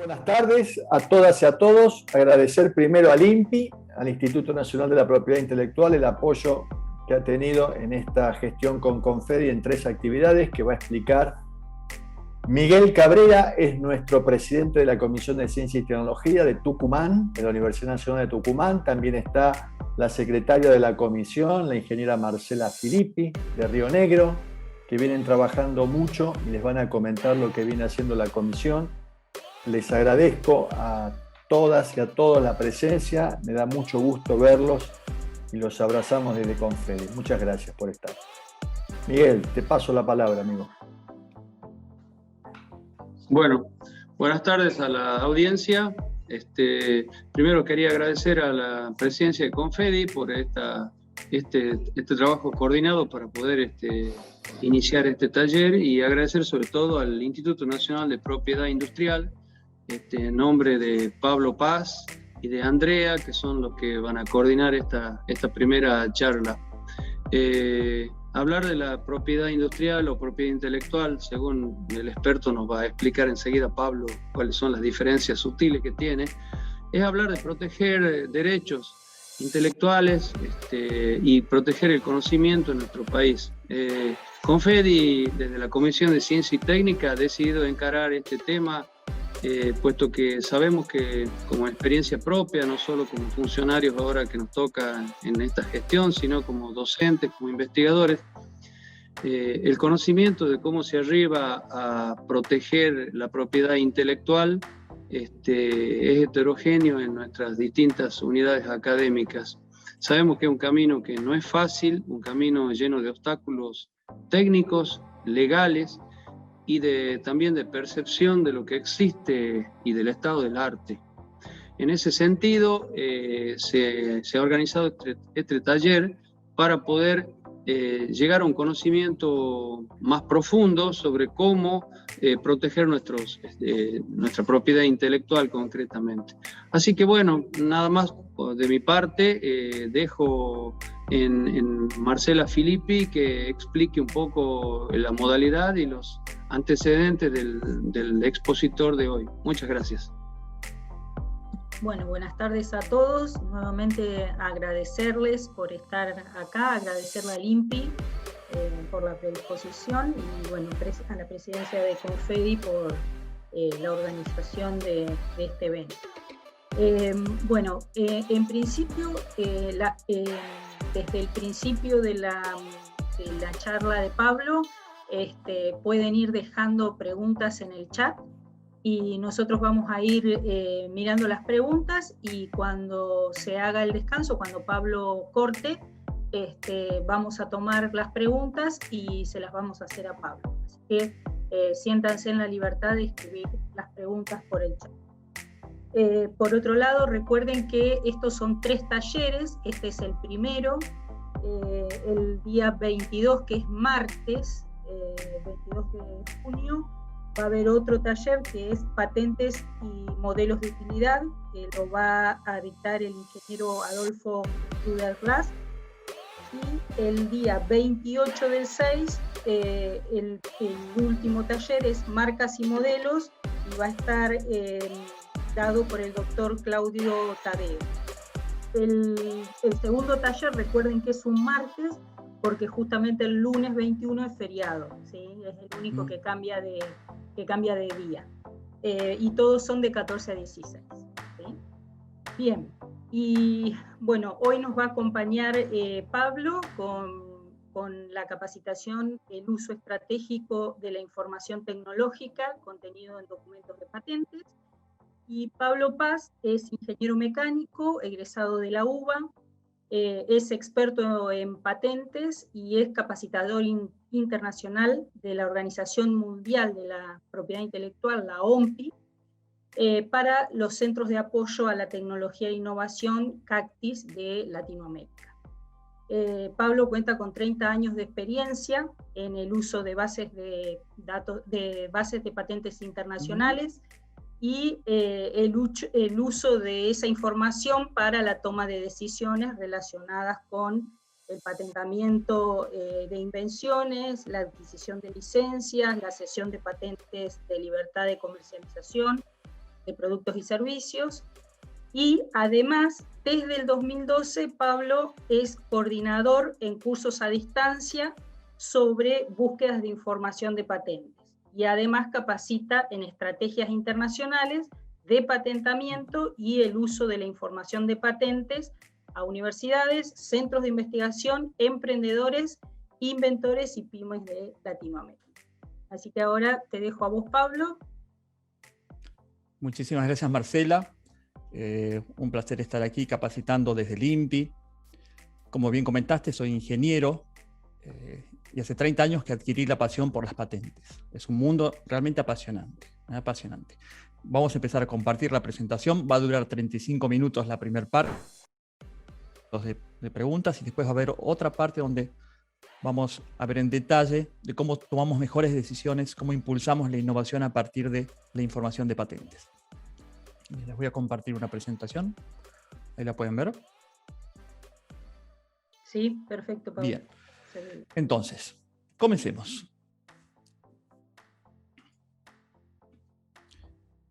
Buenas tardes a todas y a todos. Agradecer primero al INPI, al Instituto Nacional de la Propiedad Intelectual, el apoyo que ha tenido en esta gestión con Confedi en 3 actividades que va a explicar Miguel Cabrera. Es nuestro presidente de la Comisión de Ciencia y Tecnología de Tucumán, de la Universidad Nacional de Tucumán. También está la secretaria de la comisión, la ingeniera Marcela Filippi, de Río Negro, que vienen trabajando mucho y les van a comentar lo que viene haciendo la comisión. Les agradezco a todas y a todos la presencia, me da mucho gusto verlos y los abrazamos desde Confedi. Muchas gracias por estar. Miguel, te paso la palabra, amigo. Bueno, buenas tardes a la audiencia. Primero quería agradecer a la presidencia de Confedi por este trabajo coordinado para poder iniciar este taller, y agradecer sobre todo al Instituto Nacional de Propiedad Industrial, en nombre de Pablo Paz y de Andrea, que son los que van a coordinar esta primera charla. Hablar de la propiedad industrial o propiedad intelectual, según el experto nos va a explicar enseguida Pablo cuáles son las diferencias sutiles que tiene, es hablar de proteger derechos intelectuales y proteger el conocimiento en nuestro país. Confedi, desde la Comisión de Ciencia y Técnica, ha decidido encarar este tema, puesto que sabemos que, como experiencia propia, no solo como funcionarios ahora que nos toca en esta gestión, sino como docentes, como investigadores, el conocimiento de cómo se arriba a proteger la propiedad intelectual es heterogéneo en nuestras distintas unidades académicas. Sabemos que es un camino que no es fácil, un camino lleno de obstáculos técnicos, legales, y también de percepción de lo que existe y del estado del arte. En ese sentido, se ha organizado este taller para poder llegar a un conocimiento más profundo sobre cómo proteger nuestra propiedad intelectual concretamente. Así que bueno, nada más de mi parte, dejo en Marcela Filippi que explique un poco la modalidad y los antecedentes del expositor de hoy. Muchas gracias. Bueno, buenas tardes a todos. Nuevamente agradecerles por estar acá, agradecerle al INPI por la predisposición y bueno, a la presidencia de Confedi por la organización de este evento. En principio, desde el principio de la charla de Pablo, pueden ir dejando preguntas en el chat y nosotros vamos a ir mirando las preguntas, y cuando se haga el descanso, cuando Pablo corte, vamos a tomar las preguntas y se las vamos a hacer a Pablo. Así que siéntanse en la libertad de escribir las preguntas por el chat. Por otro lado, recuerden que estos son 3 talleres. Este es el primero, el día 22, que es martes, 22 de junio, va a haber otro taller que es patentes y modelos de utilidad, que lo va a dictar el ingeniero Adolfo Ruder-Glass. Y el día 28 del 6, el último taller es marcas y modelos, y va a estar dado por el doctor Claudio Tadeo. El segundo taller, recuerden que es un martes, porque justamente el lunes 21 es feriado, ¿sí? Es el único que cambia de día. Y todos son de 14 a 16. ¿Sí? Bien, y bueno, hoy nos va a acompañar Pablo con la capacitación El uso estratégico de la información tecnológica, contenido en documentos de patentes. Y Pablo Paz es ingeniero mecánico, egresado de la UBA, es experto en patentes y es capacitador internacional de la Organización Mundial de la Propiedad Intelectual, la OMPI, para los Centros de Apoyo a la Tecnología e Innovación CACTIS de Latinoamérica. Pablo cuenta con 30 años de experiencia en el uso de bases de datos, de bases de patentes internacionales, y el uso de esa información para la toma de decisiones relacionadas con el patentamiento de invenciones, la adquisición de licencias, la cesión de patentes de libertad de comercialización, de productos y servicios. Y además, desde el 2012, Pablo es coordinador en cursos a distancia sobre búsquedas de información de patentes. Y además capacita en estrategias internacionales de patentamiento y el uso de la información de patentes a universidades, centros de investigación, emprendedores, inventores y pymes de Latinoamérica. Así que ahora te dejo a vos, Pablo. Muchísimas gracias, Marcela. Un placer estar aquí capacitando desde el INPI. Como bien comentaste, soy ingeniero y hace 30 años que adquirí la pasión por las patentes. Es un mundo realmente apasionante, apasionante. Vamos a empezar a compartir la presentación. Va a durar 35 minutos la primera parte de preguntas y después va a haber otra parte donde vamos a ver en detalle de cómo tomamos mejores decisiones, cómo impulsamos la innovación a partir de la información de patentes. Les voy a compartir una presentación. Ahí la pueden ver. Sí, perfecto, Pablo. Bien. Entonces, comencemos.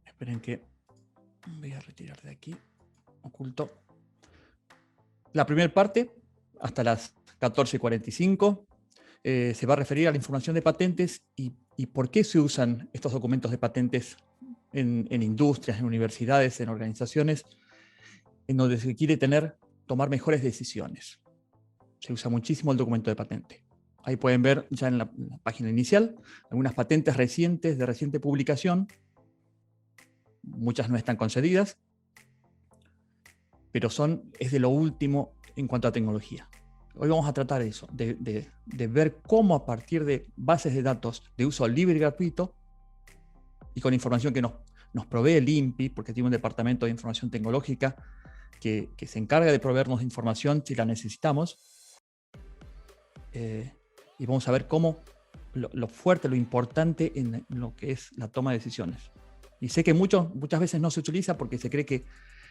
Esperen que voy a retirar de aquí. Oculto. La primera parte, hasta las 14:45, se va a referir a la información de patentes y por qué se usan estos documentos de patentes en industrias, en universidades, en organizaciones, en donde se quiere tomar mejores decisiones. Se usa muchísimo el documento de patente. Ahí pueden ver ya en la página inicial algunas patentes recientes, de reciente publicación. Muchas no están concedidas, pero es de lo último en cuanto a tecnología. Hoy vamos a tratar eso, de ver cómo a partir de bases de datos de uso libre y gratuito y con información que nos provee el INPI, porque tiene un departamento de información tecnológica que se encarga de proveernos de información si la necesitamos. Y vamos a ver cómo lo fuerte, lo importante en lo que es la toma de decisiones. Y sé que muchas veces no se utiliza porque se cree que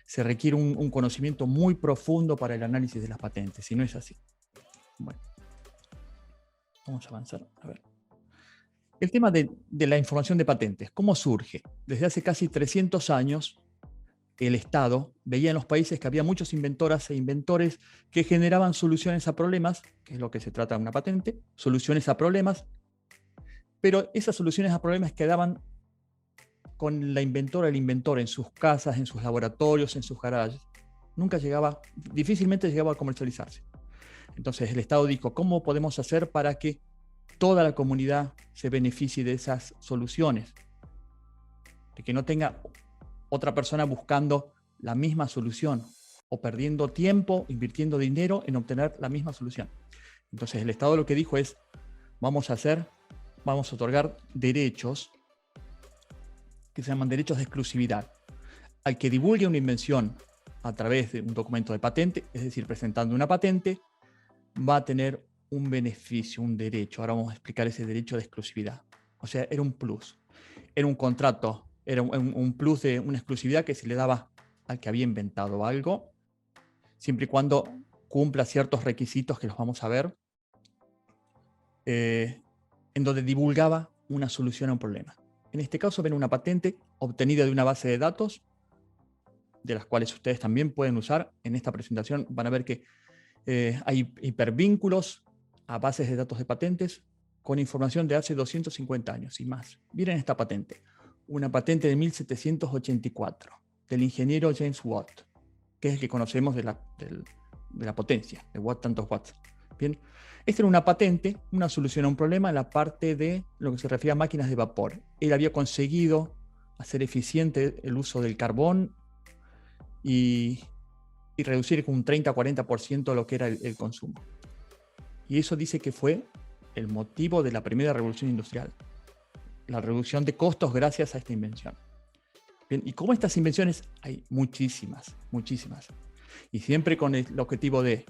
se requiere un conocimiento muy profundo para el análisis de las patentes, y no es así. Bueno, vamos a avanzar. A ver. El tema de la información de patentes, ¿cómo surge? Desde hace casi 300 años, el Estado veía en los países que había muchos inventoras e inventores que generaban soluciones a problemas, que es lo que se trata de una patente, soluciones a problemas, pero esas soluciones a problemas quedaban con la inventora, el inventor en sus casas, en sus laboratorios, en sus garages. Difícilmente llegaba a comercializarse. Entonces el Estado dijo, ¿cómo podemos hacer para que toda la comunidad se beneficie de esas soluciones? De que no tenga otra persona buscando la misma solución o perdiendo tiempo, invirtiendo dinero en obtener la misma solución. Entonces el Estado lo que dijo es, vamos a otorgar derechos que se llaman derechos de exclusividad. Al que divulgue una invención a través de un documento de patente, es decir, presentando una patente, va a tener un beneficio, un derecho. Ahora vamos a explicar ese derecho de exclusividad. O sea, era un plus. Era un contrato, era un plus de una exclusividad que se le daba al que había inventado algo, siempre y cuando cumpla ciertos requisitos que los vamos a ver, en donde divulgaba una solución a un problema. En este caso ven una patente obtenida de una base de datos, de las cuales ustedes también pueden usar. En esta presentación van a ver que hay hipervínculos a bases de datos de patentes con información de hace 250 años y más. Miren esta patente, una patente de 1784 del ingeniero James Watt, que es el que conocemos de la potencia, de Watt tantos watts. Bien, esta era una patente, una solución a un problema en la parte de lo que se refiere a máquinas de vapor. Él había conseguido hacer eficiente el uso del carbón y reducir un 30-40% lo que era el consumo. Y eso dice que fue el motivo de la primera revolución industrial. La reducción de costos gracias a esta invención. Bien, y como estas invenciones hay muchísimas, muchísimas. Y siempre con el objetivo de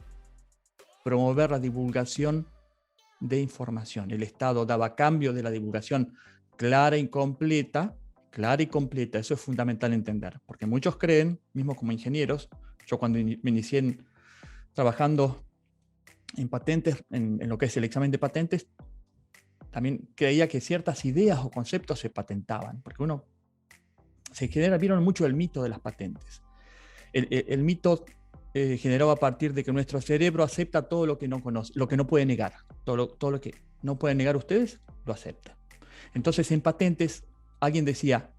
promover la divulgación de información. El Estado daba a cambio de la divulgación clara y completa. Eso es fundamental entender, porque muchos creen, mismo como ingenieros, yo cuando me inicié trabajando en patentes, en lo que es el examen de patentes, también creía que ciertas ideas o conceptos se patentaban, porque uno vieron mucho el mito de las patentes. El mito generado a partir de que nuestro cerebro acepta todo lo que no conoce, lo que no puede negar. Todo lo que no pueden negar ustedes, lo acepta. Entonces, en patentes, alguien decía,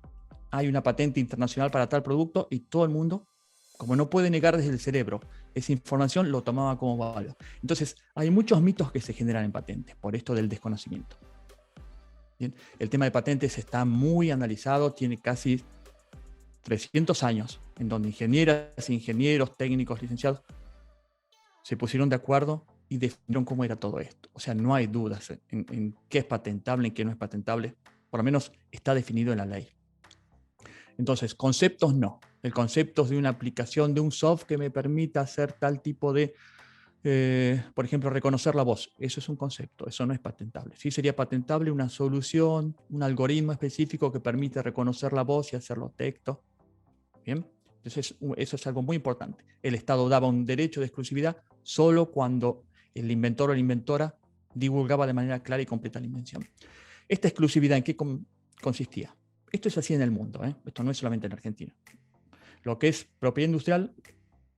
hay una patente internacional para tal producto, y todo el mundo, como no puede negar desde el cerebro esa información, lo tomaba como válido. Entonces, hay muchos mitos que se generan en patentes por esto del desconocimiento. Bien, el tema de patentes está muy analizado, tiene casi 300 años, en donde ingenieras, ingenieros, técnicos, licenciados se pusieron de acuerdo y definieron cómo era todo esto. O sea, no hay dudas en qué es patentable, en qué no es patentable. Por lo menos está definido en la ley. Entonces, conceptos no. El concepto de una aplicación, de un software que me permita hacer tal tipo de, por ejemplo, reconocer la voz. Eso es un concepto, eso no es patentable. Sí sería patentable una solución, un algoritmo específico que permite reconocer la voz y hacerlo texto. Bien, entonces eso es algo muy importante. El Estado daba un derecho de exclusividad solo cuando el inventor o la inventora divulgaba de manera clara y completa la invención. ¿Esta exclusividad en qué consistía? Esto es así en el mundo, esto no es solamente en Argentina. Lo que es propiedad industrial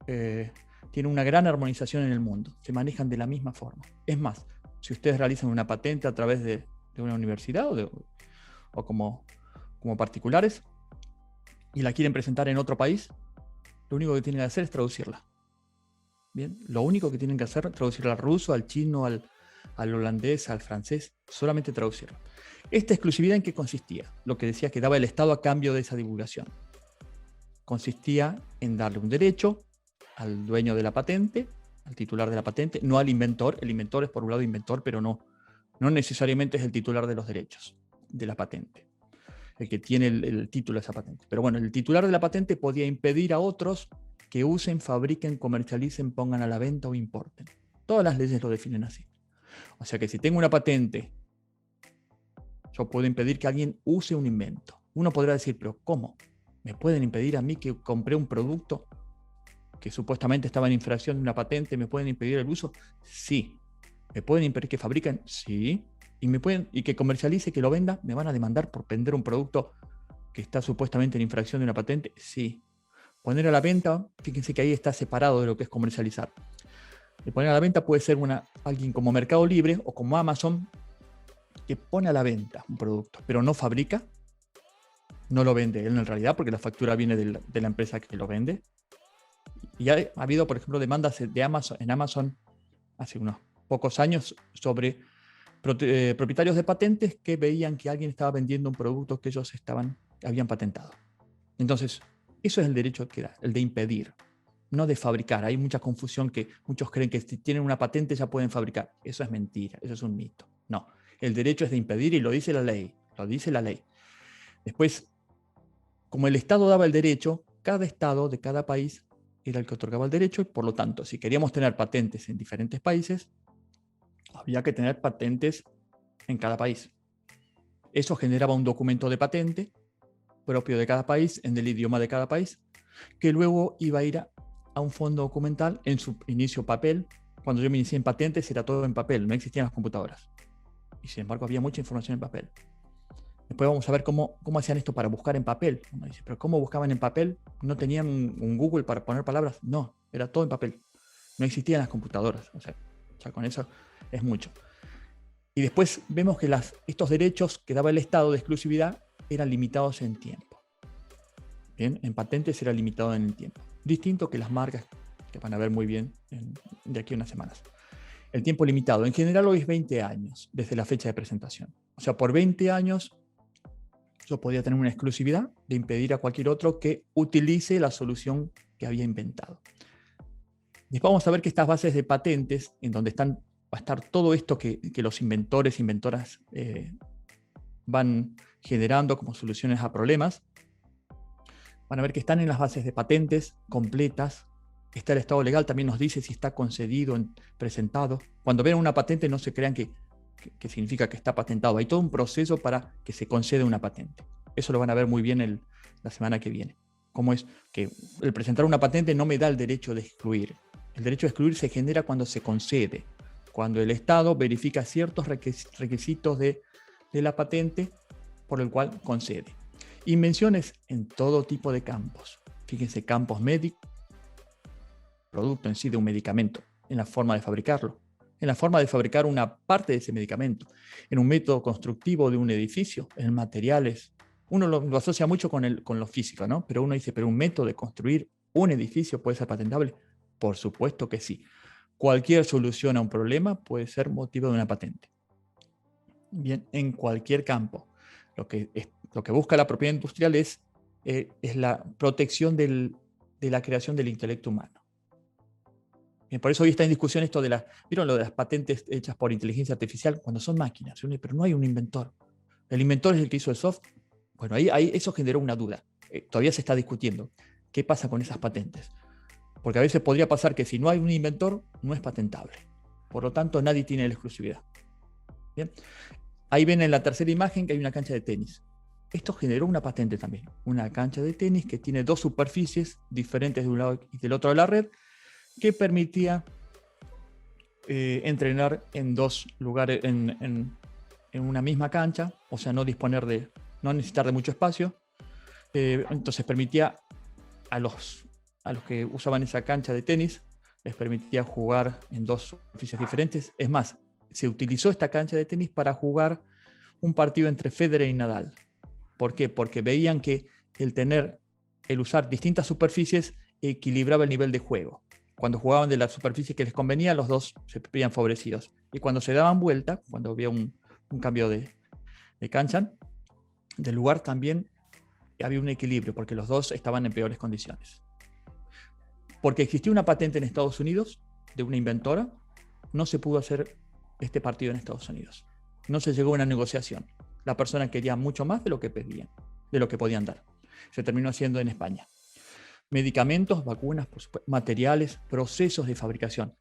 tiene una gran armonización en el mundo, se manejan de la misma forma. Es más, si ustedes realizan una patente a través de una universidad o como particulares y la quieren presentar en otro país, lo único que tienen que hacer es traducirla. Bien, lo único que tienen que hacer es traducirla al ruso, al chino, al holandés, al francés, solamente traducirla. ¿Esta exclusividad en qué consistía? Lo que decía que daba el Estado a cambio de esa divulgación. Consistía en darle un derecho al dueño de la patente, al titular de la patente, no al inventor. El inventor es por un lado inventor, pero no necesariamente es el titular de los derechos de la patente, el que tiene el título de esa patente. Pero bueno, el titular de la patente podía impedir a otros que usen, fabriquen, comercialicen, pongan a la venta o importen. Todas las leyes lo definen así. O sea que si tengo una patente, yo puedo impedir que alguien use un invento. Uno podrá decir, pero ¿cómo? ¿Me pueden impedir a mí que compré un producto que supuestamente estaba en infracción de una patente? ¿Me pueden impedir el uso? Sí. ¿Me pueden impedir que fabriquen? Sí. ¿Y que comercialice, que lo venda? ¿Me van a demandar por vender un producto que está supuestamente en infracción de una patente? Sí. Poner a la venta, fíjense que ahí está separado de lo que es comercializar. De poner a la venta puede ser alguien como Mercado Libre o como Amazon, que pone a la venta un producto, pero no fabrica, no lo vende él en realidad, porque la factura viene de la empresa que lo vende. Y ha habido, por ejemplo, demandas en Amazon hace unos pocos años sobre propietarios de patentes que veían que alguien estaba vendiendo un producto que ellos habían patentado. Entonces, eso es el derecho que da, el de impedir, no de fabricar. Hay mucha confusión que muchos creen que si tienen una patente ya pueden fabricar. Eso es mentira, eso es un mito. No, el derecho es de impedir y lo dice la ley, Después, como el Estado daba el derecho, cada Estado de cada país era el que otorgaba el derecho y por lo tanto, si queríamos tener patentes en diferentes países, había que tener patentes en cada país. Eso generaba un documento de patente propio de cada país, en el idioma de cada país, que luego iba a ir a un fondo documental en su inicio papel. Cuando yo me inicié en patentes era todo en papel, no existían las computadoras. Y sin embargo había mucha información en papel. Después vamos a ver cómo hacían esto para buscar en papel. Uno dice, ¿pero cómo buscaban en papel? ¿No tenían un Google para poner palabras? No, era todo en papel. No existían las computadoras. O sea con eso es mucho. Y después vemos que estos derechos que daba el Estado de exclusividad eran limitados en tiempo. Bien, en patentes era limitado en el tiempo. Distinto que las marcas, que van a ver muy bien de aquí a unas semanas. El tiempo limitado, en general hoy es 20 años desde la fecha de presentación. O sea, por 20 años yo podía tener una exclusividad de impedir a cualquier otro que utilice la solución que había inventado. Después vamos a ver que estas bases de patentes, en donde va a estar todo esto que los inventores e inventoras van generando como soluciones a problemas, van a ver que están en las bases de patentes completas. Está el estado legal, también nos dice si está concedido, presentado. Cuando ven una patente no se crean que significa que está patentado. Hay todo un proceso para que se conceda una patente. Eso lo van a ver muy bien la semana que viene. Cómo es que el presentar una patente no me da el derecho de excluir. El derecho de excluir se genera cuando se concede, cuando el Estado verifica ciertos requisitos de la patente por el cual concede. Invenciones en todo tipo de campos. Fíjense, campos médicos, producto en sí de un medicamento, en la forma de fabricarlo, en la forma de fabricar una parte de ese medicamento, en un método constructivo de un edificio, en materiales. Uno lo asocia mucho con lo físico, ¿no? Pero uno dice, ¿pero un método de construir un edificio puede ser patentable? Por supuesto que sí. Cualquier solución a un problema puede ser motivo de una patente. Bien, en cualquier campo. Lo que busca la propiedad industrial es la protección de la creación del intelecto humano. Bien, por eso hoy está en discusión esto ¿vieron lo de las patentes hechas por inteligencia artificial? Cuando son máquinas, pero no hay un inventor. El inventor es el que hizo el software. Bueno, ahí eso generó una duda. Todavía se está discutiendo. ¿Qué pasa con esas patentes? Porque a veces podría pasar que si no hay un inventor, no es patentable. Por lo tanto, nadie tiene la exclusividad. Bien. Ahí ven en la tercera imagen que hay una cancha de tenis. Esto generó una patente también. Una cancha de tenis que tiene dos superficies diferentes de un lado y del otro de la red, que permitía entrenar en dos lugares, en una misma cancha, o sea, no necesitar de mucho espacio. Entonces permitía a los que usaban esa cancha de tenis, les permitía jugar en dos superficies diferentes. Es más, se utilizó esta cancha de tenis para jugar un partido entre Federer y Nadal. ¿Por qué? Porque veían que el usar distintas superficies equilibraba el nivel de juego. Cuando jugaban de la superficie que les convenía, los dos se veían favorecidos. Y cuando se daban vuelta, cuando había un cambio de cancha, del lugar también había un equilibrio, porque los dos estaban en peores condiciones. Porque existía una patente en Estados Unidos de una inventora, no se pudo hacer este partido en Estados Unidos. No se llegó a una negociación. La persona quería mucho más de lo que pedían, de lo que podían dar. Se terminó haciendo en España. Medicamentos, vacunas, materiales, procesos de fabricación.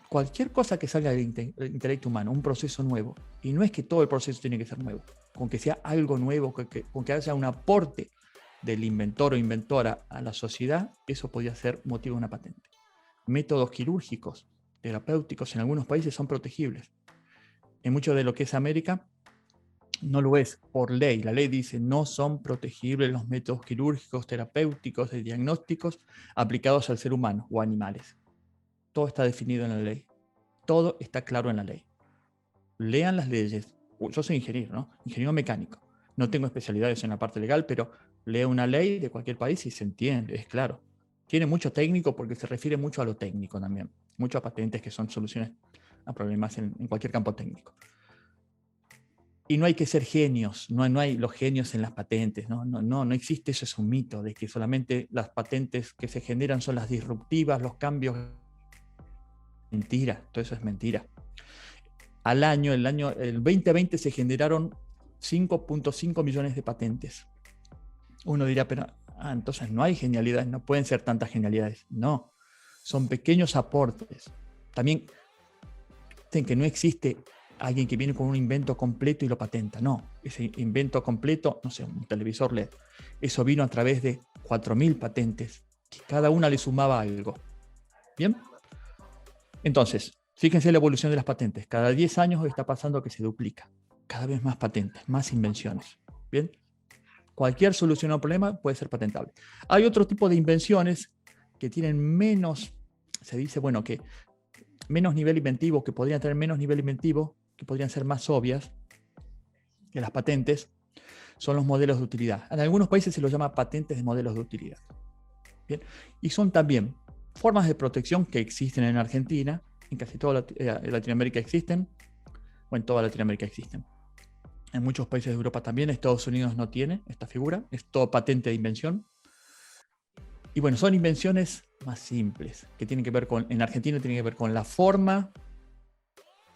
Cualquier cosa que salga del intelecto humano, un proceso nuevo. Y no es que todo el proceso tiene que ser nuevo. Con que sea algo nuevo, con que haya un aporte del inventor o inventora a la sociedad, eso podía ser motivo de una patente. Métodos quirúrgicos, terapéuticos, en algunos países son protegibles. En mucho de lo que es América, no lo es por ley. La ley dice no son protegibles los métodos quirúrgicos, terapéuticos, de diagnósticos aplicados al ser humano o animales. Todo está definido en la ley. Todo está claro en la ley. Lean las leyes. Yo soy ingeniero, ¿no? Ingeniero mecánico. No tengo especialidades en la parte legal, pero leo una ley de cualquier país y se entiende, es claro. Tiene mucho técnico porque se refiere mucho a lo técnico también. Muchas patentes que son soluciones a problemas en cualquier campo técnico. Y no hay que ser genios, no hay los genios en las patentes, no existe, eso es un mito, de que solamente las patentes que se generan son las disruptivas, los cambios. Mentira, todo eso es mentira. El año 2020 se generaron 5.5 millones de patentes. Uno dirá, pero entonces no hay genialidades, no pueden ser tantas genialidades. No, son pequeños aportes. También dicen que no existe alguien que viene con un invento completo y lo patenta. No, ese invento completo, no sé, un televisor LED, eso vino a través de 4.000 patentes, que cada una le sumaba algo. ¿Bien? Entonces, fíjense la evolución de las patentes. Cada 10 años está pasando que se duplica. Cada vez más patentes, más invenciones. ¿Bien? Cualquier solución a un problema puede ser patentable. Hay otro tipo de invenciones que tienen menos, se dice, bueno, que menos nivel inventivo, que podrían tener menos nivel inventivo, que podrían ser más obvias que las patentes, son los modelos de utilidad. En algunos países se los llama patentes de modelos de utilidad. ¿Bien? Y son también formas de protección que existen en Argentina, en casi toda Latinoamérica existen, o en toda Latinoamérica existen. En muchos países de Europa también. Estados Unidos no tiene esta figura, es todo patente de invención. Y bueno, son invenciones más simples, que tienen que ver en Argentina tienen que ver con la forma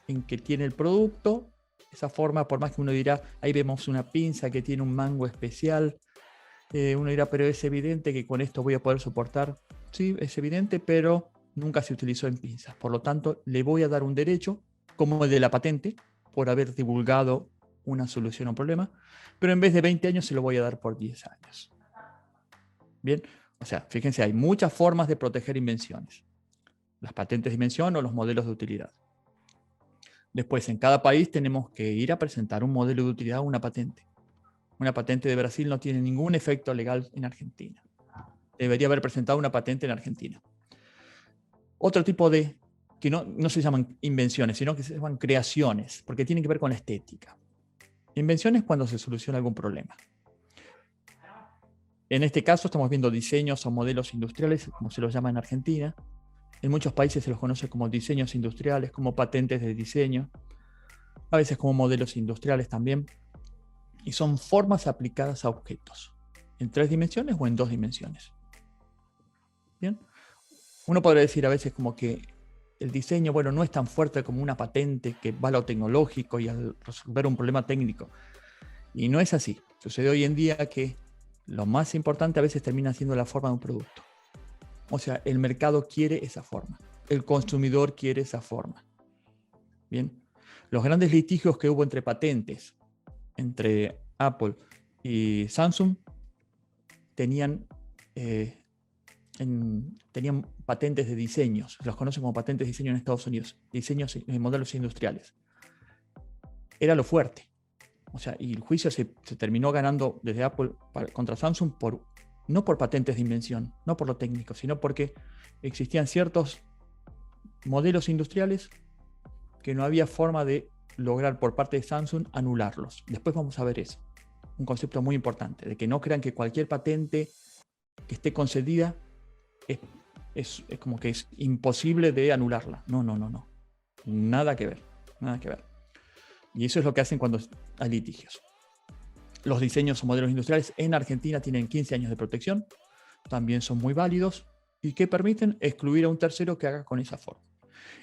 en que tiene el producto. Esa forma, por más que uno dirá, ahí vemos una pinza que tiene un mango especial, uno dirá, pero es evidente que con esto voy a poder soportar. Sí, es evidente, pero nunca se utilizó en pinzas. Por lo tanto, le voy a dar un derecho, como el de la patente, por haber divulgado una solución a un problema, pero en vez de 20 años se lo voy a dar por 10 años. Bien, o sea, fíjense, hay muchas formas de proteger invenciones. Las patentes de invención o los modelos de utilidad. Después, en cada país tenemos que ir a presentar un modelo de utilidad o una patente. Una patente de Brasil no tiene ningún efecto legal en Argentina. Debería haber presentado una patente en Argentina. Otro tipo de, que no se llaman invenciones, sino que se llaman creaciones, porque tienen que ver con la estética. Invenciones cuando se soluciona algún problema. En este caso estamos viendo diseños o modelos industriales, como se los llama en Argentina. En muchos países se los conoce como diseños industriales, como patentes de diseño, a veces como modelos industriales también. Y son formas aplicadas a objetos, en 3 dimensiones o en 2 dimensiones. ¿Bien? Uno podría decir a veces como que el diseño, bueno, no es tan fuerte como una patente que va a lo tecnológico y a resolver un problema técnico. Y no es así. Sucede hoy en día que lo más importante a veces termina siendo la forma de un producto. O sea, el mercado quiere esa forma. El consumidor quiere esa forma. Bien. Los grandes litigios que hubo entre patentes, entre Apple y Samsung, tenían patentes de diseños. Los conocen como patentes de diseño en Estados Unidos. Diseños y modelos industriales. Era lo fuerte. O sea, y el juicio se terminó ganando desde Apple contra Samsung no por patentes de invención, no por lo técnico, sino porque existían ciertos modelos industriales que no había forma de lograr por parte de Samsung anularlos. Después vamos a ver eso. Un concepto muy importante, de que no crean que cualquier patente que esté concedida es como que es imposible de anularla. No. Nada que ver. Y eso es lo que hacen cuando hay litigios. Los diseños o modelos industriales en Argentina tienen 15 años de protección, también son muy válidos y que permiten excluir a un tercero que haga con esa forma.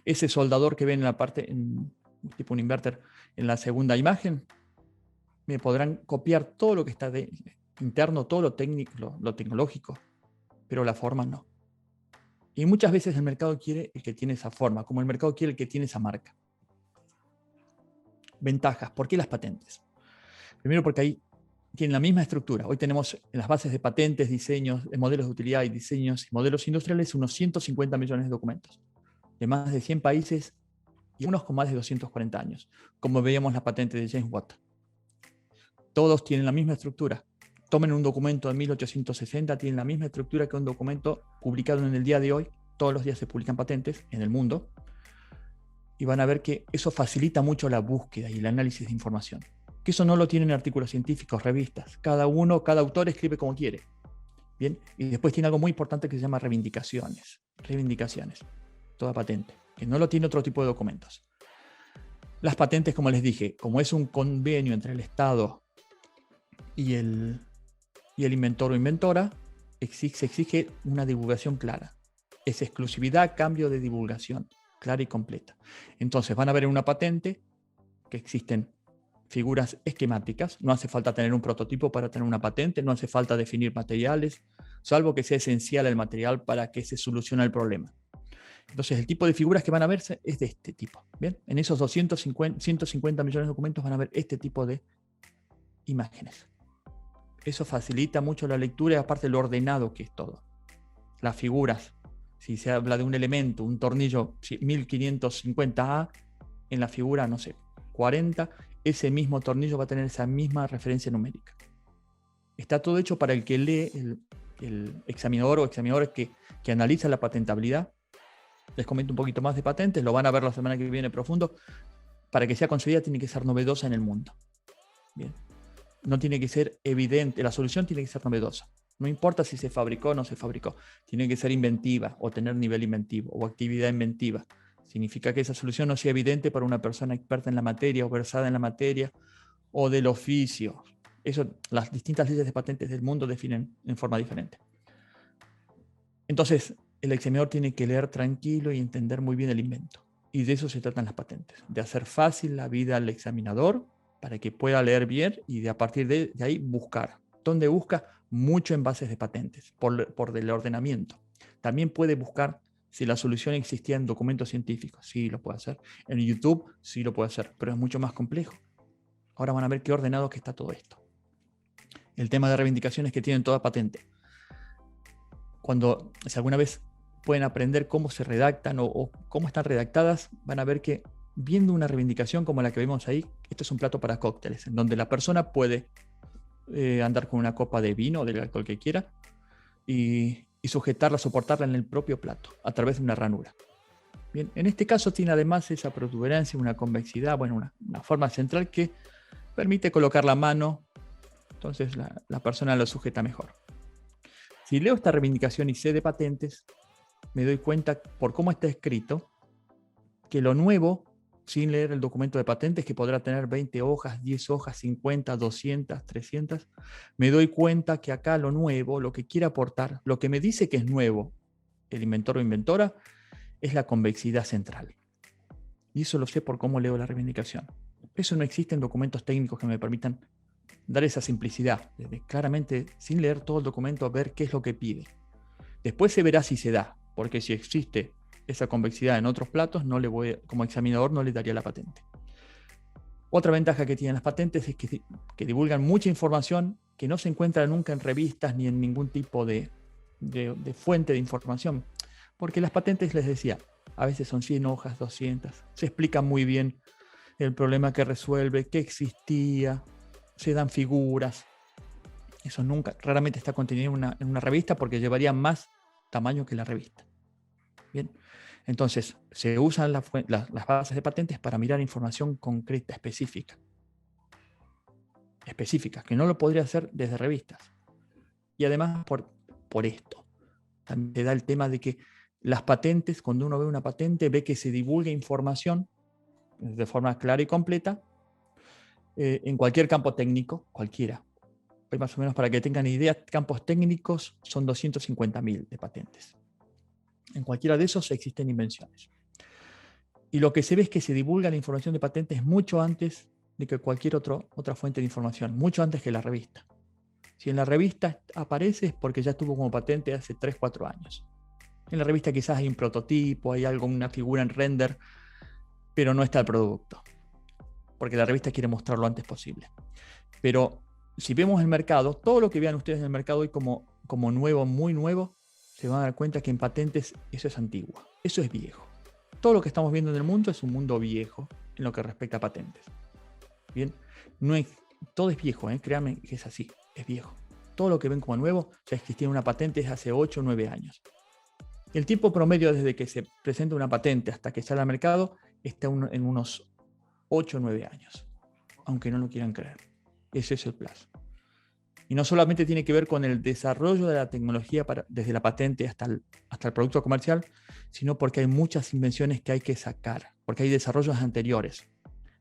Ese soldador que ven en la parte, tipo un inverter, en la segunda imagen, me podrán copiar todo lo que está interno, todo lo técnico, lo tecnológico, pero la forma no. Y muchas veces el mercado quiere el que tiene esa forma, como el mercado quiere el que tiene esa marca. Ventajas. ¿Por qué las patentes? Primero porque ahí tienen la misma estructura. Hoy tenemos en las bases de patentes, diseños, modelos de utilidad y diseños y modelos industriales unos 150 millones de documentos de más de 100 países y unos con más de 240 años, como veíamos la patente de James Watt. Todos tienen la misma estructura. Tomen un documento de 1860, tienen la misma estructura que un documento publicado en el día de hoy. Todos los días se publican patentes en el mundo. Y van a ver que eso facilita mucho la búsqueda y el análisis de información. Que eso no lo tienen artículos científicos, revistas. Cada autor escribe como quiere. Bien, y después tiene algo muy importante que se llama reivindicaciones. Toda patente, que no lo tiene otro tipo de documentos. Las patentes, como les dije, como es un convenio entre el Estado y el inventor o inventora, se exige una divulgación clara. Es exclusividad a cambio de divulgación clara y completa. Entonces van a ver en una patente que existen figuras esquemáticas. No hace falta tener un prototipo para tener una patente, no hace falta definir materiales, salvo que sea esencial el material para que se solucione el problema. Entonces el tipo de figuras que van a verse es de este tipo. ¿Bien? En esos 150 millones de documentos van a ver este tipo de imágenes. Eso facilita mucho la lectura y aparte lo ordenado que es todo. Las figuras, si se habla de un elemento, un tornillo 1550A, en la figura, no sé, 40, ese mismo tornillo va a tener esa misma referencia numérica. Está todo hecho para el que lee, el examinador o examinadores que analiza la patentabilidad. Les comento un poquito más de patentes, lo van a ver la semana que viene profundo. Para que sea concedida tiene que ser novedosa en el mundo. Bien. No tiene que ser evidente, la solución tiene que ser novedosa. No importa si se fabricó o no se fabricó, tiene que ser inventiva o tener nivel inventivo o actividad inventiva. Significa que esa solución no sea evidente para una persona experta en la materia o versada en la materia o del oficio. Eso las distintas leyes de patentes del mundo definen en forma diferente. Entonces, el examinador tiene que leer tranquilo y entender muy bien el invento. Y de eso se tratan las patentes, de hacer fácil la vida al examinador para que pueda leer bien y a partir de ahí buscar. ¿Dónde busca? Mucho en bases de patentes, por el ordenamiento. También puede buscar si la solución existía en documentos científicos. Sí, lo puede hacer. En YouTube sí lo puede hacer, pero es mucho más complejo. Ahora van a ver qué ordenado que está todo esto. El tema de reivindicaciones que tienen toda patente. Si alguna vez pueden aprender cómo se redactan o cómo están redactadas, van a ver que viendo una reivindicación como la que vemos ahí, esto es un plato para cócteles, en donde la persona puede andar con una copa de vino o del alcohol que quiera y sujetarla, soportarla en el propio plato a través de una ranura. Bien, en este caso tiene además esa protuberancia, una convexidad, bueno, una forma central que permite colocar la mano, entonces la persona lo sujeta mejor. Si leo esta reivindicación y sé de patentes, me doy cuenta por cómo está escrito que lo nuevo, sin leer el documento de patentes, que podrá tener 20 hojas, 10 hojas, 50, 200, 300, me doy cuenta que acá lo nuevo, lo que quiere aportar, lo que me dice que es nuevo el inventor o inventora, es la convexidad central. Y eso lo sé por cómo leo la reivindicación. Eso no existe en documentos técnicos que me permitan dar esa simplicidad, desde claramente, sin leer todo el documento, ver qué es lo que pide. Después se verá si se da, porque si existe esa convexidad en otros platos, como examinador no le daría la patente. Otra ventaja que tienen las patentes es que divulgan mucha información que no se encuentra nunca en revistas ni en ningún tipo de fuente de información. Porque las patentes, les decía, a veces son 100 hojas, 200. Se explica muy bien el problema que resuelve, qué existía, se dan figuras. Eso raramente está contenido en una revista porque llevaría más tamaño que la revista. Bien, entonces se usan las bases de patentes para mirar información concreta, específica, que no lo podría hacer desde revistas. Y además por esto, también te da el tema de que las patentes, cuando uno ve una patente, ve que se divulga información de forma clara y completa en cualquier campo técnico, cualquiera. Hoy más o menos, para que tengan idea, campos técnicos son 250.000 de patentes. En cualquiera de esos existen invenciones. Y lo que se ve es que se divulga la información de patentes mucho antes de que cualquier otra fuente de información, mucho antes que la revista. Si en la revista aparece es porque ya estuvo como patente hace 3-4 años. En la revista quizás hay un prototipo, hay una figura en render, pero no está el producto, porque la revista quiere mostrar lo antes posible. Pero si vemos el mercado, todo lo que vean ustedes en el mercado hoy como nuevo, muy nuevo, se van a dar cuenta que en patentes eso es antiguo, eso es viejo. Todo lo que estamos viendo en el mundo es un mundo viejo en lo que respecta a patentes. Bien, todo es viejo, créanme que es así, es viejo. Todo lo que ven como nuevo ya existía una patente desde hace 8 o 9 años. El tiempo promedio desde que se presenta una patente hasta que sale al mercado está en unos 8 o 9 años, aunque no lo quieran creer. Ese es el plazo. Y no solamente tiene que ver con el desarrollo de la tecnología desde la patente hasta el producto comercial, sino porque hay muchas invenciones que hay que sacar, porque hay desarrollos anteriores.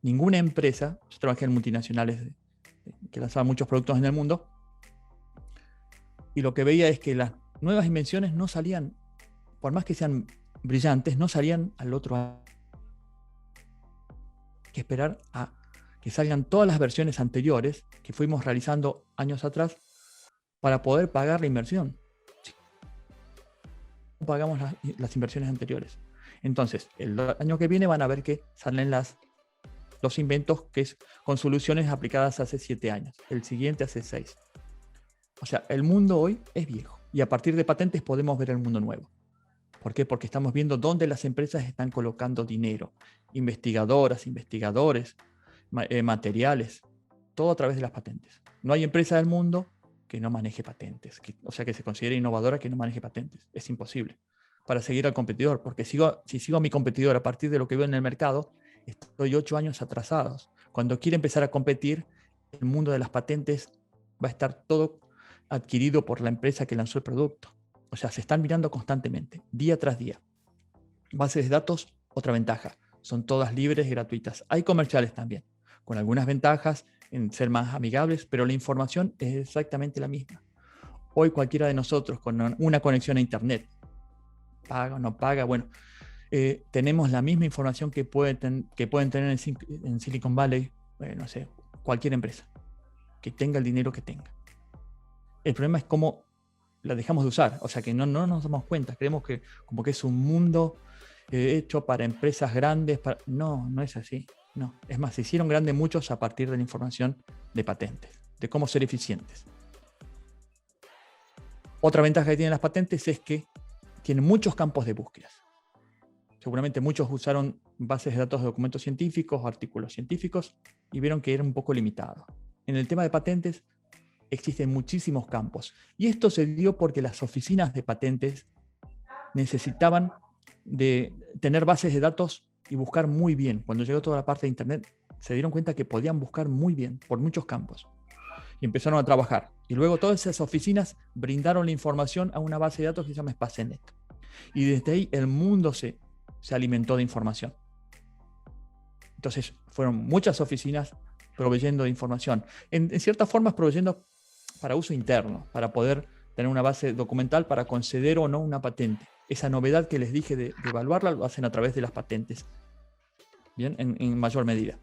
Ninguna empresa, yo trabajé en multinacionales que lanzaban muchos productos en el mundo, y lo que veía es que las nuevas invenciones no salían, por más que sean brillantes, no salían al otro año. Hay que esperar a que salgan todas las versiones anteriores que fuimos realizando años atrás para poder pagar la inversión. No pagamos las inversiones anteriores. Entonces, el año que viene van a ver que salen los inventos que es con soluciones aplicadas hace 7 años. El siguiente hace 6. O sea, el mundo hoy es viejo. Y a partir de patentes podemos ver el mundo nuevo. ¿Por qué? Porque estamos viendo dónde las empresas están colocando dinero. Investigadoras, investigadores, materiales, todo a través de las patentes. No hay empresa del mundo que no maneje patentes, o sea, que se considere innovadora que no maneje patentes. Es imposible. Para seguir al competidor, porque si sigo a mi competidor a partir de lo que veo en el mercado, estoy 8 años atrasados. Cuando quiere empezar a competir, el mundo de las patentes va a estar todo adquirido por la empresa que lanzó el producto. O sea, se están mirando constantemente, día tras día. Bases de datos, otra ventaja. Son todas libres y gratuitas. Hay comerciales también, con algunas ventajas en ser más amigables, pero la información es exactamente la misma. Hoy cualquiera de nosotros con una conexión a Internet, paga o no paga, bueno, tenemos la misma información que pueden tener en Silicon Valley, no sé, cualquier empresa, que tenga el dinero que tenga. El problema es cómo la dejamos de usar, o sea que no nos damos cuenta, creemos que como que es un mundo hecho para empresas grandes, no es así. No, es más, se hicieron grandes muchos a partir de la información de patentes, de cómo ser eficientes. Otra ventaja que tienen las patentes es que tienen muchos campos de búsqueda. Seguramente muchos usaron bases de datos de documentos científicos o artículos científicos y vieron que era un poco limitado. En el tema de patentes existen muchísimos campos. Y esto se dio porque las oficinas de patentes necesitaban de tener bases de datos y buscar muy bien. Cuando llegó toda la parte de Internet, se dieron cuenta que podían buscar muy bien por muchos campos. Y empezaron a trabajar. Y luego todas esas oficinas brindaron la información a una base de datos que se llama Spacenet. Y desde ahí el mundo se alimentó de información. Entonces fueron muchas oficinas proveyendo de información. En ciertas formas proveyendo para uso interno, para poder tener una base documental para conceder o no una patente. Esa novedad que les dije de evaluarla lo hacen a través de las patentes. Bien, en mayor medida.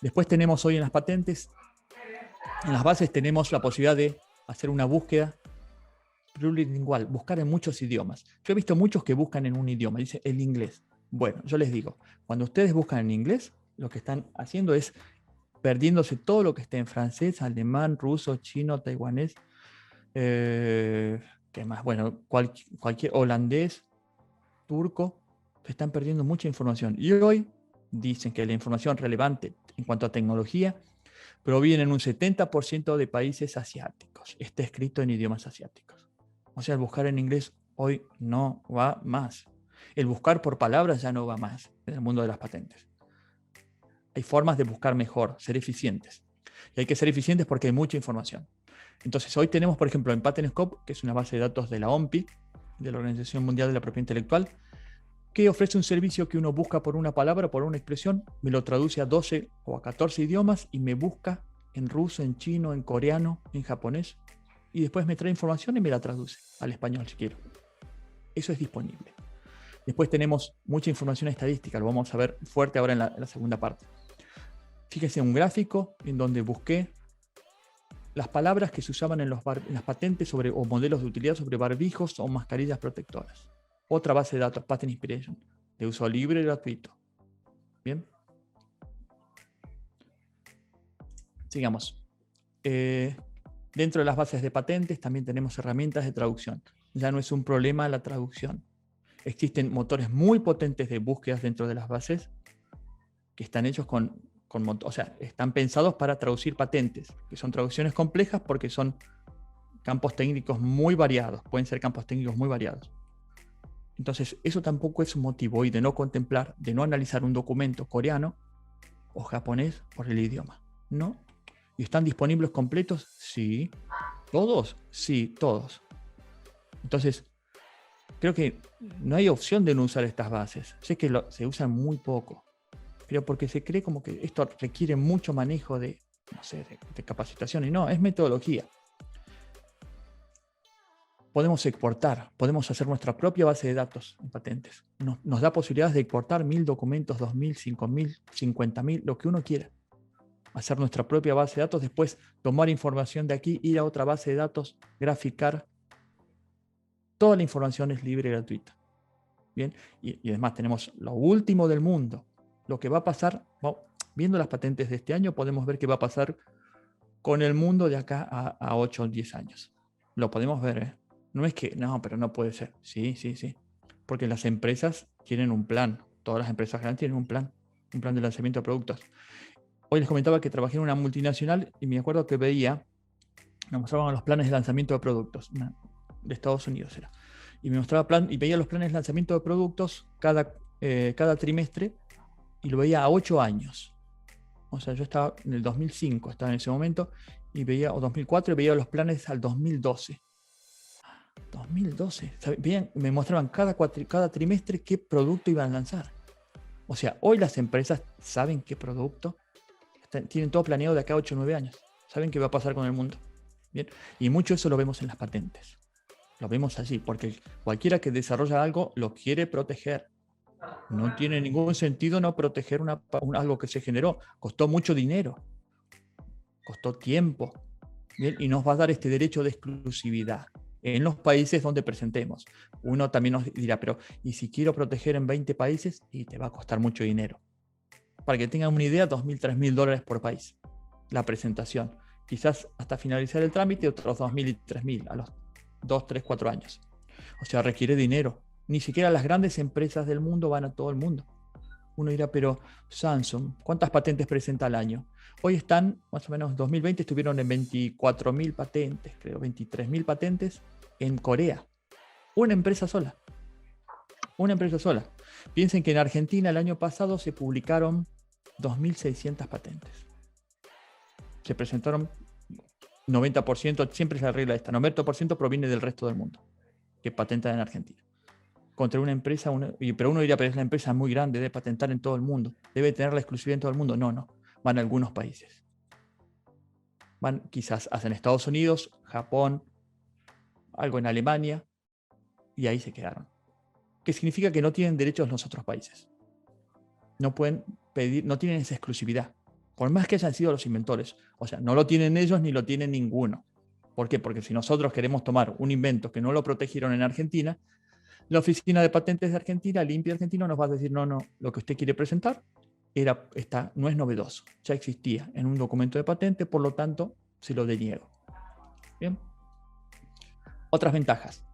Después tenemos hoy en las patentes, en las bases tenemos la posibilidad de hacer una búsqueda plurilingüal, buscar en muchos idiomas. Yo he visto muchos que buscan en un idioma, dice el inglés. Bueno, yo les digo, cuando ustedes buscan en inglés, lo que están haciendo es perdiéndose todo lo que esté en francés, alemán, ruso, chino, taiwanés, ¿qué más? Bueno, cualquier holandés, turco, se están perdiendo mucha información. Y hoy dicen que la información relevante en cuanto a tecnología proviene en un 70% de países asiáticos. Está escrito en idiomas asiáticos. O sea, el buscar en inglés hoy no va más. El buscar por palabras ya no va más en el mundo de las patentes. Hay formas de buscar mejor, ser eficientes. Y hay que ser eficientes porque hay mucha información. Entonces, hoy tenemos, por ejemplo, en PatentScope, que es una base de datos de la OMPI, de la Organización Mundial de la Propiedad Intelectual, que ofrece un servicio que uno busca por una palabra, por una expresión, me lo traduce a 12 o a 14 idiomas y me busca en ruso, en chino, en coreano, en japonés, y después me trae información y me la traduce al español si quiero. Eso es disponible. Después tenemos mucha información estadística, lo vamos a ver fuerte ahora en la segunda parte. Fíjese un gráfico en donde busqué las palabras que se usaban en las patentes o modelos de utilidad sobre barbijos o mascarillas protectoras. Otra base de datos, Patent Inspiration, de uso libre y gratuito. Bien. Sigamos. Dentro de las bases de patentes también tenemos herramientas de traducción. Ya no es un problema la traducción. Existen motores muy potentes de búsquedas dentro de las bases que están hechos o sea, están pensados para traducir patentes, que son traducciones complejas porque son campos técnicos muy variados, pueden ser campos técnicos muy variados. Entonces, eso tampoco es un motivo hoy de no contemplar, de no analizar un documento coreano o japonés por el idioma. ¿No? ¿Y están disponibles completos? Sí. ¿Todos? Sí, todos. Entonces, creo que no hay opción de no usar estas bases. Sé que se usan muy poco, pero porque se cree como que esto requiere mucho manejo de capacitación, y no, es metodología. Podemos exportar, podemos hacer nuestra propia base de datos en patentes. Nos da posibilidades de exportar 1000 documentos, 2000, 5000, 50.000, lo que uno quiera. Hacer nuestra propia base de datos, después tomar información de aquí, ir a otra base de datos, graficar. Toda la información es libre y gratuita. Bien, y además tenemos lo último del mundo. Lo que va a pasar, viendo las patentes de este año, podemos ver qué va a pasar con el mundo de acá a 8 o 10 años. Lo podemos ver, ¿eh? No es que, no, pero no puede ser. Sí. Porque las empresas tienen un plan. Todas las empresas grandes tienen un plan de lanzamiento de productos. Hoy les comentaba que trabajé en una multinacional y me acuerdo que me mostraban los planes de lanzamiento de productos, de Estados Unidos era. Y me mostraba veía los planes de lanzamiento de productos cada trimestre y lo veía a 8 años. O sea, yo estaba en el 2005, estaba en ese momento, o 2004, y veía los planes al 2012. 2012. Me mostraban cada trimestre qué producto iban a lanzar. O sea, hoy las empresas saben qué producto, tienen todo planeado de acá a 8 o 9 años. Saben qué va a pasar con el mundo. Bien. Y mucho eso lo vemos en las patentes. Lo vemos así, porque cualquiera que desarrolla algo lo quiere proteger. No tiene ningún sentido no proteger algo que se generó. Costó mucho dinero. Costó tiempo. Bien. Y nos va a dar este derecho de exclusividad en los países donde presentemos. Uno también nos dirá, pero ¿y si quiero proteger en 20 países? Y te va a costar mucho dinero. Para que tengan una idea, $2.000, $3.000 por país. La presentación. Quizás hasta finalizar el trámite, otros 2.000 y 3.000 a los 2, 3, 4 años. O sea, requiere dinero. Ni siquiera las grandes empresas del mundo van a todo el mundo. Uno dirá, pero Samsung, ¿cuántas patentes presenta al año? Hoy están, más o menos, 2020 estuvieron en 24.000 patentes, creo, 23.000 patentes en Corea. Una empresa sola. Una empresa sola. Piensen que en Argentina el año pasado se publicaron 2.600 patentes. Se presentaron 90%, siempre es la regla esta, 90% proviene del resto del mundo, que patentan en Argentina. Contra una empresa, pero uno diría, pero es la empresa muy grande, debe patentar en todo el mundo, debe tener la exclusividad en todo el mundo. No, van a algunos países. Van quizás hacen Estados Unidos, Japón, algo en Alemania, y ahí se quedaron. ¿Qué significa? Que no tienen derechos los otros países. No pueden pedir, no tienen esa exclusividad. Por más que hayan sido los inventores. O sea, no lo tienen ellos ni lo tiene ninguno. ¿Por qué? Porque si nosotros queremos tomar un invento que no lo protegieron en Argentina, la Oficina de Patentes de Argentina, el INPI argentino, nos va a decir, no, lo que usted quiere presentar no es novedoso. Ya existía en un documento de patente, por lo tanto, se lo deniego. Bien. Otras ventajas.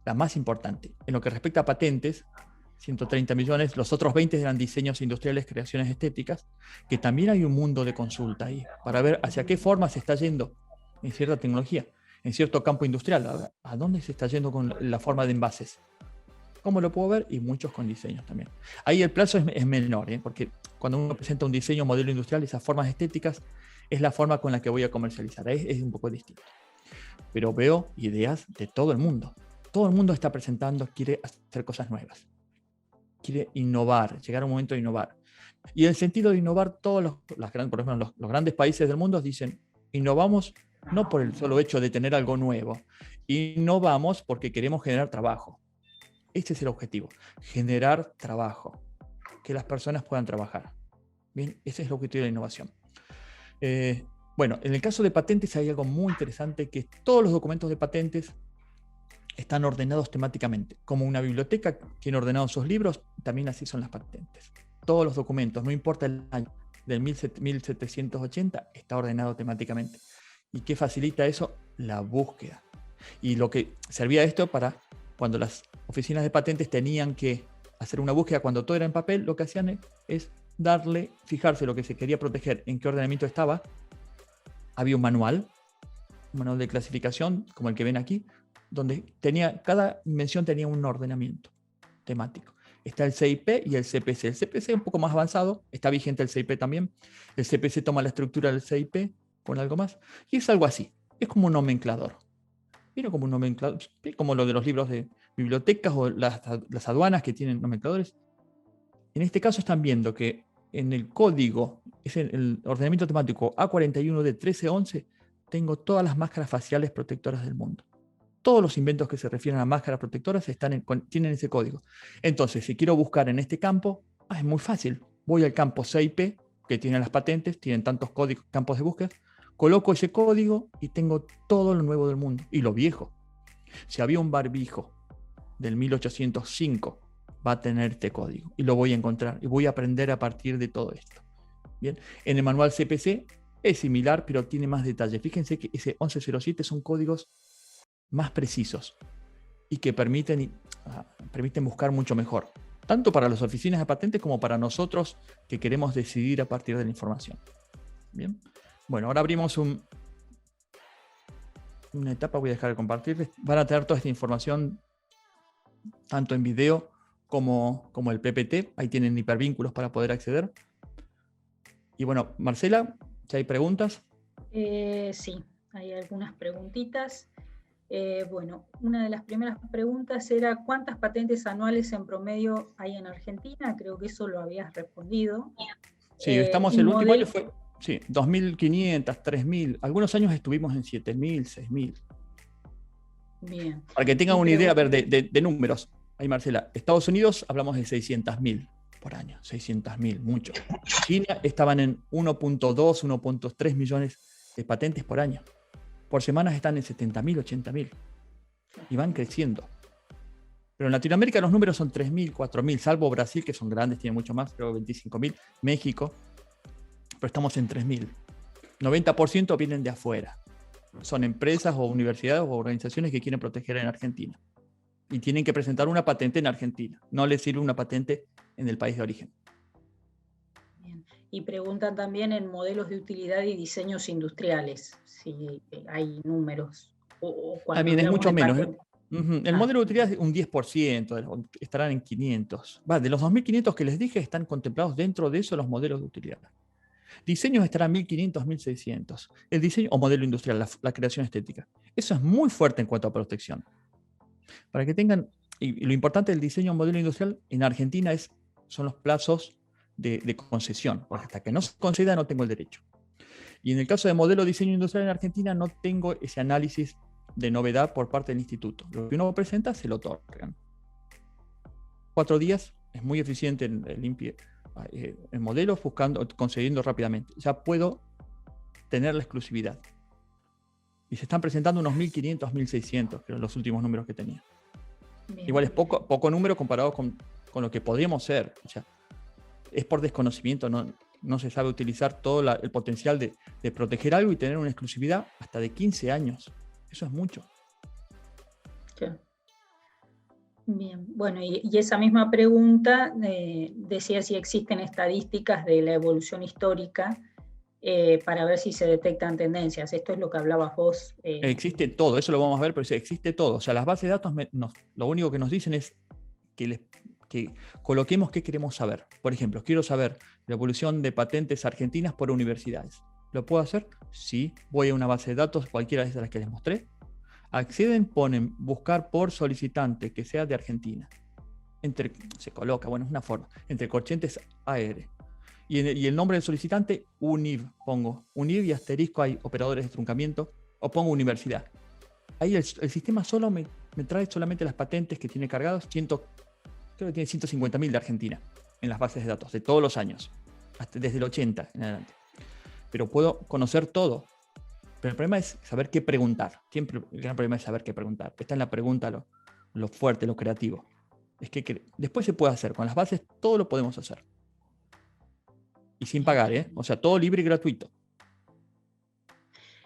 La más importante, en lo que respecta a patentes, 130 millones, los otros 20 eran diseños industriales, creaciones estéticas, que también hay un mundo de consulta ahí, para ver hacia qué forma se está yendo en cierta tecnología, en cierto campo industrial, a dónde se está yendo con la forma de envases. ¿Cómo lo puedo ver? Y muchos con diseños también. Ahí el plazo es menor, porque cuando uno presenta un diseño, un modelo industrial, esas formas estéticas es la forma con la que voy a comercializar, es un poco distinto. Pero veo ideas de todo el mundo. Todo el mundo está presentando, quiere hacer cosas nuevas. Quiere innovar, llegar a un momento de innovar. Y en el sentido de innovar, por ejemplo, los grandes países del mundo dicen, innovamos no por el solo hecho de tener algo nuevo, innovamos porque queremos generar trabajo. Este es el objetivo, generar trabajo, que las personas puedan trabajar. Bien, ese es el objetivo de la innovación. Bueno, en el caso de patentes hay algo muy interesante, que todos los documentos de patentes están ordenados temáticamente. Como una biblioteca tiene ordenados sus libros, también así son las patentes. Todos los documentos, no importa el año, del 1780, está ordenado temáticamente. ¿Y qué facilita eso? La búsqueda. Y lo que servía esto para cuando las oficinas de patentes tenían que hacer una búsqueda, cuando todo era en papel, lo que hacían es fijarse lo que se quería proteger, en qué ordenamiento estaba. Había un manual de clasificación, como el que ven aquí, donde cada invención tenía un ordenamiento temático. Está el CIP y el CPC. El CPC es un poco más avanzado, está vigente el CIP también. El CPC toma la estructura del CIP con algo más, y es algo así, es como un nomenclador. Pero como un nomenclador, como lo de los libros de bibliotecas o las aduanas que tienen nomencladores. En este caso están viendo que en el código, es el ordenamiento temático A41 de 1311, tengo todas las máscaras faciales protectoras del mundo. Todos los inventos que se refieren a máscaras protectoras tienen ese código. Entonces, si quiero buscar en este campo, es muy fácil. Voy al campo CIP, que tiene las patentes, tienen tantos campos de búsqueda, coloco ese código y tengo todo lo nuevo del mundo y lo viejo. Si había un barbijo del 1805, va a tener este código y lo voy a encontrar y voy a aprender a partir de todo esto. Bien, en el manual CPC es similar, pero tiene más detalles. Fíjense que ese 1107 son códigos más precisos y que permiten buscar mucho mejor, tanto para las oficinas de patentes como para nosotros que queremos decidir a partir de la información. Bien. Bueno, ahora abrimos una etapa, voy a dejar de compartirles. Van a tener toda esta información tanto en video como el PPT. Ahí tienen hipervínculos para poder acceder. Y bueno, Marcela, ¿ya hay preguntas? Sí, hay algunas preguntitas. Bueno, una de las primeras preguntas era ¿cuántas patentes anuales en promedio hay en Argentina? Creo que eso lo habías respondido. Sí, el último año fue... Sí, 2.500, 3.000. Algunos años estuvimos en 7.000, 6.000. Bien. Para que tengan una idea, a ver, de números. Ahí, Marcela, Estados Unidos hablamos de 600.000 por año. 600.000, mucho. China estaban en 1.2, 1.3 millones de patentes por año. Por semanas están en 70.000, 80.000. Y van creciendo. Pero en Latinoamérica los números son 3.000, 4.000, salvo Brasil, que son grandes, tiene mucho más, creo 25.000. México. Pero estamos en 3.000. 90% vienen de afuera. Son empresas o universidades o organizaciones que quieren proteger en Argentina. Y tienen que presentar una patente en Argentina. No les sirve una patente en el país de origen. Y preguntan también en modelos de utilidad y diseños industriales, si hay números. O cuando También es hablamos mucho de menos. patentes. El modelo de utilidad es un 10%, estarán en 500. De los 2.500 que les dije, están contemplados dentro de eso los modelos de utilidad. Diseños estarán 1.500, 1.600. El diseño o modelo industrial, la creación estética. Eso es muy fuerte en cuanto a protección. Para que tengan, y lo importante del diseño o modelo industrial en Argentina son los plazos de concesión, porque hasta que no se conceda no tengo el derecho. Y en el caso de modelo de diseño industrial en Argentina no tengo ese análisis de novedad por parte del instituto. Lo que uno presenta se lo otorgan. 4 días es muy eficiente en modelos, concediendo rápidamente. Ya puedo tener la exclusividad. Y se están presentando unos 1.500, 1.600, que eran los últimos números que tenía. Bien. Igual es poco número comparado con lo que podríamos ser. O sea, es por desconocimiento, no se sabe utilizar todo el potencial de proteger algo y tener una exclusividad hasta de 15 años. Eso es mucho. Claro. Bien, bueno, y esa misma pregunta decía si existen estadísticas de la evolución histórica para ver si se detectan tendencias. Esto es lo que hablabas vos. Existe todo, eso lo vamos a ver, pero existe todo. O sea, las bases de datos lo único que nos dicen es que coloquemos qué queremos saber. Por ejemplo, quiero saber la evolución de patentes argentinas por universidades. ¿Lo puedo hacer? Sí. Voy a una base de datos, cualquiera de las que les mostré. Acceden, ponen buscar por solicitante que sea de Argentina. Se coloca, bueno, es una forma, entre corchetes AR. Y el nombre del solicitante, UNIV, pongo. UNIV y asterisco, hay operadores de truncamiento, o pongo universidad. Ahí el sistema solo me trae solamente las patentes que tiene cargados, creo que tiene 150.000 de Argentina en las bases de datos, de todos los años, desde el 80 en adelante. Pero puedo conocer todo. Pero el problema es saber qué preguntar. Siempre el gran problema es saber qué preguntar. Está en la pregunta lo fuerte, lo creativo. Es que después se puede hacer. Con las bases todo lo podemos hacer. Y sin pagar, ¿eh? O sea, todo libre y gratuito.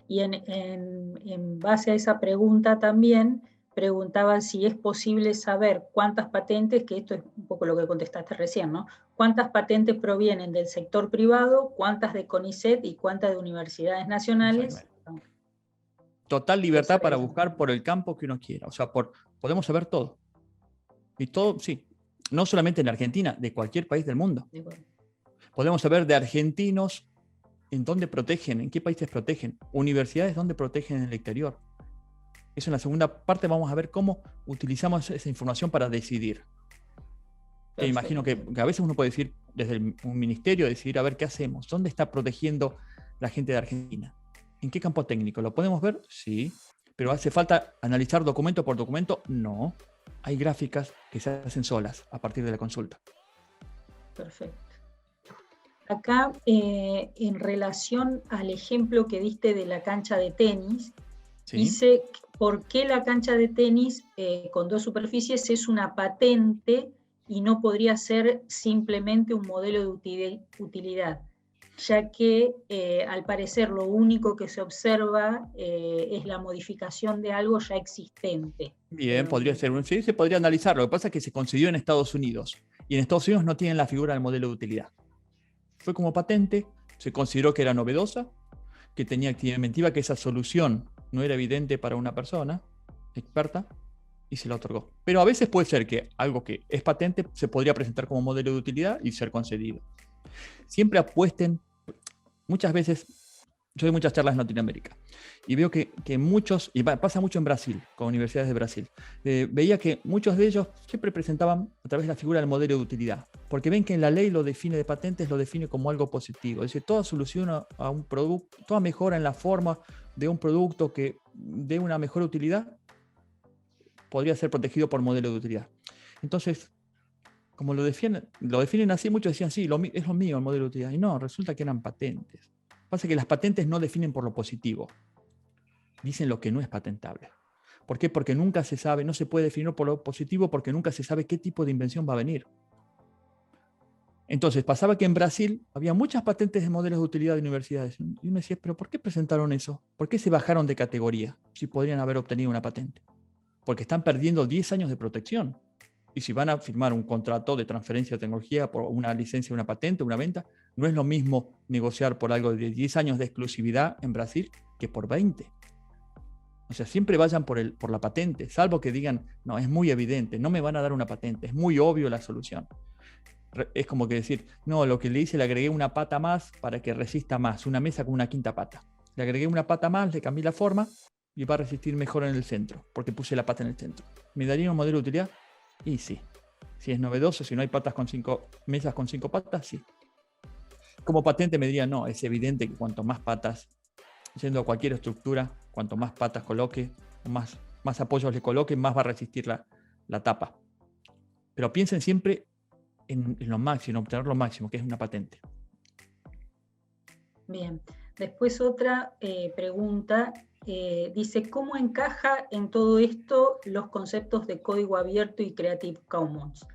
Y en base a esa pregunta también preguntaban si es posible saber cuántas patentes, que esto es un poco lo que contestaste recién, ¿no? ¿Cuántas patentes provienen del sector privado, cuántas de CONICET y cuántas de universidades nacionales? Total libertad para buscar por el campo que uno quiera. O sea, podemos saber todo. Y todo, sí. No solamente en Argentina, de cualquier país del mundo. Podemos saber de argentinos en dónde protegen, en qué países protegen, universidades dónde protegen en el exterior. Eso en la segunda parte vamos a ver cómo utilizamos esa información para decidir. Que imagino que a veces uno puede decir, desde un ministerio, decidir a ver qué hacemos, dónde está protegiendo la gente de Argentina. ¿En qué campo técnico? ¿Lo podemos ver? Sí. ¿Pero hace falta analizar documento por documento? No. Hay gráficas que se hacen solas a partir de la consulta. Perfecto. Acá, en relación al ejemplo que diste de la cancha de tenis, ¿sí? Dice, ¿por qué la cancha de tenis con 2 superficies es una patente y no podría ser simplemente un modelo de utilidad? Ya que al parecer lo único que se observa es la modificación de algo ya existente. Bien, podría ser, sí, se podría analizar. Lo que pasa es que se concedió en Estados Unidos y en Estados Unidos no tienen la figura del modelo de utilidad. Fue como patente, se consideró que era novedosa, que tenía actividad inventiva, que esa solución no era evidente para una persona experta y se la otorgó. Pero a veces puede ser que algo que es patente se podría presentar como modelo de utilidad y ser concedido. Siempre apuesten. Muchas veces, yo doy muchas charlas en Latinoamérica y veo que muchos, y pasa mucho en Brasil, con universidades de Brasil, veía que muchos de ellos siempre presentaban a través de la figura del modelo de utilidad, porque ven que en la ley lo define de patentes, lo define como algo positivo. Es decir, toda solución a un producto, toda mejora en la forma de un producto que dé una mejor utilidad, podría ser protegido por modelo de utilidad. Entonces, como lo definen así, muchos decían, sí, es lo mío el modelo de utilidad. Y no, resulta que eran patentes. Pasa que las patentes no definen por lo positivo. Dicen lo que no es patentable. ¿Por qué? Porque nunca se sabe, no se puede definir por lo positivo porque nunca se sabe qué tipo de invención va a venir. Entonces, pasaba que en Brasil había muchas patentes de modelos de utilidad de universidades. Y uno decía, ¿pero por qué presentaron eso? ¿Por qué se bajaron de categoría si podrían haber obtenido una patente? Porque están perdiendo 10 años de protección. Y si van a firmar un contrato de transferencia de tecnología por una licencia, una patente, una venta, no es lo mismo negociar por algo de 10 años de exclusividad en Brasil que por 20. O sea, siempre vayan por la patente, salvo que digan, no, es muy evidente, no me van a dar una patente, es muy obvio la solución. Es como que decir, no, lo que le hice, le agregué una pata más para que resista más, una mesa con una quinta pata. Le agregué una pata más, le cambié la forma y va a resistir mejor en el centro, porque puse la pata en el centro. ¿Me daría un modelo de utilidad? Y sí. Si es novedoso, si no hay mesas con 5 patas, sí. Como patente me diría, no, es evidente que cuanto más patas, yendo a cualquier estructura, cuanto más patas coloque, más apoyos le coloque, más va a resistir la tapa. Pero piensen siempre en lo máximo, en obtener lo máximo, que es una patente. Bien. Después otra pregunta, dice, ¿cómo encaja en todo esto los conceptos de código abierto y Creative Commons?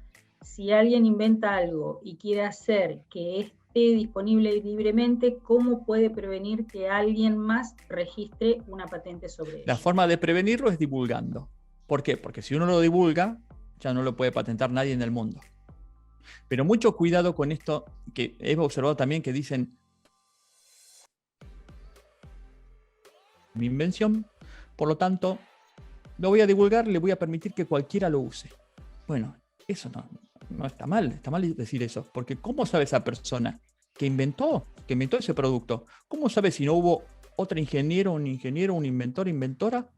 Si alguien inventa algo y quiere hacer que esté disponible libremente, ¿cómo puede prevenir que alguien más registre una patente sobre ello? La forma de prevenirlo es divulgando. ¿Por qué? Porque si uno lo divulga, ya no lo puede patentar nadie en el mundo. Pero mucho cuidado con esto, que he observado también que dicen mi invención, por lo tanto, lo voy a divulgar, le voy a permitir que cualquiera lo use. Bueno, eso no está mal decir eso, porque ¿cómo sabe esa persona que inventó ese producto? ¿Cómo sabe si no hubo otro ingeniero, un inventor, inventora,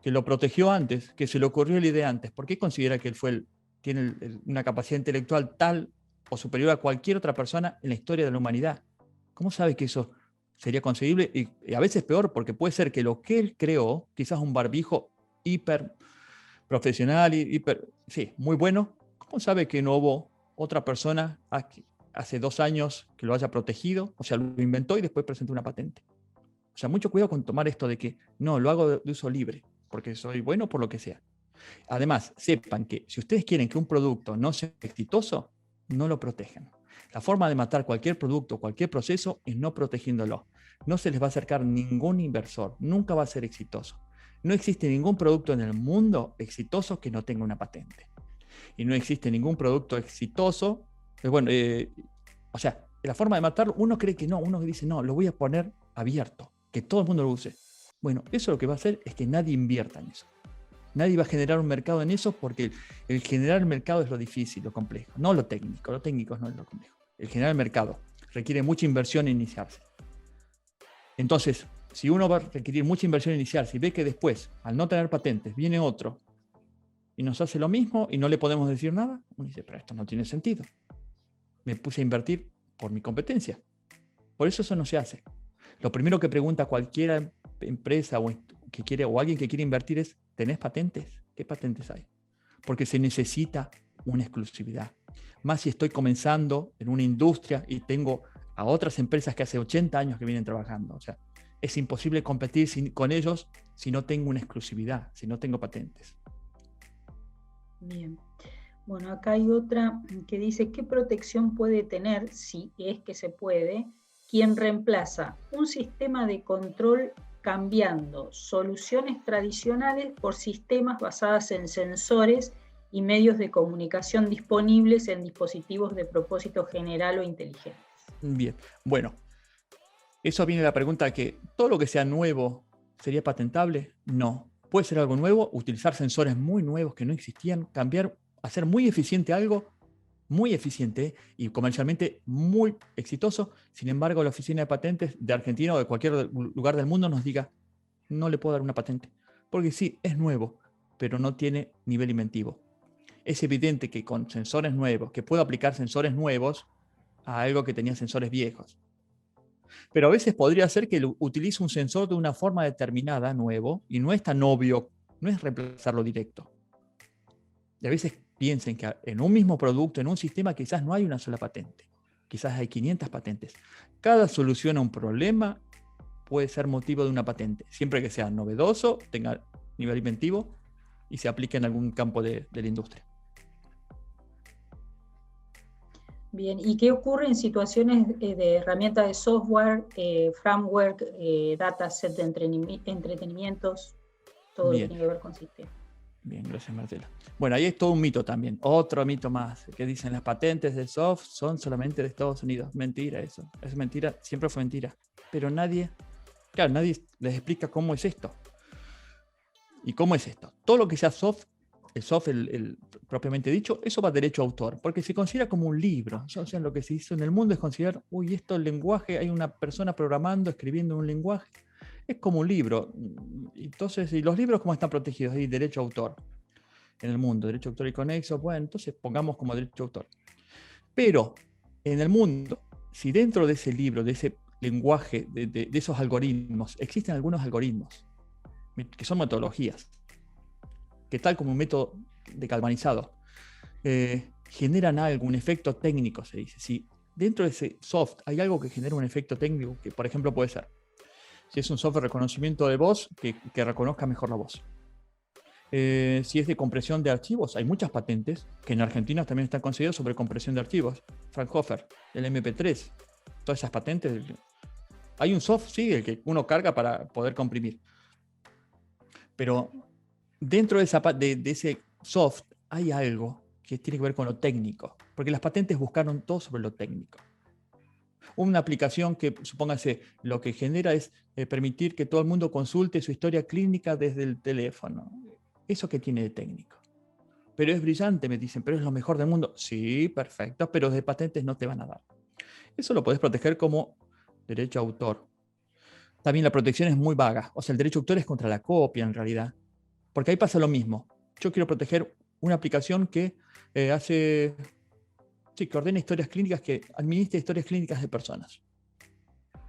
que lo protegió antes, que se le ocurrió la idea antes? ¿Por qué considera que él tiene una capacidad intelectual tal o superior a cualquier otra persona en la historia de la humanidad? ¿Cómo sabe que eso sería conseguible? Y a veces peor, porque puede ser que lo que él creó, quizás un barbijo hiper profesional, sí, muy bueno, ¿cómo sabe que no hubo otra persona hace 2 años que lo haya protegido? O sea, lo inventó y después presentó una patente. O sea, mucho cuidado con tomar esto de que no, lo hago de uso libre, porque soy bueno por lo que sea. Además, sepan que si ustedes quieren que un producto no sea exitoso, no lo protejan. La forma de matar cualquier producto, cualquier proceso, es no protegiéndolo. No se les va a acercar ningún inversor, nunca va a ser exitoso. No existe ningún producto en el mundo exitoso que no tenga una patente. Y no existe ningún producto exitoso, o sea, la forma de matarlo, uno cree que no, uno dice, no, lo voy a poner abierto, que todo el mundo lo use. Bueno, eso lo que va a hacer es que nadie invierta en eso. Nadie va a generar un mercado en eso, porque el generar el mercado es lo difícil, lo complejo, no lo técnico no es lo complejo. El generar el mercado requiere mucha inversión en iniciarse. Entonces, si uno va a requerir mucha inversión en iniciarse y ve que después, al no tener patentes, viene otro y nos hace lo mismo y no le podemos decir nada, uno dice, pero esto no tiene sentido. Me puse a invertir por mi competencia. Por eso no se hace. Lo primero que pregunta cualquier empresa o alguien que quiere invertir es, ¿tenés patentes? ¿Qué patentes hay? Porque se necesita una exclusividad. Más si estoy comenzando en una industria y tengo a otras empresas que hace 80 años que vienen trabajando. O sea, es imposible competir con ellos si no tengo una exclusividad, si no tengo patentes. Bien. Bueno, acá hay otra que dice, ¿qué protección puede tener, si es que se puede, quien reemplaza un sistema de control cambiando soluciones tradicionales por sistemas basados en sensores y medios de comunicación disponibles en dispositivos de propósito general o inteligentes? Bien, bueno, eso viene la pregunta que ¿todo lo que sea nuevo sería patentable? No. Puede ser algo nuevo, utilizar sensores muy nuevos que no existían, hacer muy eficiente algo, muy eficiente y comercialmente muy exitoso. Sin embargo, la Oficina de Patentes de Argentina o de cualquier lugar del mundo nos diga, no le puedo dar una patente. Porque sí, es nuevo, pero no tiene nivel inventivo. Es evidente que con sensores nuevos, que puedo aplicar sensores nuevos a algo que tenía sensores viejos. Pero a veces podría ser que utilice un sensor de una forma determinada, nuevo, y no es tan obvio, no es reemplazarlo directo. Y a veces piensen que en un mismo producto, en un sistema, quizás no hay una sola patente. Quizás hay 500 patentes. Cada solución a un problema puede ser motivo de una patente, siempre que sea novedoso, tenga nivel inventivo y se aplique en algún campo de la industria. Bien, ¿y qué ocurre en situaciones de herramientas de software, framework, dataset de entretenimientos, todo lo que tiene que ver con sistemas? Bien, gracias Marcela. Bueno, ahí es todo un mito también. Otro mito más, que dicen las patentes del soft son solamente de Estados Unidos. Mentira eso. Es mentira, siempre fue mentira. Pero nadie les explica cómo es esto. ¿Y cómo es esto? Todo lo que sea soft, el soft, el propiamente dicho, eso va a derecho a autor, porque se considera como un libro. O sea, lo que se hizo en el mundo es considerar, uy, esto es el lenguaje, hay una persona programando, escribiendo un lenguaje. Es como un libro. Entonces, ¿y los libros cómo están protegidos? Hay derecho a autor en el mundo, derecho a autor y conexo. Bueno, entonces pongamos como derecho a autor. Pero en el mundo, si dentro de ese libro, de ese lenguaje, de esos algoritmos, existen algunos algoritmos que son metodologías, que tal como un método de galvanizado, generan algún efecto técnico, se dice. Si dentro de ese soft hay algo que genera un efecto técnico, que por ejemplo puede ser, si es un software de reconocimiento de voz, que reconozca mejor la voz. Si es de compresión de archivos, hay muchas patentes que en Argentina también están concedidas sobre compresión de archivos. Fraunhofer, el MP3, todas esas patentes. Hay un soft, sí, el que uno carga para poder comprimir. Pero dentro de ese soft hay algo que tiene que ver con lo técnico, porque las patentes buscaron todo sobre lo técnico. Una aplicación que, supóngase, lo que genera es permitir que todo el mundo consulte su historia clínica desde el teléfono. ¿Eso qué tiene de técnico? Pero es brillante, me dicen, pero es lo mejor del mundo. Sí, perfecto, pero de patentes no te van a dar. Eso lo podés proteger como derecho a autor. También la protección es muy vaga. O sea, el derecho a autor es contra la copia, en realidad. Porque ahí pasa lo mismo. Yo quiero proteger una aplicación que que ordena historias clínicas, que administra historias clínicas de personas.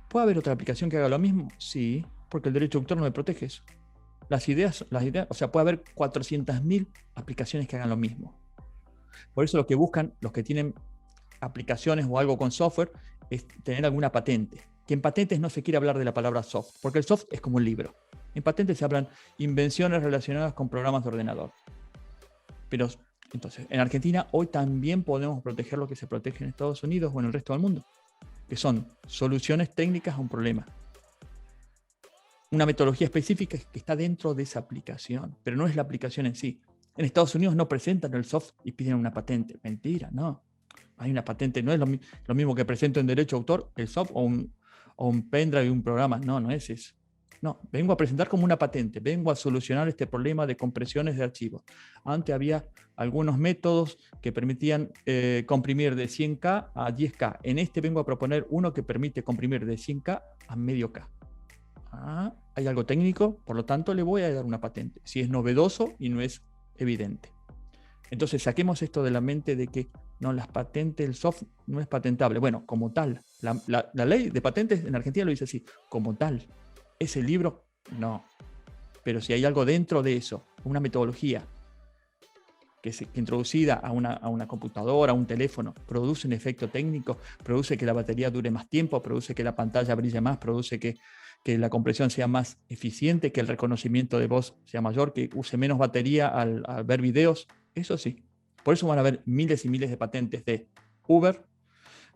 ¿Puede haber otra aplicación que haga lo mismo? Sí, porque el derecho de autor no me protege eso. Las ideas, o sea, puede haber 400.000 aplicaciones que hagan lo mismo. Por eso lo que buscan los que tienen aplicaciones o algo con software es tener alguna patente. Que en patentes no se quiere hablar de la palabra soft, porque el soft es como un libro. En patentes se hablan invenciones relacionadas con programas de ordenador. Pero entonces, en Argentina hoy también podemos proteger lo que se protege en Estados Unidos o en el resto del mundo, que son soluciones técnicas a un problema. Una metodología específica que está dentro de esa aplicación, pero no es la aplicación en sí. En Estados Unidos no presentan el soft y piden una patente. Mentira, no. Hay una patente, no es lo mismo que presento en derecho a autor, el soft o un pendrive y un programa. No, no es eso. No, vengo a presentar como una patente, vengo a solucionar este problema de compresiones de archivos. Antes había algunos métodos que permitían comprimir de 100K a 10K. En este vengo a proponer uno que permite comprimir de 100K a medio K. Hay algo técnico, por lo tanto le voy a dar una patente, si es novedoso y no es evidente. Entonces saquemos esto de la mente de que no, las patentes, el soft no es patentable. Bueno, como tal, la ley de patentes en Argentina lo dice así, como tal. ¿Ese libro? No. Pero si hay algo dentro de eso, una metodología que introducida a una computadora, a un teléfono, produce un efecto técnico, produce que la batería dure más tiempo, produce que la pantalla brille más, produce que la compresión sea más eficiente, que el reconocimiento de voz sea mayor, que use menos batería al ver videos, eso sí. Por eso van a haber miles y miles de patentes de Uber,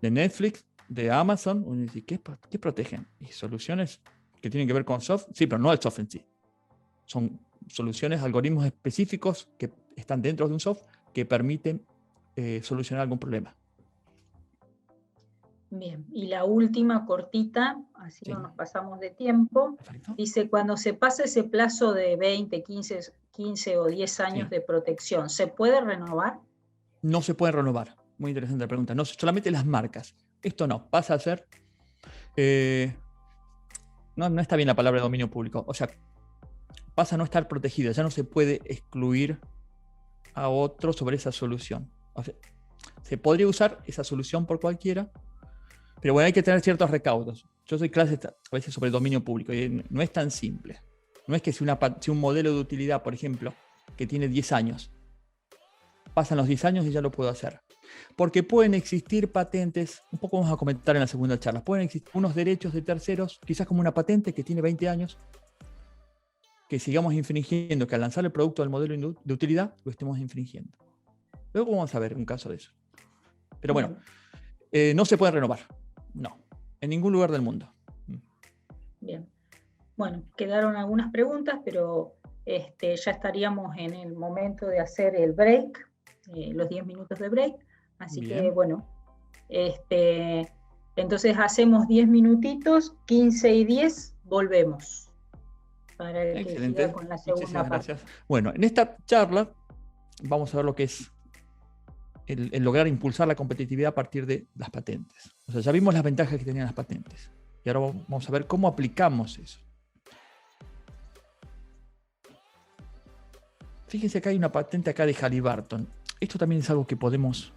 de Netflix, de Amazon. Uno dice, ¿qué protegen? Y soluciones que tienen que ver con soft, sí, pero no el soft en sí. Son soluciones, algoritmos específicos que están dentro de un soft que permiten solucionar algún problema. Bien, y la última cortita, así sí. No nos pasamos de tiempo. Perfecto. Dice, cuando se pasa ese plazo de 20, 15 o 10 años sí. De protección, ¿se puede renovar? No se puede renovar. Muy interesante la pregunta. No, solamente las marcas. Esto no, pasa a ser... No está bien la palabra de dominio público. O sea, pasa a no estar protegida. Ya no se puede excluir a otro sobre esa solución. O sea, se podría usar esa solución por cualquiera, pero bueno, hay que tener ciertos recaudos. Yo doy clases a veces sobre el dominio público y no es tan simple. No es que si un modelo de utilidad, por ejemplo, que tiene 10 años, pasan los 10 años y ya lo puedo hacer. Porque pueden existir patentes, un poco vamos a comentar en la segunda charla, pueden existir unos derechos de terceros, quizás como una patente que tiene 20 años, que sigamos infringiendo, que al lanzar el producto del modelo de utilidad lo estemos infringiendo. Luego vamos a ver un caso de eso. Pero bueno, no se puede renovar. No, en ningún lugar del mundo. Bien. Bueno, quedaron algunas preguntas, pero ya estaríamos en el momento de hacer el break, los 10 minutos de break. Así Bien. que bueno, entonces hacemos 10 minutitos, 15 y 10, volvemos. Para el que siga con la segunda parte. Gracias. Bueno, en esta charla vamos a ver lo que es el lograr impulsar la competitividad a partir de las patentes. O sea, ya vimos las ventajas que tenían las patentes. Y ahora vamos a ver cómo aplicamos eso. Fíjense que hay una patente acá de Halliburton. Esto también es algo que podemos...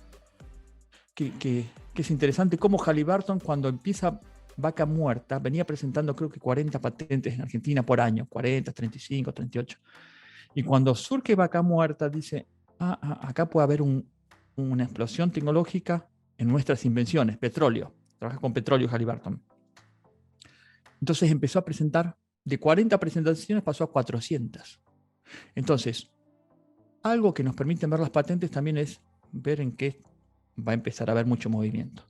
que es interesante, cómo Halliburton, cuando empieza Vaca Muerta, venía presentando creo que 40 patentes en Argentina por año, 40, 35, 38. Y cuando surge Vaca Muerta, dice, acá puede haber una explosión tecnológica en nuestras invenciones, petróleo. Trabaja con petróleo Halliburton. Entonces empezó a presentar, de 40 presentaciones pasó a 400. Entonces, algo que nos permite ver las patentes también es ver en qué va a empezar a haber mucho movimiento.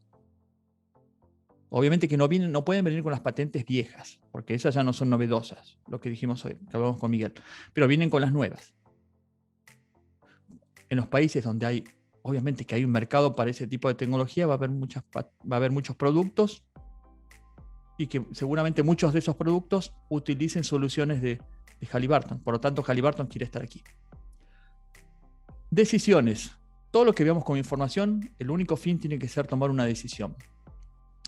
Obviamente que no pueden venir con las patentes viejas, porque esas ya no son novedosas, lo que dijimos hoy, que hablamos con Miguel, pero vienen con las nuevas. En los países donde hay, obviamente que hay un mercado para ese tipo de tecnología, va a haber muchos productos y que seguramente muchos de esos productos utilicen soluciones de Halliburton. Por lo tanto, Halliburton quiere estar aquí. Decisiones. Todo lo que veamos como información, el único fin tiene que ser tomar una decisión.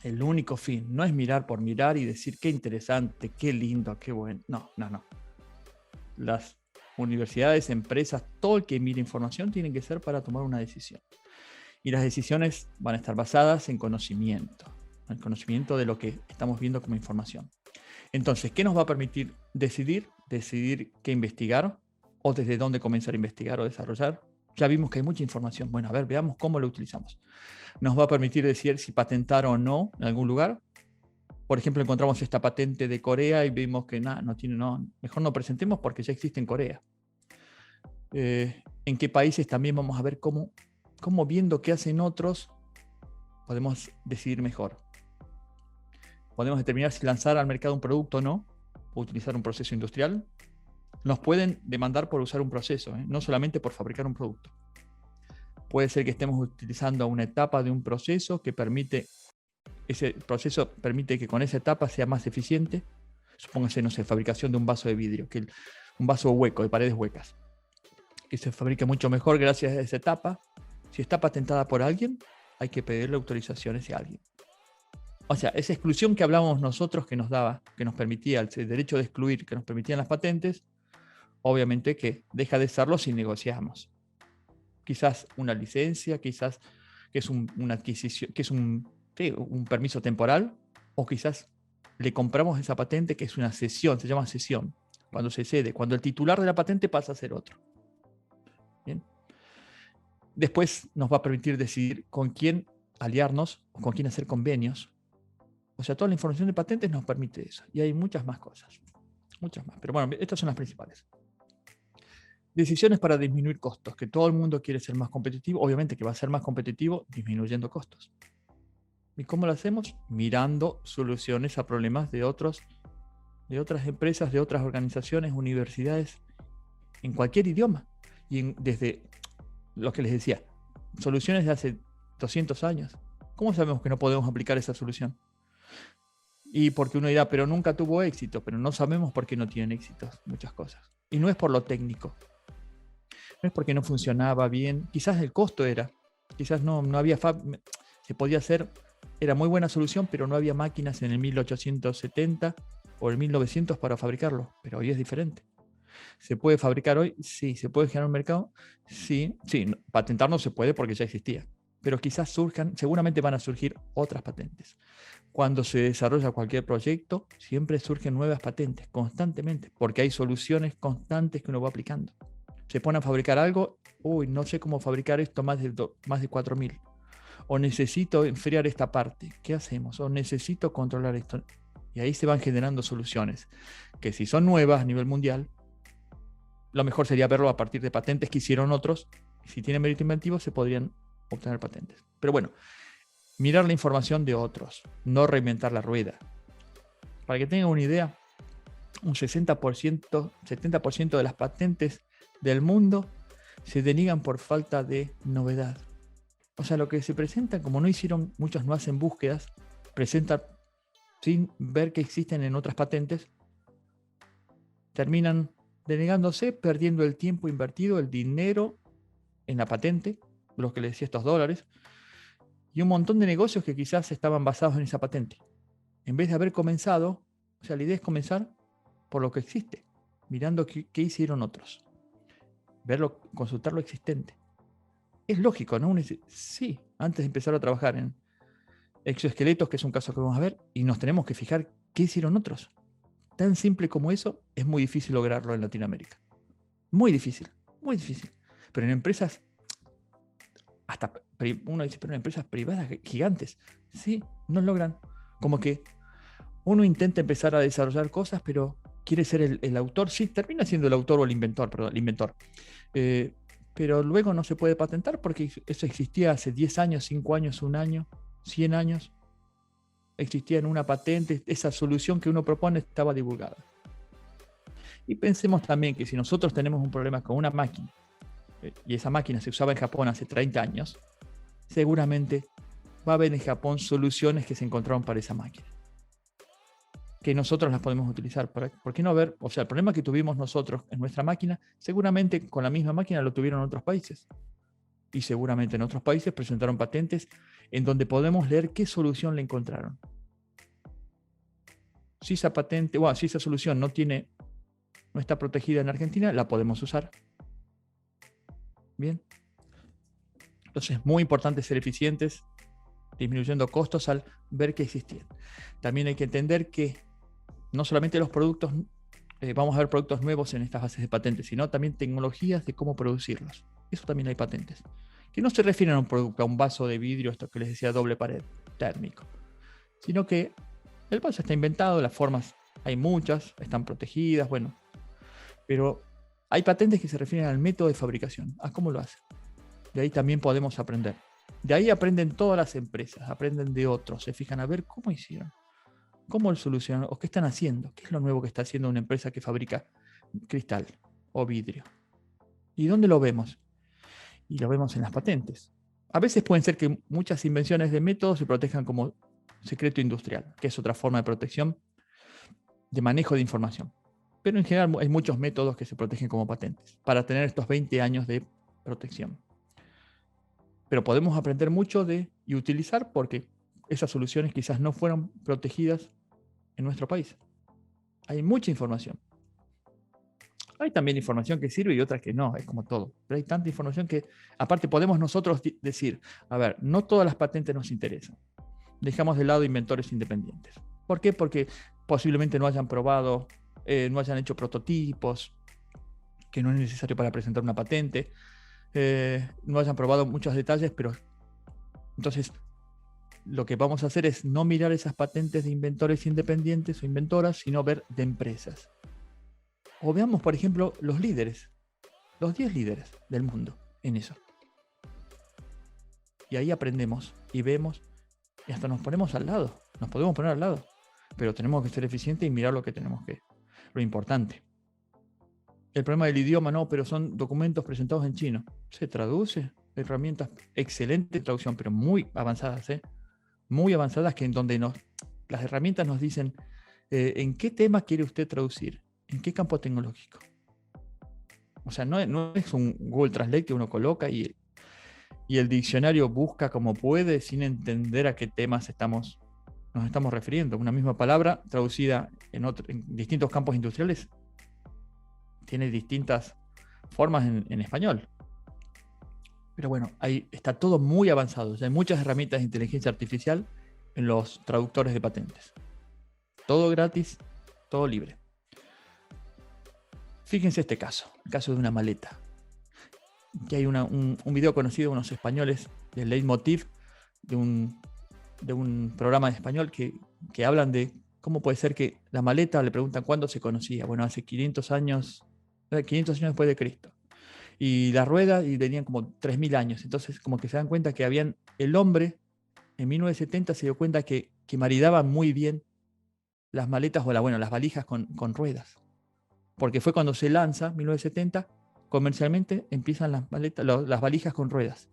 El único fin. No es mirar por mirar y decir qué interesante, qué lindo, qué bueno. No. Las universidades, empresas, todo el que mire información tiene que ser para tomar una decisión. Y las decisiones van a estar basadas en conocimiento. El conocimiento de lo que estamos viendo como información. Entonces, ¿qué nos va a permitir decidir? Decidir qué investigar o desde dónde comenzar a investigar o desarrollar. Ya vimos que hay mucha información. Bueno, a ver, veamos cómo lo utilizamos. Nos va a permitir decir si patentar o no en algún lugar. Por ejemplo, encontramos esta patente de Corea y vimos que mejor no presentemos porque ya existe en Corea. En qué países también vamos a ver cómo viendo qué hacen otros, podemos decidir mejor. Podemos determinar si lanzar al mercado un producto o no, o utilizar un proceso industrial. Nos pueden demandar por usar un proceso, no solamente por fabricar un producto. Puede ser que estemos utilizando una etapa de un proceso que ese proceso permite que con esa etapa sea más eficiente. Supóngase, no sé, fabricación de un vaso de vidrio, un vaso hueco, de paredes huecas, que se fabrica mucho mejor gracias a esa etapa. Si está patentada por alguien, hay que pedirle autorización a ese alguien. O sea, esa exclusión que hablábamos nosotros que nos permitía el derecho de excluir, que nos permitían las patentes, obviamente que deja de serlo si negociamos. Quizás una licencia, quizás que es una adquisición, que es un permiso temporal, o quizás le compramos esa patente que es una cesión, se llama cesión, cuando se cede, cuando el titular de la patente pasa a ser otro. Bien. Después nos va a permitir decidir con quién aliarnos o con quién hacer convenios. O sea, toda la información de patentes nos permite eso. Y hay muchas más cosas. Muchas más. Pero bueno, estas son las principales. Decisiones para disminuir costos. Que todo el mundo quiere ser más competitivo. Obviamente que va a ser más competitivo disminuyendo costos. ¿Y cómo lo hacemos? Mirando soluciones a problemas de otras empresas, de otras organizaciones, universidades, en cualquier idioma. Y desde lo que les decía, soluciones de hace 200 años. ¿Cómo sabemos que no podemos aplicar esa solución? Y porque uno dirá, pero nunca tuvo éxito, pero no sabemos por qué no tienen éxito muchas cosas. Y no es por lo técnico. No es porque no funcionaba bien. Quizás el costo era. Quizás no había... Se podía hacer... Era muy buena solución, pero no había máquinas en el 1870 o el 1900 para fabricarlo. Pero hoy es diferente. ¿Se puede fabricar hoy? Sí. ¿Se puede generar un mercado? Sí. Patentar no se puede porque ya existía. Pero quizás seguramente van a surgir otras patentes. Cuando se desarrolla cualquier proyecto, siempre surgen nuevas patentes, constantemente, porque hay soluciones constantes que uno va aplicando. Se pone a fabricar algo, no sé cómo fabricar esto más de 4.000. O necesito enfriar esta parte, ¿qué hacemos? O necesito controlar esto. Y ahí se van generando soluciones, que si son nuevas a nivel mundial, lo mejor sería verlo a partir de patentes que hicieron otros, y si tienen mérito inventivo se podrían obtener patentes. Pero bueno, mirar la información de otros, no reinventar la rueda. Para que tengan una idea, un 60%, 70% de las patentes del mundo se deniegan por falta de novedad. O sea, lo que se presenta, como no hicieron, muchos no hacen búsquedas, presentan sin ver que existen en otras patentes, terminan denegándose, perdiendo el tiempo invertido, el dinero en la patente, los que les decía, estos dólares, y un montón de negocios que quizás estaban basados en esa patente. En vez de haber comenzado, o sea, la idea es comenzar por lo que existe, mirando qué hicieron otros, verlo, consultar lo existente. Es lógico, ¿no? Sí, antes de empezar a trabajar en exoesqueletos, que es un caso que vamos a ver, y nos tenemos que fijar qué hicieron otros. Tan simple como eso, es muy difícil lograrlo en Latinoamérica. Muy difícil, muy difícil. Pero en empresas, hasta uno dice, pero en empresas privadas gigantes, sí, no logran. Como que uno intenta empezar a desarrollar cosas, pero quiere ser el autor. Sí, termina siendo el autor o el inventor, perdón, el inventor. Pero luego no se puede patentar porque eso existía hace 10 años, 5 años, 1 año, 100 años. Existía en una patente, esa solución que uno propone estaba divulgada. Y pensemos también que si nosotros tenemos un problema con una máquina, y esa máquina se usaba en Japón hace 30 años, seguramente va a haber en Japón soluciones que se encontraron para esa máquina, que nosotros las podemos utilizar. ¿Por qué no ver? O sea, el problema que tuvimos nosotros en nuestra máquina, seguramente con la misma máquina lo tuvieron en otros países. Y seguramente en otros países presentaron patentes en donde podemos leer qué solución le encontraron. Si esa patente, si esa solución no está protegida en Argentina, la podemos usar. Bien. Entonces es muy importante ser eficientes, disminuyendo costos al ver que existían. También hay que entender que no solamente los productos, vamos a ver productos nuevos en estas bases de patentes, sino también tecnologías de cómo producirlos. Eso también hay patentes. Que no se refieren a un producto, a un vaso de vidrio, esto que les decía, doble pared, térmico, sino que el vaso está inventado, las formas hay muchas, están protegidas, bueno, pero hay patentes que se refieren al método de fabricación, a cómo lo hacen. De ahí también podemos aprender. De ahí aprenden todas las empresas, aprenden de otros, se fijan a ver cómo hicieron, cómo lo solucionaron, o qué están haciendo, qué es lo nuevo que está haciendo una empresa que fabrica cristal o vidrio. ¿Y dónde lo vemos? Y lo vemos en las patentes. A veces pueden ser que muchas invenciones de métodos se protejan como secreto industrial, que es otra forma de protección de manejo de información. Pero en general hay muchos métodos que se protegen como patentes para tener estos 20 años de protección. Pero podemos aprender mucho y utilizar porque esas soluciones quizás no fueron protegidas en nuestro país. Hay mucha información. Hay también información que sirve y otras que no, es como todo. Pero hay tanta información que, aparte, podemos nosotros decir, a ver, no todas las patentes nos interesan. Dejamos de lado inventores independientes. ¿Por qué? Porque posiblemente no hayan probado, no hayan hecho prototipos, que no es necesario para presentar una patente, no hayan probado muchos detalles, pero entonces lo que vamos a hacer es no mirar esas patentes de inventores independientes o inventoras, sino ver de empresas. O veamos, por ejemplo, los líderes, los 10 líderes del mundo en eso. Y ahí aprendemos y vemos y hasta nos ponemos al lado, nos podemos poner al lado, pero tenemos que ser eficientes y mirar lo importante. El problema del idioma no, pero son documentos presentados en chino. Se traduce, herramientas, excelente traducción, pero muy avanzadas, muy avanzadas, que en donde las herramientas nos dicen en qué tema quiere usted traducir, en qué campo tecnológico. O sea, no es un Google Translate que uno coloca y el diccionario busca como puede sin entender a qué temas nos estamos refiriendo. Una misma palabra traducida en distintos campos industriales tiene distintas formas en español. Pero bueno, ahí está todo muy avanzado. O sea, hay muchas herramientas de inteligencia artificial en los traductores de patentes. Todo gratis, todo libre. Fíjense este caso, el caso de una maleta. Que hay un video conocido de unos españoles del Leitmotiv, de un programa de español que hablan de cómo puede ser que la maleta, le preguntan cuándo se conocía. Bueno, hace 500 años después de Cristo. Y la rueda, y tenían como 3000 años. Entonces, como que se dan cuenta que el hombre, en 1970 se dio cuenta que maridaba muy bien las maletas o las valijas con ruedas. Porque fue cuando se lanza, 1970, comercialmente empiezan las valijas con ruedas.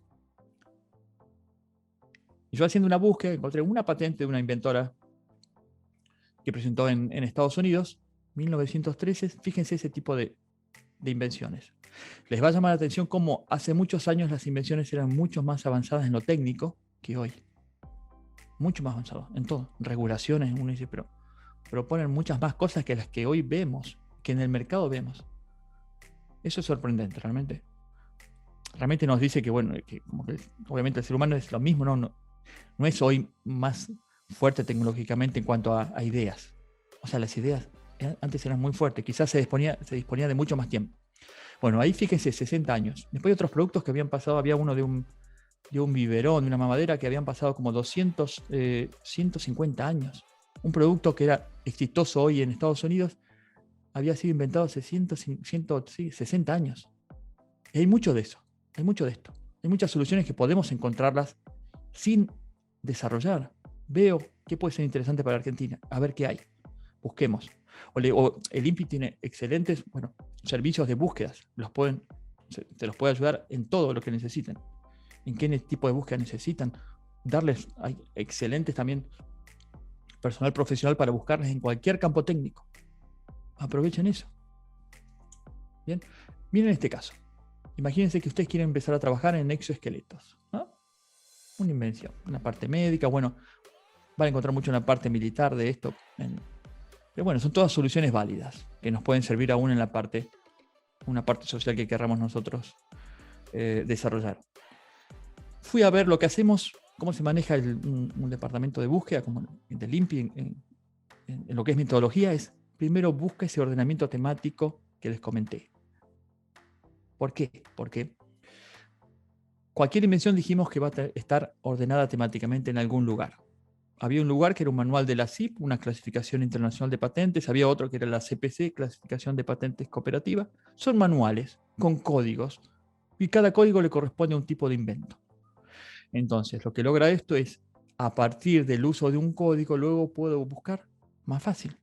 Y yo haciendo una búsqueda encontré una patente de una inventora que presentó en Estados Unidos, 1913. Fíjense ese tipo de invenciones. Les va a llamar la atención cómo hace muchos años las invenciones eran mucho más avanzadas en lo técnico que hoy. Mucho más avanzadas en todo. Regulaciones, uno dice, pero proponen muchas más cosas que las que hoy vemos, que en el mercado vemos. Eso es sorprendente, realmente. Realmente nos dice que, bueno, que como que obviamente el ser humano es lo mismo, no es hoy más fuerte tecnológicamente en cuanto a ideas. O sea, las ideas antes eran muy fuertes, quizás se disponía de mucho más tiempo. Bueno, ahí fíjense, 60 años. Después hay otros productos que habían pasado, había uno de un biberón, de una mamadera, que habían pasado como 150 años. Un producto que era exitoso hoy en Estados Unidos había sido inventado hace 60 años. Y hay mucho de eso, hay mucho de esto. Hay muchas soluciones que podemos encontrarlas sin desarrollar. Veo qué puede ser interesante para Argentina, a ver qué hay. Busquemos. O el INPI tiene excelentes servicios de búsquedas. Se los puede ayudar en todo lo que necesiten. En qué tipo de búsqueda necesitan. Hay excelentes también personal profesional para buscarles en cualquier campo técnico. Aprovechen eso. Bien, miren este caso. Imagínense que ustedes quieren empezar a trabajar en exoesqueletos, ¿no? Una invención, una parte médica, van a encontrar mucho en la parte militar de esto. Pero bueno, son todas soluciones válidas que nos pueden servir aún en una parte social que querramos nosotros desarrollar. Fui a ver lo que hacemos, cómo se maneja un departamento de búsqueda, como el del INPI, en lo que es metodología, es primero busca ese ordenamiento temático que les comenté. ¿Por qué? Porque cualquier invención dijimos que va a estar ordenada temáticamente en algún lugar. Había un lugar que era un manual de la CIP, una clasificación internacional de patentes, había otro que era la CPC, clasificación de patentes cooperativa. Son manuales con códigos y cada código le corresponde a un tipo de invento. Entonces, lo que logra esto es, a partir del uso de un código, luego puedo buscar más fácil.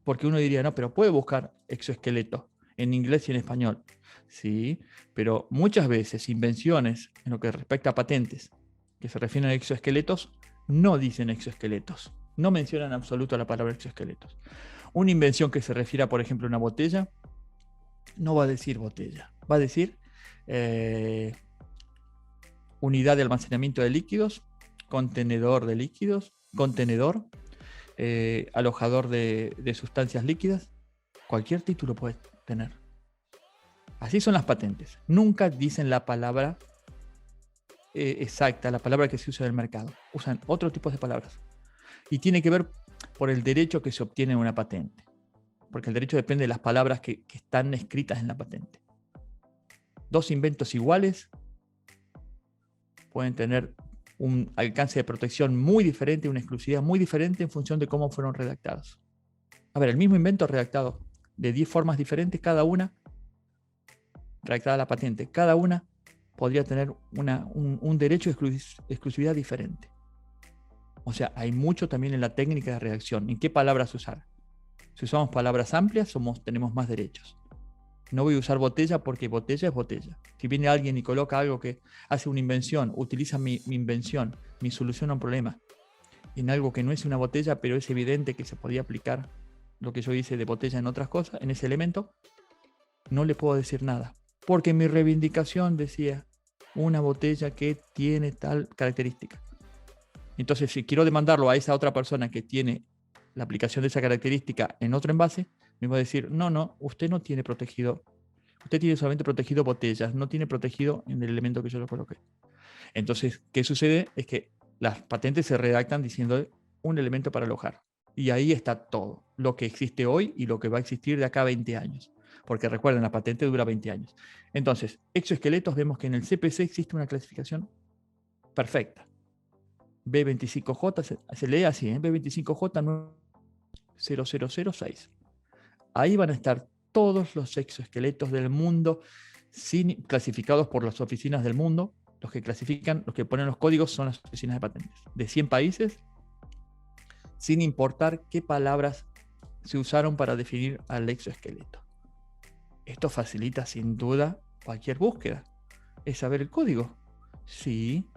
Porque uno diría, no, pero puede buscar exoesqueletos en inglés y en español. Sí, pero muchas veces invenciones en lo que respecta a patentes que se refieren a exoesqueletos no dicen exoesqueletos, no mencionan en absoluto la palabra exoesqueletos. Una invención que se refiera, por ejemplo, a una botella, no va a decir botella, va a decir unidad de almacenamiento de líquidos, contenedor de líquidos, contenedor, alojador de sustancias líquidas. Cualquier título puede tener. Así son las patentes. Nunca dicen la palabra exacta, la palabra que se usa en el mercado. Usan otro tipo de palabras. Y tiene que ver por el derecho que se obtiene en una patente. Porque el derecho depende de las palabras que están escritas en la patente. Dos inventos iguales pueden tener un alcance de protección muy diferente, una exclusividad muy diferente en función de cómo fueron redactados. A ver, el mismo invento redactado de 10 formas diferentes, cada una redactada la patente, cada una podría tener un derecho de exclusividad diferente. O sea, hay mucho también en la técnica de redacción, en qué palabras usar. Si usamos palabras amplias, tenemos más derechos. No voy a usar botella porque botella es botella. Si viene alguien y coloca algo que hace una invención, utiliza mi invención, mi solución a un problema, en algo que no es una botella, pero es evidente que se podía aplicar lo que yo hice de botella en otras cosas, en ese elemento, no le puedo decir nada. Porque mi reivindicación decía una botella que tiene tal característica. Entonces, si quiero demandarlo a esa otra persona que tiene la aplicación de esa característica en otro envase, me va a decir, no, usted no tiene protegido, usted tiene solamente protegido botellas, no tiene protegido en el elemento que yo lo coloqué. Entonces, ¿qué sucede? Es que las patentes se redactan diciendo un elemento para alojar. Y ahí está todo, lo que existe hoy y lo que va a existir de acá a 20 años. Porque recuerden, la patente dura 20 años. Entonces, exoesqueletos, vemos que en el CPC existe una clasificación perfecta. B25J, se lee así, B25J 0006. Ahí van a estar todos los exoesqueletos del mundo clasificados por las oficinas del mundo. Los que clasifican, los que ponen los códigos son las oficinas de patentes. De 100 países, sin importar qué palabras se usaron para definir al exoesqueleto. Esto facilita sin duda cualquier búsqueda. ¿Es saber el código? Sí,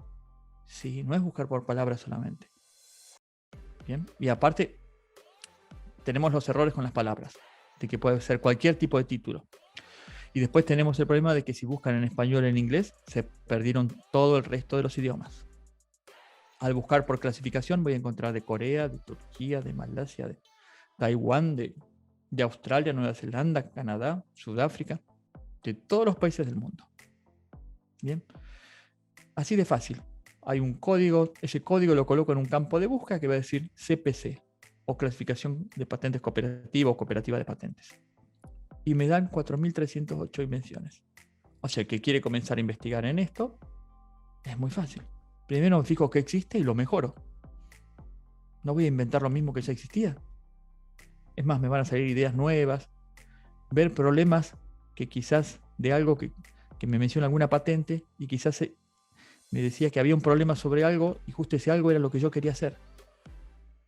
no es buscar por palabras solamente. Bien, y aparte tenemos los errores con las palabras, de que puede ser cualquier tipo de título. Y después tenemos el problema de que si buscan en español o en inglés, se perdieron todo el resto de los idiomas. Al buscar por clasificación voy a encontrar de Corea, de Turquía, de Malasia, de Taiwán, de Australia, Nueva Zelanda, Canadá, Sudáfrica, de todos los países del mundo. Bien, así de fácil. Hay un código, ese código lo coloco en un campo de búsqueda que va a decir CPC, o clasificación de patentes cooperativa o cooperativa de patentes. Y me dan 4.308 invenciones. O sea, el que quiere comenzar a investigar en esto, es muy fácil. Primero me fijo qué existe y lo mejoro. No voy a inventar lo mismo que ya existía. Es más, me van a salir ideas nuevas, ver problemas que quizás de algo que me menciona alguna patente y quizás me decía que había un problema sobre algo y justo ese algo era lo que yo quería hacer.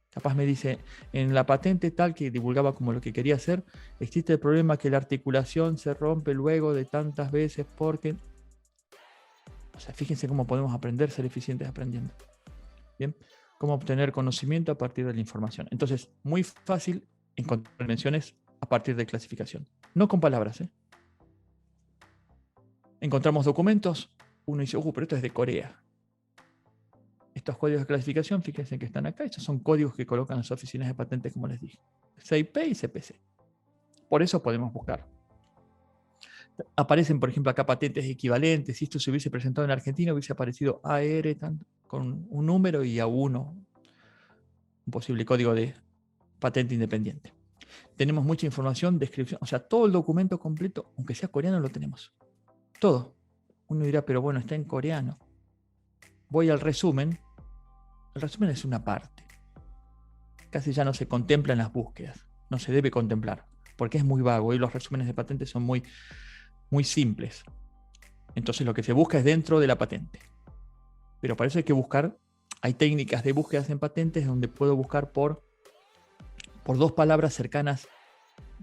Capaz me dice, en la patente tal que divulgaba como lo que quería hacer, existe el problema que la articulación se rompe luego de tantas veces porque... O sea, fíjense cómo podemos aprender, ser eficientes aprendiendo. Bien, cómo obtener conocimiento a partir de la información. Entonces, muy fácil encontrar menciones a partir de clasificación. No con palabras, ¿eh? Encontramos documentos, uno dice, pero esto es de Corea. Estos códigos de clasificación, fíjense que están acá, estos son códigos que colocan las oficinas de patentes, como les dije. CIP y CPC. Por eso podemos buscar. Aparecen, por ejemplo, acá patentes equivalentes. Si esto se hubiese presentado en Argentina, hubiese aparecido AR con un número y A1, un posible código de patente independiente. Tenemos mucha información, descripción, o sea, todo el documento completo, aunque sea coreano, lo tenemos. Todo. Uno dirá, pero bueno, está en coreano. Voy al resumen. El resumen es una parte. Casi ya no se contempla en las búsquedas. No se debe contemplar, porque es muy vago y los resúmenes de patentes son muy simples. Entonces lo que se busca es dentro de la patente. Pero para eso hay que buscar, hay técnicas de búsquedas en patentes donde puedo buscar por dos palabras cercanas,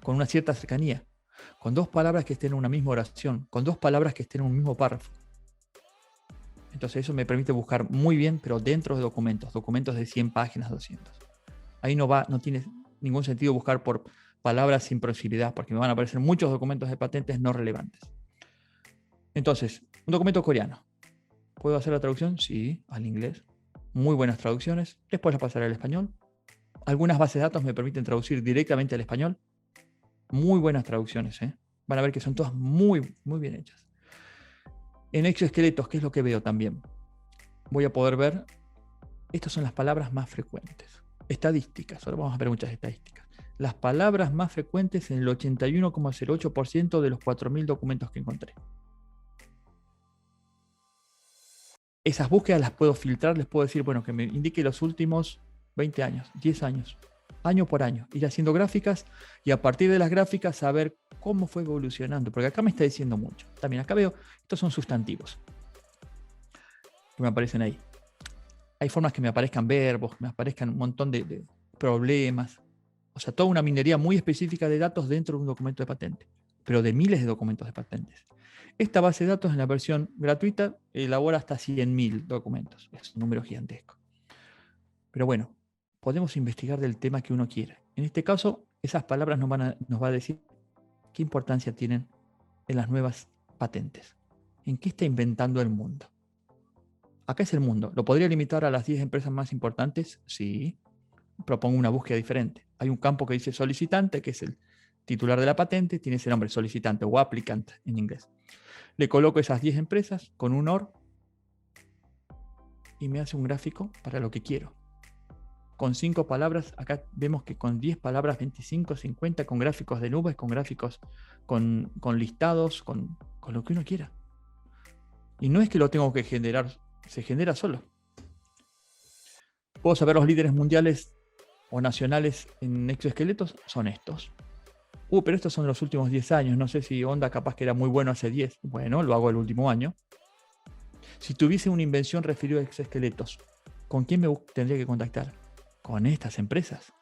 con una cierta cercanía, con dos palabras que estén en una misma oración, con dos palabras que estén en un mismo párrafo. Entonces eso me permite buscar muy bien, pero dentro de documentos de 100 páginas, 200. Ahí no tiene ningún sentido buscar por palabras sin posibilidad, porque me van a aparecer muchos documentos de patentes no relevantes. Entonces, un documento coreano. ¿Puedo hacer la traducción? Sí, al inglés. Muy buenas traducciones. Después la pasaré al español. Algunas bases de datos me permiten traducir directamente al español. Muy buenas traducciones, ¿eh? Van a ver que son todas muy, muy bien hechas. En exoesqueletos, ¿qué es lo que veo también? Voy a poder ver, estas son las palabras más frecuentes. Estadísticas, ahora vamos a ver muchas estadísticas. Las palabras más frecuentes en el 81,08% de los 4.000 documentos que encontré. Esas búsquedas las puedo filtrar, les puedo decir, bueno, que me indique los últimos 20 años, 10 años, año por año, ir haciendo gráficas y a partir de las gráficas saber cómo fue evolucionando, porque acá me está diciendo mucho. También acá veo, estos son sustantivos que me aparecen ahí. Hay formas que me aparezcan verbos, que me aparezcan un montón de problemas. O sea, toda una minería muy específica de datos dentro de un documento de patente, pero de miles de documentos de patentes. Esta base de datos en la versión gratuita elabora hasta 100.000 documentos. Es un número gigantesco. Pero bueno, podemos investigar del tema que uno quiera. En este caso, esas palabras nos va a decir qué importancia tienen en las nuevas patentes. ¿En qué está inventando el mundo? Acá es el mundo. ¿Lo podría limitar a las 10 empresas más importantes? Sí. Propongo una búsqueda diferente. Hay un campo que dice solicitante, que es el titular de la patente, tiene ese nombre, solicitante o applicant en inglés. Le coloco esas 10 empresas con un OR y me hace un gráfico para lo que quiero. Con 5 palabras, acá vemos que con 10 palabras, 25, 50, con gráficos de nubes, con gráficos, con listados, con lo que uno quiera. Y no es que lo tengo que generar, se genera solo. Puedo saber los líderes mundiales o nacionales en exoesqueletos, son estos. Pero estos son los últimos 10 años, no sé si Honda capaz que era muy bueno hace 10. Bueno, lo hago el último año. Si tuviese una invención referida a exoesqueletos, ¿con quién me tendría que contactar? Con estas empresas.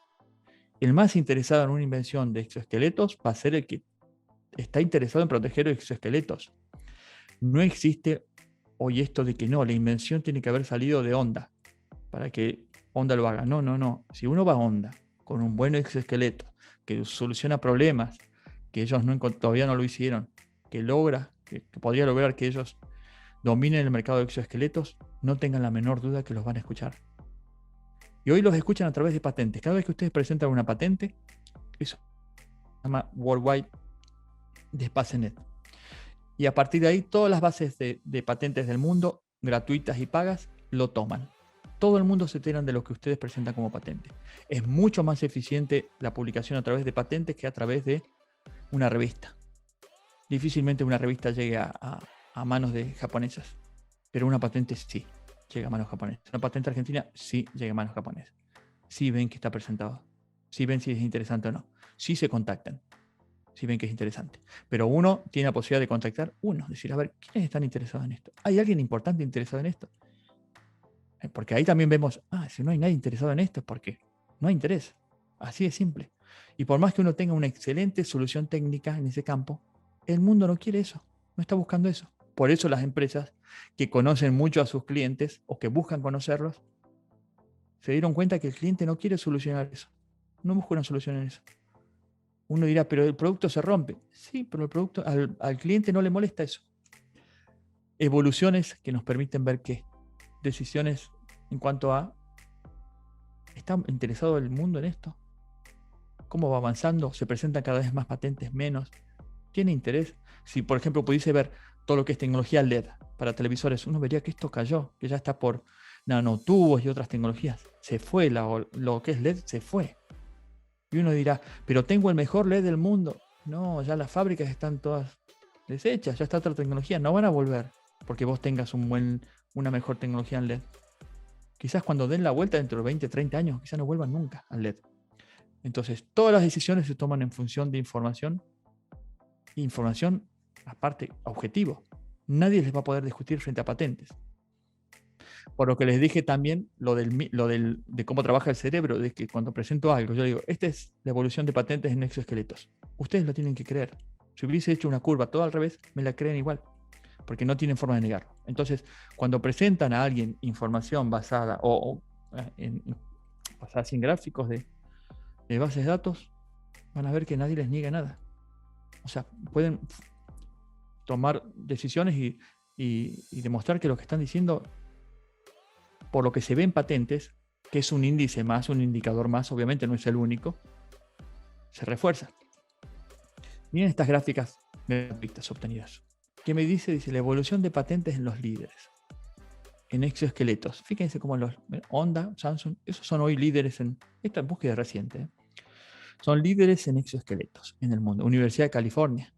el más interesado en una invención de exoesqueletos va a ser el que está interesado en proteger exoesqueletos. No existe hoy esto de que no, la invención tiene que haber salido de Honda para que Honda lo haga. No. Si uno va a Honda con un buen exoesqueleto que soluciona problemas que ellos todavía no lo hicieron, que podría lograr que ellos dominen el mercado de exoesqueletos, no tengan la menor duda que los van a escuchar. Y hoy los escuchan a través de patentes. Cada vez que ustedes presentan una patente, eso se llama Worldwide de SpaceNet. Y a partir de ahí, todas las bases de patentes del mundo, gratuitas y pagas, lo toman. Todo el mundo se enteran de lo que ustedes presentan como patente. Es mucho más eficiente la publicación a través de patentes que a través de una revista. Difícilmente una revista llegue a manos de japonesas, pero una patente sí llega a manos japonesas. Una patente argentina sí llega a manos japonesas. Sí ven que está presentado. Sí ven si es interesante o no. Sí se contactan. Si ven que es interesante. Pero uno tiene la posibilidad de contactar decir, a ver, ¿quiénes están interesados en esto? ¿Hay alguien importante interesado en esto? Porque ahí también vemos, si no hay nadie interesado en esto es porque no hay interés. Así de simple. Y por más que uno tenga una excelente solución técnica en ese campo, el mundo no quiere eso, no está buscando eso. Por eso las empresas que conocen mucho a sus clientes o que buscan conocerlos, se dieron cuenta que el cliente no quiere solucionar eso. No busca una solución en eso. Uno dirá, pero el producto se rompe. Sí, pero el producto al cliente no le molesta eso. Evoluciones que nos permiten ver que decisiones en cuanto a ¿está interesado el mundo en esto? ¿Cómo va avanzando? ¿Se presentan cada vez más patentes, menos? ¿Tiene interés? Si, por ejemplo, pudiese ver todo lo que es tecnología LED para televisores, uno vería que esto cayó, que ya está por nanotubos y otras tecnologías. Se fue, lo que es LED se fue. Y uno dirá, pero tengo el mejor LED del mundo. No, ya las fábricas están todas deshechas, ya está otra tecnología, no van a volver porque vos tengas una mejor tecnología en LED. Quizás cuando den la vuelta dentro de 20, 30 años, quizás no vuelvan nunca al LED. Entonces, todas las decisiones se toman en función de información. Información, aparte, objetivo. Nadie les va a poder discutir frente a patentes. Por lo que les dije también de cómo trabaja el cerebro, de que cuando presento algo, yo digo, esta es la evolución de patentes en exoesqueletos. Ustedes lo tienen que creer. Si hubiese hecho una curva todo al revés, me la creen igual, porque no tienen forma de negarlo. Entonces, cuando presentan a alguien información basada basada en gráficos de bases de datos, van a ver que nadie les niega nada. O sea, pueden tomar decisiones y demostrar que lo que están diciendo, por lo que se ve en patentes, que es un índice más, un indicador más, obviamente no es el único, se refuerza. Miren estas gráficas gratuitas obtenidas. ¿Qué me dice? Dice la evolución de patentes en los líderes, en exoesqueletos. Fíjense cómo los Honda, Samsung, esos son hoy líderes en esta búsqueda reciente. Son líderes en exoesqueletos en el mundo. Universidad de California.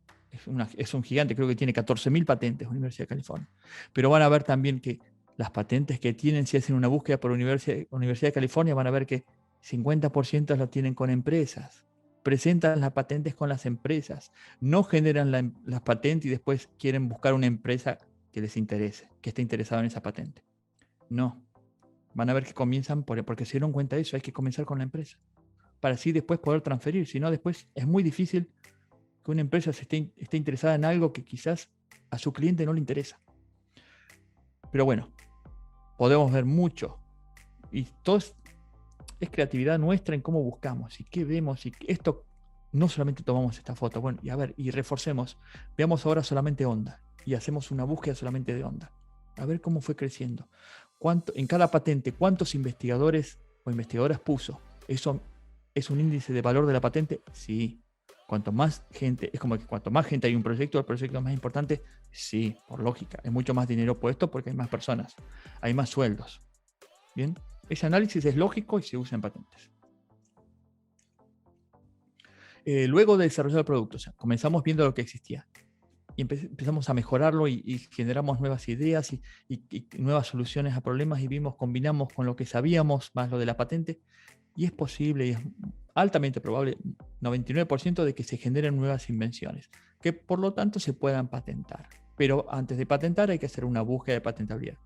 Es un gigante, creo que tiene 14.000 patentes, Universidad de California. Pero van a ver también que las patentes que tienen, si hacen una búsqueda por Universidad de California, van a ver que 50% las tienen con empresas. Presentan las patentes con las empresas. No generan las patentes y después quieren buscar una empresa que les interese, que esté interesada en esa patente. No. Van a ver que comienzan, porque se dieron cuenta de eso, hay que comenzar con la empresa, para así después poder transferir. Si no, después es muy difícil que una empresa esté interesada en algo que quizás a su cliente no le interesa. Pero bueno, podemos ver mucho. Y todo es creatividad nuestra en cómo buscamos y qué vemos. Y esto, no solamente tomamos esta foto. Bueno, y reforcemos. Veamos ahora solamente Honda y hacemos una búsqueda solamente de Honda. A ver cómo fue creciendo. En cada patente, ¿cuántos investigadores o investigadoras puso? ¿Eso es un índice de valor de la patente? Sí. Cuanto más gente, es como que cuanto más gente hay un proyecto, el proyecto es más importante. Sí, por lógica. Hay mucho más dinero puesto porque hay más personas. Hay más sueldos. Bien. Ese análisis es lógico y se usa en patentes. Luego de desarrollar el producto, o sea, comenzamos viendo lo que existía. Y empezamos a mejorarlo y generamos nuevas ideas y nuevas soluciones a problemas y combinamos con lo que sabíamos, más lo de la patente. Y es posible y es altamente probable, 99%, de que se generen nuevas invenciones, que por lo tanto se puedan patentar. Pero antes de patentar hay que hacer una búsqueda de patentabilidad.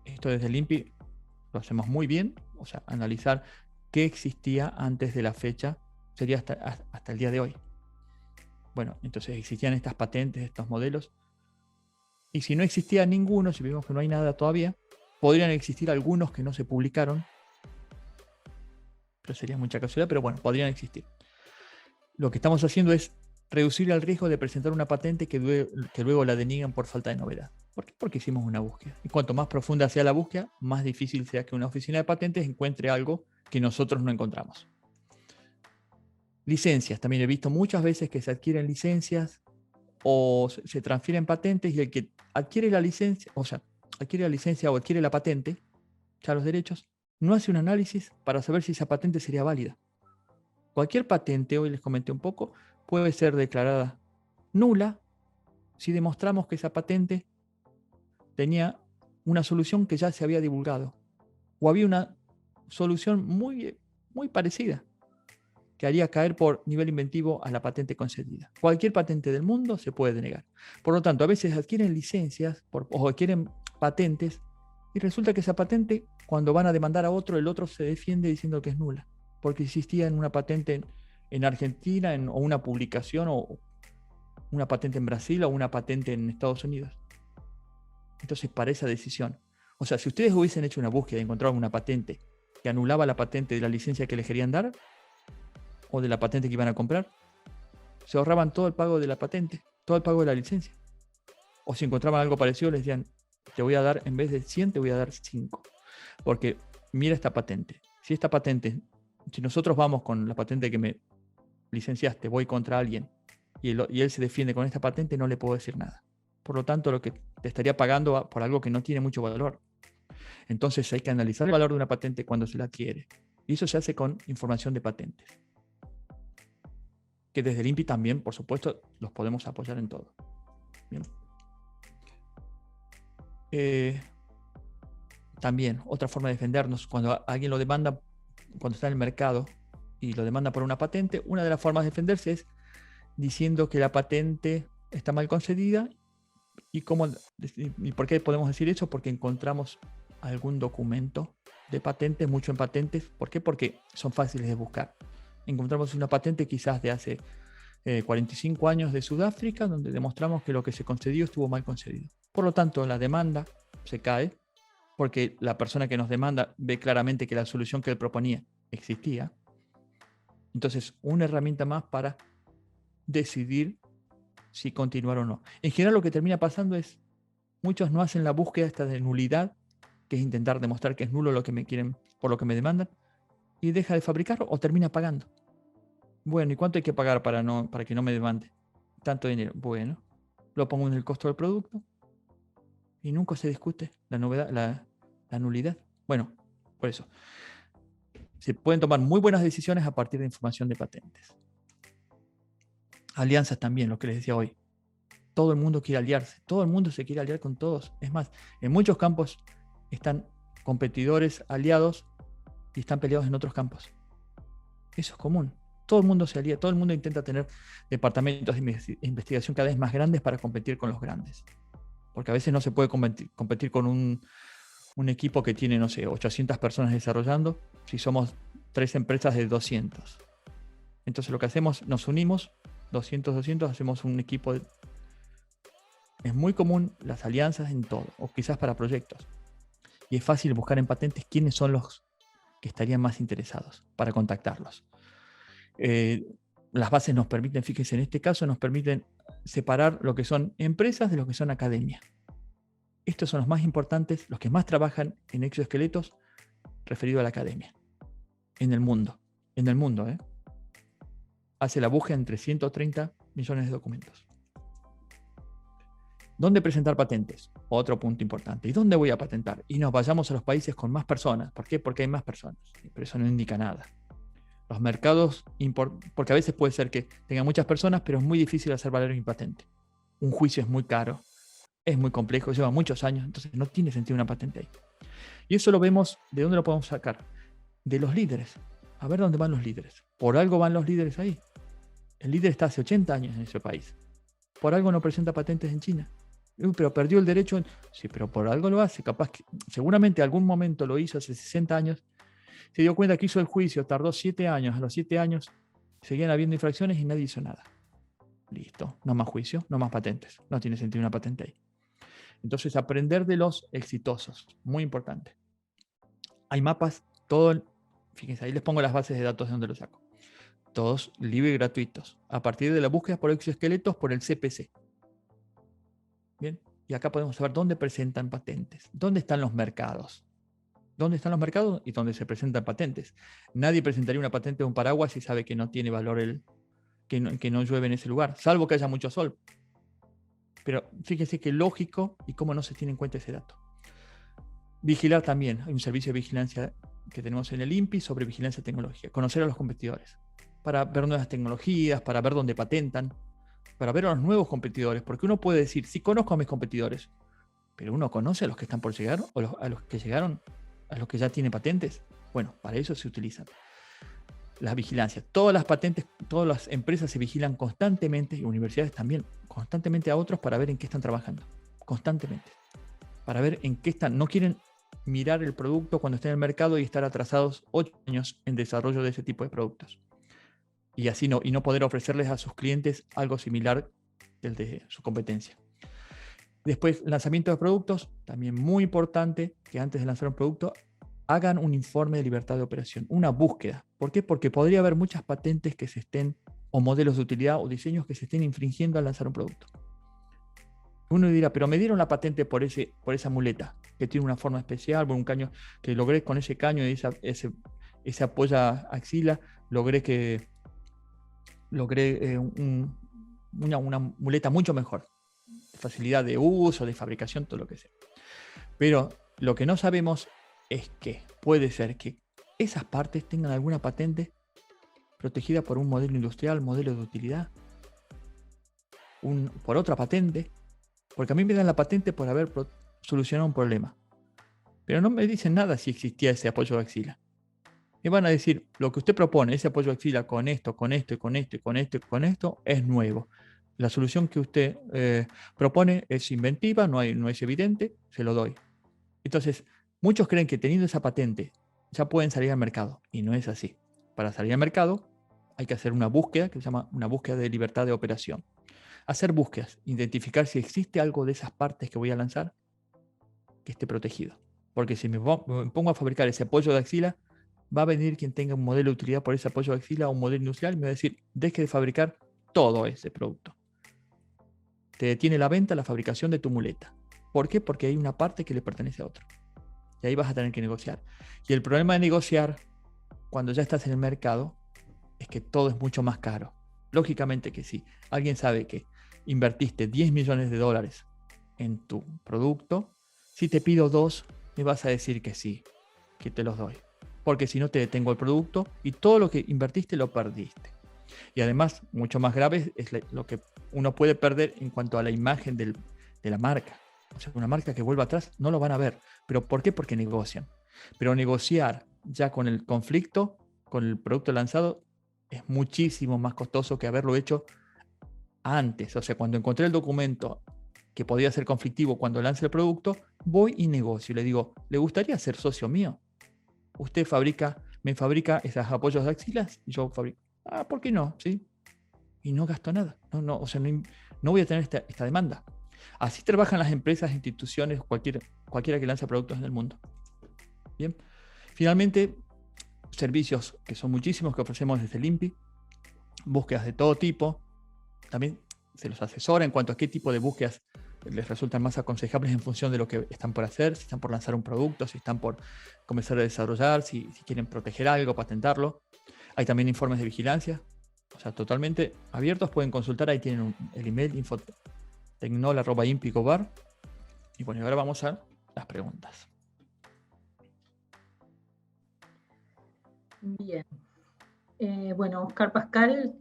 Esto desde el INPI lo hacemos muy bien, o sea, analizar que existía antes de la fecha, sería hasta el día de hoy. Bueno, entonces existían estas patentes, estos modelos, y si no existía ninguno, si vemos que no hay nada todavía, podrían existir algunos que no se publicaron, pero sería mucha casualidad, pero bueno, podrían existir. Lo que estamos haciendo es reducir el riesgo de presentar una patente que luego la deniegan por falta de novedad. ¿Por qué? Porque hicimos una búsqueda. Y cuanto más profunda sea la búsqueda, más difícil sea que una oficina de patentes encuentre algo que nosotros no encontramos. Licencias. También he visto muchas veces que se adquieren licencias o se transfieren patentes, y el que adquiere la licencia, o adquiere la patente, ya los derechos, no hace un análisis para saber si esa patente sería válida. Cualquier patente, hoy les comenté un poco, puede ser declarada nula si demostramos que esa patente tenía una solución que ya se había divulgado, o había una solución muy, muy parecida que haría caer por nivel inventivo a la patente concedida. Cualquier patente del mundo se puede denegar. Por lo tanto, a veces adquieren licencias o adquieren patentes, y resulta que esa patente, cuando van a demandar a otro, el otro se defiende diciendo que es nula, porque existía en una patente en Argentina, o una publicación, o una patente en Brasil, o una patente en Estados Unidos. Entonces, para esa decisión, o sea, si ustedes hubiesen hecho una búsqueda y encontraron una patente que anulaba la patente de la licencia que les querían dar, o de la patente que iban a comprar, se ahorraban todo el pago de la patente, todo el pago de la licencia. O si encontraban algo parecido, les decían, te voy a dar, en vez de 100, te voy a dar 5. Porque mira esta patente. Si nosotros vamos con la patente que me licenciaste, voy contra alguien, y él se defiende con esta patente, no le puedo decir nada. Por lo tanto, lo que te estaría pagando por algo que no tiene mucho valor. Entonces hay que analizar el valor de una patente cuando se la adquiere. Y eso se hace con información de patentes, que desde el INPI también, por supuesto, los podemos apoyar en todo. Bien. También, otra forma de defendernos, cuando alguien lo demanda, cuando está en el mercado y lo demanda por una patente, una de las formas de defenderse es diciendo que la patente está mal concedida. ¿Y por qué podemos decir eso? Porque encontramos algún documento de patentes, mucho en patentes. ¿Por qué? Porque son fáciles de buscar. Encontramos una patente quizás de hace 45 años de Sudáfrica, donde demostramos que lo que se concedió estuvo mal concedido. Por lo tanto, la demanda se cae, porque la persona que nos demanda ve claramente que la solución que él proponía existía. Entonces, una herramienta más para decidir si continuar o no. En general, lo que termina pasando es, muchos no hacen la búsqueda esta de nulidad, que es intentar demostrar que es nulo lo que me quieren, por lo que me demandan, y deja de fabricarlo o termina pagando. Bueno, ¿y cuánto hay que pagar para que no me demande? Tanto dinero. Bueno, lo pongo en el costo del producto y nunca se discute la novedad, la nulidad. Bueno, por eso se pueden tomar muy buenas decisiones a partir de información de patentes. Alianzas también, lo que les decía hoy. Todo el mundo quiere aliarse, todo el mundo se quiere aliar con todos. Es más, en muchos campos están competidores aliados y están peleados en otros campos. Eso es común. Todo el mundo se alía, todo el mundo intenta tener departamentos de investigación cada vez más grandes para competir con los grandes. Porque a veces no se puede competir con un equipo que tiene, no sé, 800 personas desarrollando, si somos 3 empresas de 200. Entonces lo que hacemos, nos unimos, 200, hacemos un equipo. Es muy común las alianzas en todo, o quizás para proyectos. Y es fácil buscar en patentes quiénes son los que estarían más interesados para contactarlos. Las bases nos permiten, fíjense, en este caso nos permiten separar lo que son empresas de lo que son academia. Estos son los más importantes, los que más trabajan en exoesqueletos referido a la academia. En el mundo. Hace la búsqueda entre 130 millones de documentos. ¿Dónde presentar patentes? Otro punto importante. ¿Y dónde voy a patentar? Y nos vayamos a los países con más personas. ¿Por qué? Porque hay más personas. Pero eso no indica nada. Los mercados, porque a veces puede ser que tengan muchas personas, pero es muy difícil hacer valer un patente. Un juicio es muy caro, es muy complejo, lleva muchos años, entonces no tiene sentido una patente ahí. Y eso lo vemos, ¿de dónde lo podemos sacar? De los líderes. A ver dónde van los líderes. Por algo van los líderes ahí. El líder está hace 80 años en ese país. Por algo no presenta patentes en China. Pero perdió el derecho. Sí, pero por algo lo hace. Capaz que seguramente algún momento lo hizo hace 60 años Se dio cuenta que hizo el juicio, tardó 7 años, a los 7 años seguían habiendo infracciones y nadie hizo nada. Listo, no más juicio, no más patentes. No tiene sentido una patente ahí. Entonces, aprender de los exitosos, muy importante. Hay mapas, fíjense, ahí les pongo las bases de datos de donde lo saco. Todos libres y gratuitos, a partir de la búsqueda por exoesqueletos por el CPC. Bien, y acá podemos saber dónde presentan patentes, dónde están los mercados. ¿Dónde están los mercados y dónde se presentan patentes? Nadie presentaría una patente de un paraguas si sabe que no tiene valor que no llueve en ese lugar, salvo que haya mucho sol. Pero fíjense qué lógico y cómo no se tiene en cuenta ese dato. Vigilar también. Hay un servicio de vigilancia que tenemos en el INPI sobre vigilancia tecnológica. Conocer a los competidores. Para ver nuevas tecnologías, para ver dónde patentan, para ver a los nuevos competidores. Porque uno puede decir, sí conozco a mis competidores, pero uno conoce a los que están por llegar o a los que llegaron, a los que ya tienen patentes. Bueno, para eso se utilizan. La vigilancia. Todas las patentes, todas las empresas se vigilan constantemente, y universidades también, constantemente a otros para ver en qué están trabajando. Constantemente. Para ver en qué están. No quieren mirar el producto cuando está en el mercado y estar atrasados 8 años en desarrollo de ese tipo de productos. Y así no poder ofrecerles a sus clientes algo similar del de su competencia. Después, lanzamiento de productos, también muy importante que antes de lanzar un producto hagan un informe de libertad de operación, una búsqueda. ¿Por qué? Porque podría haber muchas patentes que se estén, o modelos de utilidad o diseños que se estén infringiendo al lanzar un producto. Uno dirá, pero me dieron la patente por esa muleta, que tiene una forma especial, por un caño, que logré con ese caño y ese apoya axila, logré una muleta mucho mejor. Facilidad de uso, de fabricación, todo lo que sea. Pero lo que no sabemos es que puede ser que esas partes tengan alguna patente protegida por un modelo industrial, modelo de utilidad, por otra patente, porque a mí me dan la patente por haber solucionado un problema. Pero no me dicen nada si existía ese apoyo de axila. Me van a decir, lo que usted propone, ese apoyo de axila con esto, con esto, y con esto, y con esto, y con esto, es nuevo. La solución que usted propone es inventiva, no es evidente, se lo doy. Entonces, muchos creen que teniendo esa patente ya pueden salir al mercado, y no es así. Para salir al mercado hay que hacer una búsqueda que se llama una búsqueda de libertad de operación. Hacer búsquedas, identificar si existe algo de esas partes que voy a lanzar que esté protegido. Porque si me pongo a fabricar ese apoyo de axila, va a venir quien tenga un modelo de utilidad por ese apoyo de axila o un modelo industrial y me va a decir, deje de fabricar todo ese producto. Te detiene la venta, la fabricación de tu muleta. ¿Por qué? Porque hay una parte que le pertenece a otro. Y ahí vas a tener que negociar. Y el problema de negociar, cuando ya estás en el mercado, es que todo es mucho más caro. Lógicamente que sí. Alguien sabe que invertiste $10 millones en tu producto. Si te pido 2, me vas a decir que sí, que te los doy. Porque si no te detengo el producto y todo lo que invertiste lo perdiste. Y además, mucho más grave es lo que uno puede perder en cuanto a la imagen de la marca. O sea, una marca que vuelva atrás no lo van a ver. ¿Pero por qué? Porque negocian. Pero negociar ya con el conflicto, con el producto lanzado, es muchísimo más costoso que haberlo hecho antes. O sea, cuando encontré el documento que podía ser conflictivo cuando lance el producto, voy y negocio. Le digo, ¿le gustaría ser socio mío? Usted me fabrica esos apoyos de axilas y yo fabrico. Ah, ¿por qué no? ¿Sí? Y no gasto nada. O sea, no voy a tener esta demanda. Así trabajan las empresas, instituciones, cualquiera que lance productos en el mundo. Bien. Finalmente, servicios que son muchísimos que ofrecemos desde el INPI, búsquedas de todo tipo. También se los asesora en cuanto a qué tipo de búsquedas les resultan más aconsejables en función de lo que están por hacer, si están por lanzar un producto, si están por comenzar a desarrollar, si quieren proteger algo, patentarlo. Hay también informes de vigilancia, o sea, totalmente abiertos, pueden consultar, ahí tienen el email infotecnol@inpi.gobar. Y bueno, ahora vamos a las preguntas. Bien. Bueno, Oscar Pascal,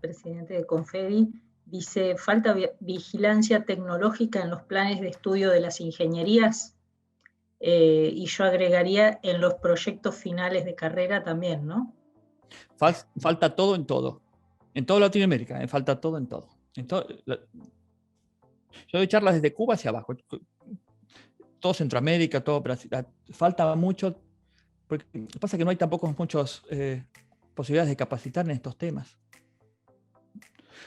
presidente de Confedi, dice, ¿falta vigilancia tecnológica en los planes de estudio de las ingenierías? Y yo agregaría en los proyectos finales de carrera también, ¿no? Falta todo en todo. En toda Latinoamérica, falta todo en todo. Yo doy charlas desde Cuba hacia abajo. Todo Centroamérica, todo Brasil. Falta mucho Porque pasa que no hay tampoco muchas posibilidades de capacitar en estos temas.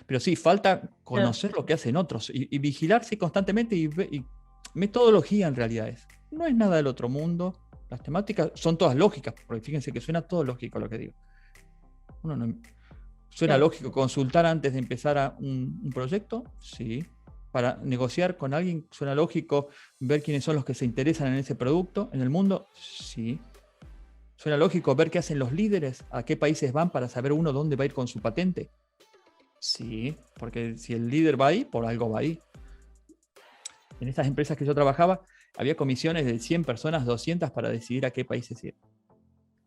Pero sí, falta conocer lo que hacen otros y vigilarse constantemente y metodología en realidad es. No es nada del otro mundo. Las temáticas son todas lógicas, porque fíjense que suena todo lógico lo que digo. ¿Suena lógico consultar antes de empezar un proyecto? Sí. Para negociar con alguien, ¿suena lógico ver quiénes son los que se interesan en ese producto, en el mundo? Sí. ¿Suena lógico ver qué hacen los líderes, a qué países van para saber uno dónde va a ir con su patente? Sí, porque si el líder va ahí, por algo va ahí. En estas empresas que yo trabajaba, había comisiones de 100 personas, 200 para decidir a qué países ir.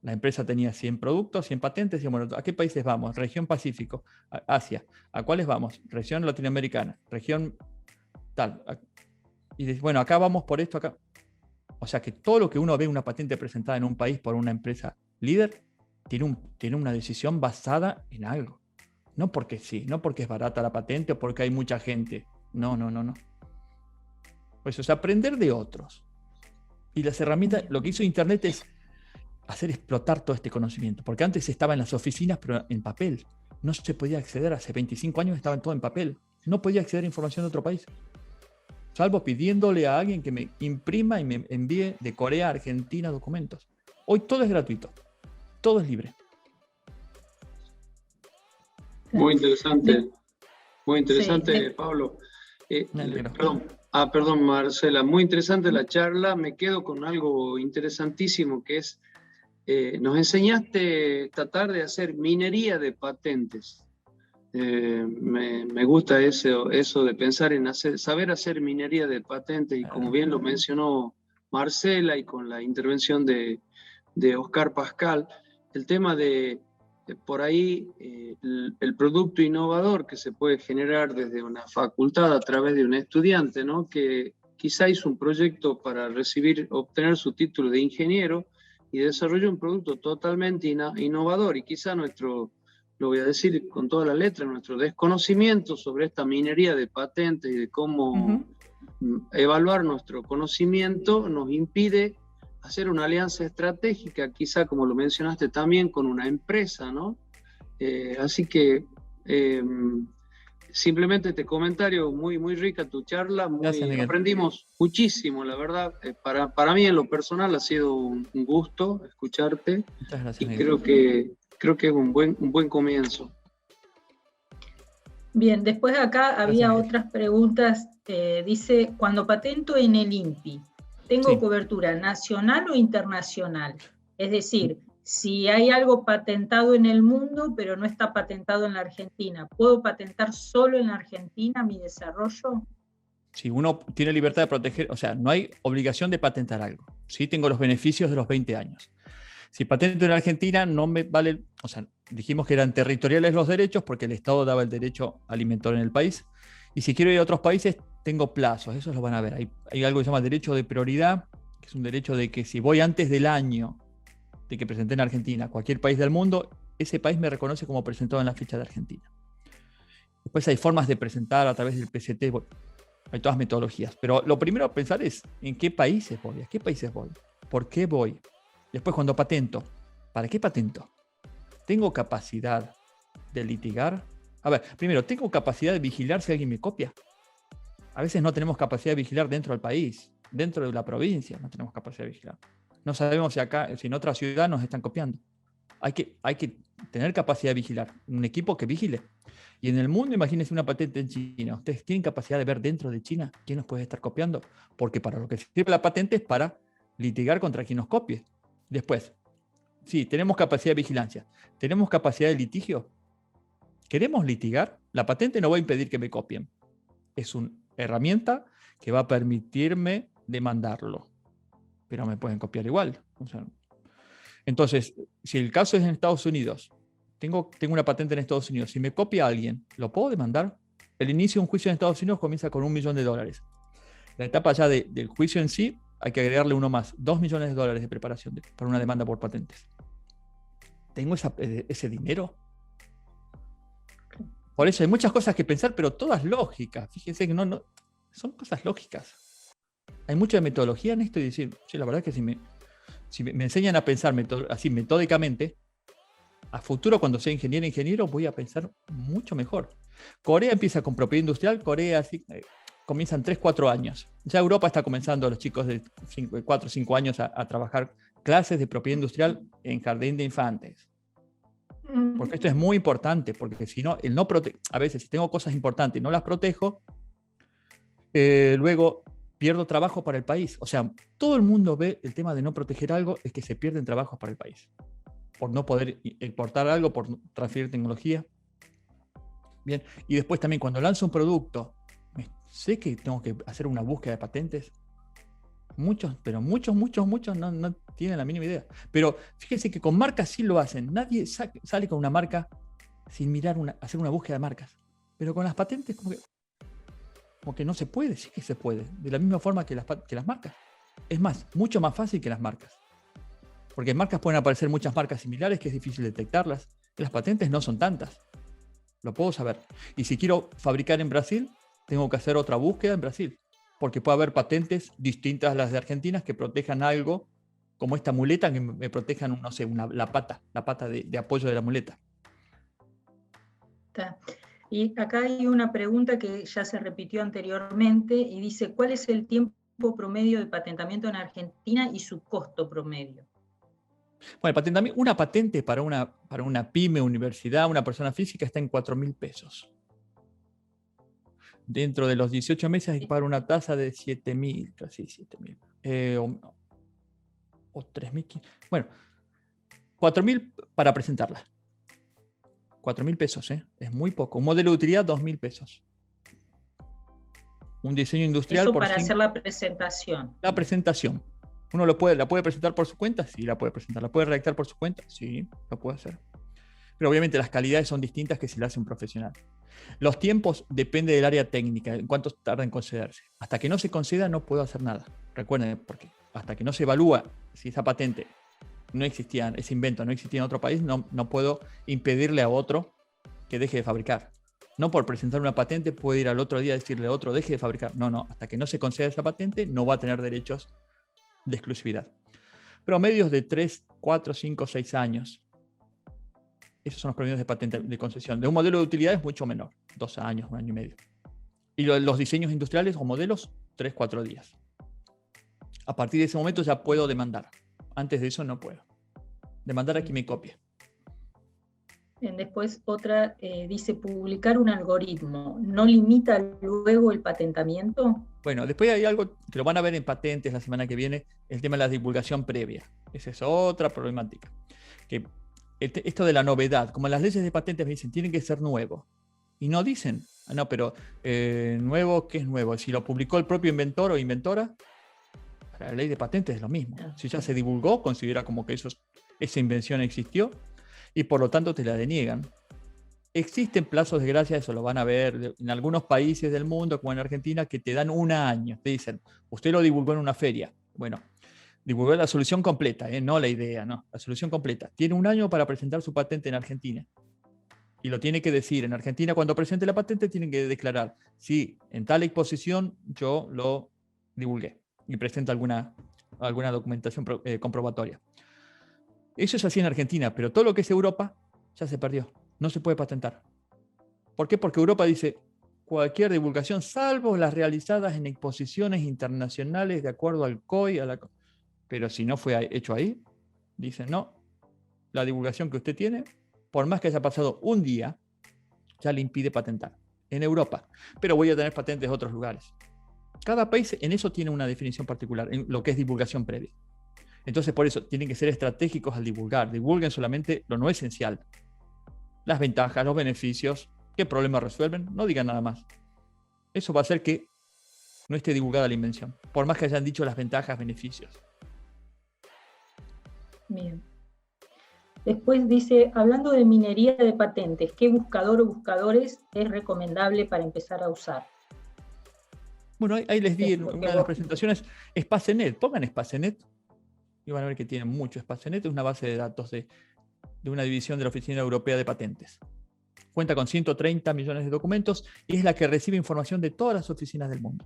La empresa tenía 100 productos, 100 patentes, y bueno, ¿a qué países vamos? Región Pacífico, Asia. ¿A cuáles vamos? Región Latinoamericana, región tal. Y bueno, acá vamos por esto, acá. O sea que todo lo que uno ve una patente presentada en un país por una empresa líder, tiene una decisión basada en algo. No porque sí, no porque es barata la patente o porque hay mucha gente. No. Pues, o sea, aprender de otros. Y las herramientas, lo que hizo Internet es hacer explotar todo este conocimiento. Porque antes estaba en las oficinas, pero en papel. No se podía acceder, hace 25 años estaba todo en papel. No podía acceder a información de otro país. Salvo pidiéndole a alguien que me imprima y me envíe de Corea a Argentina documentos. Hoy todo es gratuito. Todo es libre. Muy interesante, Sí. Pablo. Perdón, Marcela, muy interesante la charla. Me quedo con algo interesantísimo que es, nos enseñaste esta tarde a hacer minería de patentes. Me gusta eso de pensar en saber hacer minería de patentes, y como bien lo mencionó Marcela y con la intervención de Oscar Pascal, el tema de por ahí el producto innovador que se puede generar desde una facultad a través de un estudiante, ¿no? Que quizá hizo un proyecto para obtener su título de ingeniero y desarrolló un producto totalmente innovador, y quizá lo voy a decir con toda la letra, nuestro desconocimiento sobre esta minería de patentes y de cómo evaluar nuestro conocimiento nos impide hacer una alianza estratégica, quizá como lo mencionaste también, con una empresa, ¿no? Así que simplemente este comentario, muy, muy rica tu charla, Gracias, Miguel. aprendimos muchísimo, la verdad. Para mí en lo personal ha sido un gusto escucharte. Muchas gracias, y Miguel. creo que es un buen comienzo. Bien, después acá había otras preguntas. Dice, cuando patento en el INPI, ¿tengo cobertura nacional o internacional? Es decir, si hay algo patentado en el mundo, pero no está patentado en la Argentina, ¿puedo patentar solo en la Argentina mi desarrollo? Si uno tiene libertad de proteger, o sea, no hay obligación de patentar algo. Sí tengo los beneficios de los 20 años. Si patento en Argentina, no me vale, o sea, dijimos que eran territoriales los derechos porque el Estado daba el derecho alimentar en el país. Y si quiero ir a otros países, tengo plazos, esos los van a ver. Hay algo que se llama derecho de prioridad, que es un derecho de que si voy antes del año de que presenté en Argentina, cualquier país del mundo, ese país me reconoce como presentado en la ficha de Argentina. Después hay formas de presentar a través del PCT, bueno, hay todas metodologías. Pero lo primero a pensar es en qué países voy, a qué países voy, por qué voy. Después cuando patento, ¿para qué patento? ¿Tengo capacidad de litigar? A ver, primero, ¿tengo capacidad de vigilar si alguien me copia? A veces no tenemos capacidad de vigilar dentro del país, dentro de la provincia no tenemos capacidad de vigilar. No sabemos si en otra ciudad nos están copiando. Hay que tener capacidad de vigilar, un equipo que vigile. Y en el mundo, imagínense una patente en China. ¿Ustedes tienen capacidad de ver dentro de China quién nos puede estar copiando? Porque para lo que sirve la patente es para litigar contra quien nos copie. Después, sí, tenemos capacidad de vigilancia. ¿Tenemos capacidad de litigio? ¿Queremos litigar? La patente no va a impedir que me copien. Es una herramienta que va a permitirme demandarlo. Pero me pueden copiar igual. O sea, entonces, si el caso es en Estados Unidos, tengo una patente en Estados Unidos, si me copia alguien, ¿lo puedo demandar? El inicio de un juicio en Estados Unidos comienza con $1 millón. La etapa ya del juicio en sí, hay que agregarle uno más, $2 millones de preparación para una demanda por patentes. ¿Tengo ese dinero? Por eso hay muchas cosas que pensar, pero todas lógicas. Fíjense que no son cosas lógicas. Hay mucha metodología en esto y decir, sí, la verdad es que si me enseñan a pensar así metódicamente, a futuro cuando sea ingeniero, voy a pensar mucho mejor. Corea empieza con propiedad industrial, Corea comienzan 3-4 años. Ya Europa está comenzando, los chicos de 4 o 5 años a trabajar clases de propiedad industrial en jardín de infantes. Porque esto es muy importante, porque si no, a veces si tengo cosas importantes y no las protejo, luego pierdo trabajo para el país. O sea, todo el mundo ve el tema de no proteger algo, es que se pierden trabajos para el país. Por no poder exportar algo, por transferir tecnología. Bien, y después también cuando lanzo un producto, sé que tengo que hacer una búsqueda de patentes. Muchos no tienen la mínima idea. Pero fíjense que con marcas sí lo hacen. Nadie sale con una marca sin mirar, hacer una búsqueda de marcas. Pero con las patentes como que no se puede, sí que se puede. De la misma forma que las marcas. Es más, mucho más fácil que las marcas. Porque en marcas pueden aparecer muchas marcas similares que es difícil detectarlas. Las patentes no son tantas. Lo puedo saber. Y si quiero fabricar en Brasil, tengo que hacer otra búsqueda en Brasil. Porque puede haber patentes distintas a las de Argentina que protejan algo, como esta muleta, que me protejan, no sé, la pata de apoyo de la muleta. Y acá hay una pregunta que ya se repitió anteriormente y dice, ¿cuál es el tiempo promedio de patentamiento en Argentina y su costo promedio? Bueno, una patente para una pyme, universidad, una persona física está en 4.000 pesos. Dentro de los 18 meses hay que pagar una tasa de 7.000, casi 7.000. O 3.000. Bueno, 4.000 para presentarla. 4.000 pesos, es muy poco. Un modelo de utilidad, 2.000 pesos. Un diseño industrial. Eso para hacer la presentación. La presentación. ¿Uno la puede presentar por su cuenta? Sí, la puede presentar. ¿La puede redactar por su cuenta? Sí, lo puede hacer. Pero obviamente las calidades son distintas que si la hace un profesional. Los tiempos depende del área técnica, en cuánto tarda en concederse. Hasta que no se conceda no puedo hacer nada. Recuerden, porque hasta que no se evalúa si esa patente no existía, ese invento no existía en otro país, no puedo impedirle a otro que deje de fabricar. No por presentar una patente puedo ir al otro día a decirle a otro deje de fabricar. No, hasta que no se conceda esa patente no va a tener derechos de exclusividad. Promedios de 3, 4, 5, 6 años. Esos son los promedios de patente de concesión. De un modelo de utilidad es mucho menor, 2 años, 1 año y medio. Y los diseños industriales o modelos, 3, 4 días. A partir de ese momento ya puedo demandar. Antes de eso no puedo. Demandar a quien me copie. Después otra dice, publicar un algoritmo, ¿no limita luego el patentamiento? Bueno, después hay algo que lo van a ver en patentes la semana que viene, el tema de la divulgación previa. Esa es otra problemática. Que esto de la novedad, como las leyes de patentes me dicen, tienen que ser nuevos. Y no dicen, no, pero nuevo, ¿qué es nuevo? Si lo publicó el propio inventor o inventora, para la ley de patentes es lo mismo. Si ya se divulgó, considera como que esa invención existió y por lo tanto te la deniegan. Existen plazos de gracia, eso lo van a ver en algunos países del mundo, como en Argentina, que te dan 1 año. Te dicen, usted lo divulgó en una feria. Bueno, divulgó la solución completa, no la idea, no, la solución completa. Tiene 1 año para presentar su patente en Argentina. Y lo tiene que decir. En Argentina, cuando presente la patente, tienen que declarar, sí, en tal exposición yo lo divulgué. Y presenta alguna documentación comprobatoria. Eso es así en Argentina, pero todo lo que es Europa ya se perdió. No se puede patentar. ¿Por qué? Porque Europa dice cualquier divulgación, salvo las realizadas en exposiciones internacionales de acuerdo al COI, pero si no fue hecho ahí, dicen no, la divulgación que usted tiene, por más que haya pasado 1 día, ya le impide patentar. En Europa. Pero voy a tener patentes de otros lugares. Cada país en eso tiene una definición particular, en lo que es divulgación previa. Entonces, por eso, tienen que ser estratégicos al divulgar. Divulguen solamente lo no esencial. Las ventajas, los beneficios, qué problemas resuelven, no digan nada más. Eso va a hacer que no esté divulgada la invención, por más que hayan dicho las ventajas, beneficios. Bien. Después dice, hablando de minería de patentes, ¿qué buscador o buscadores es recomendable para empezar a usar? Bueno, ahí les di en una de las presentaciones Spacenet. Pongan Spacenet y van a ver que tienen mucho. Spacenet es una base de datos de una división de la Oficina Europea de Patentes. Cuenta con 130 millones de documentos y es la que recibe información de todas las oficinas del mundo.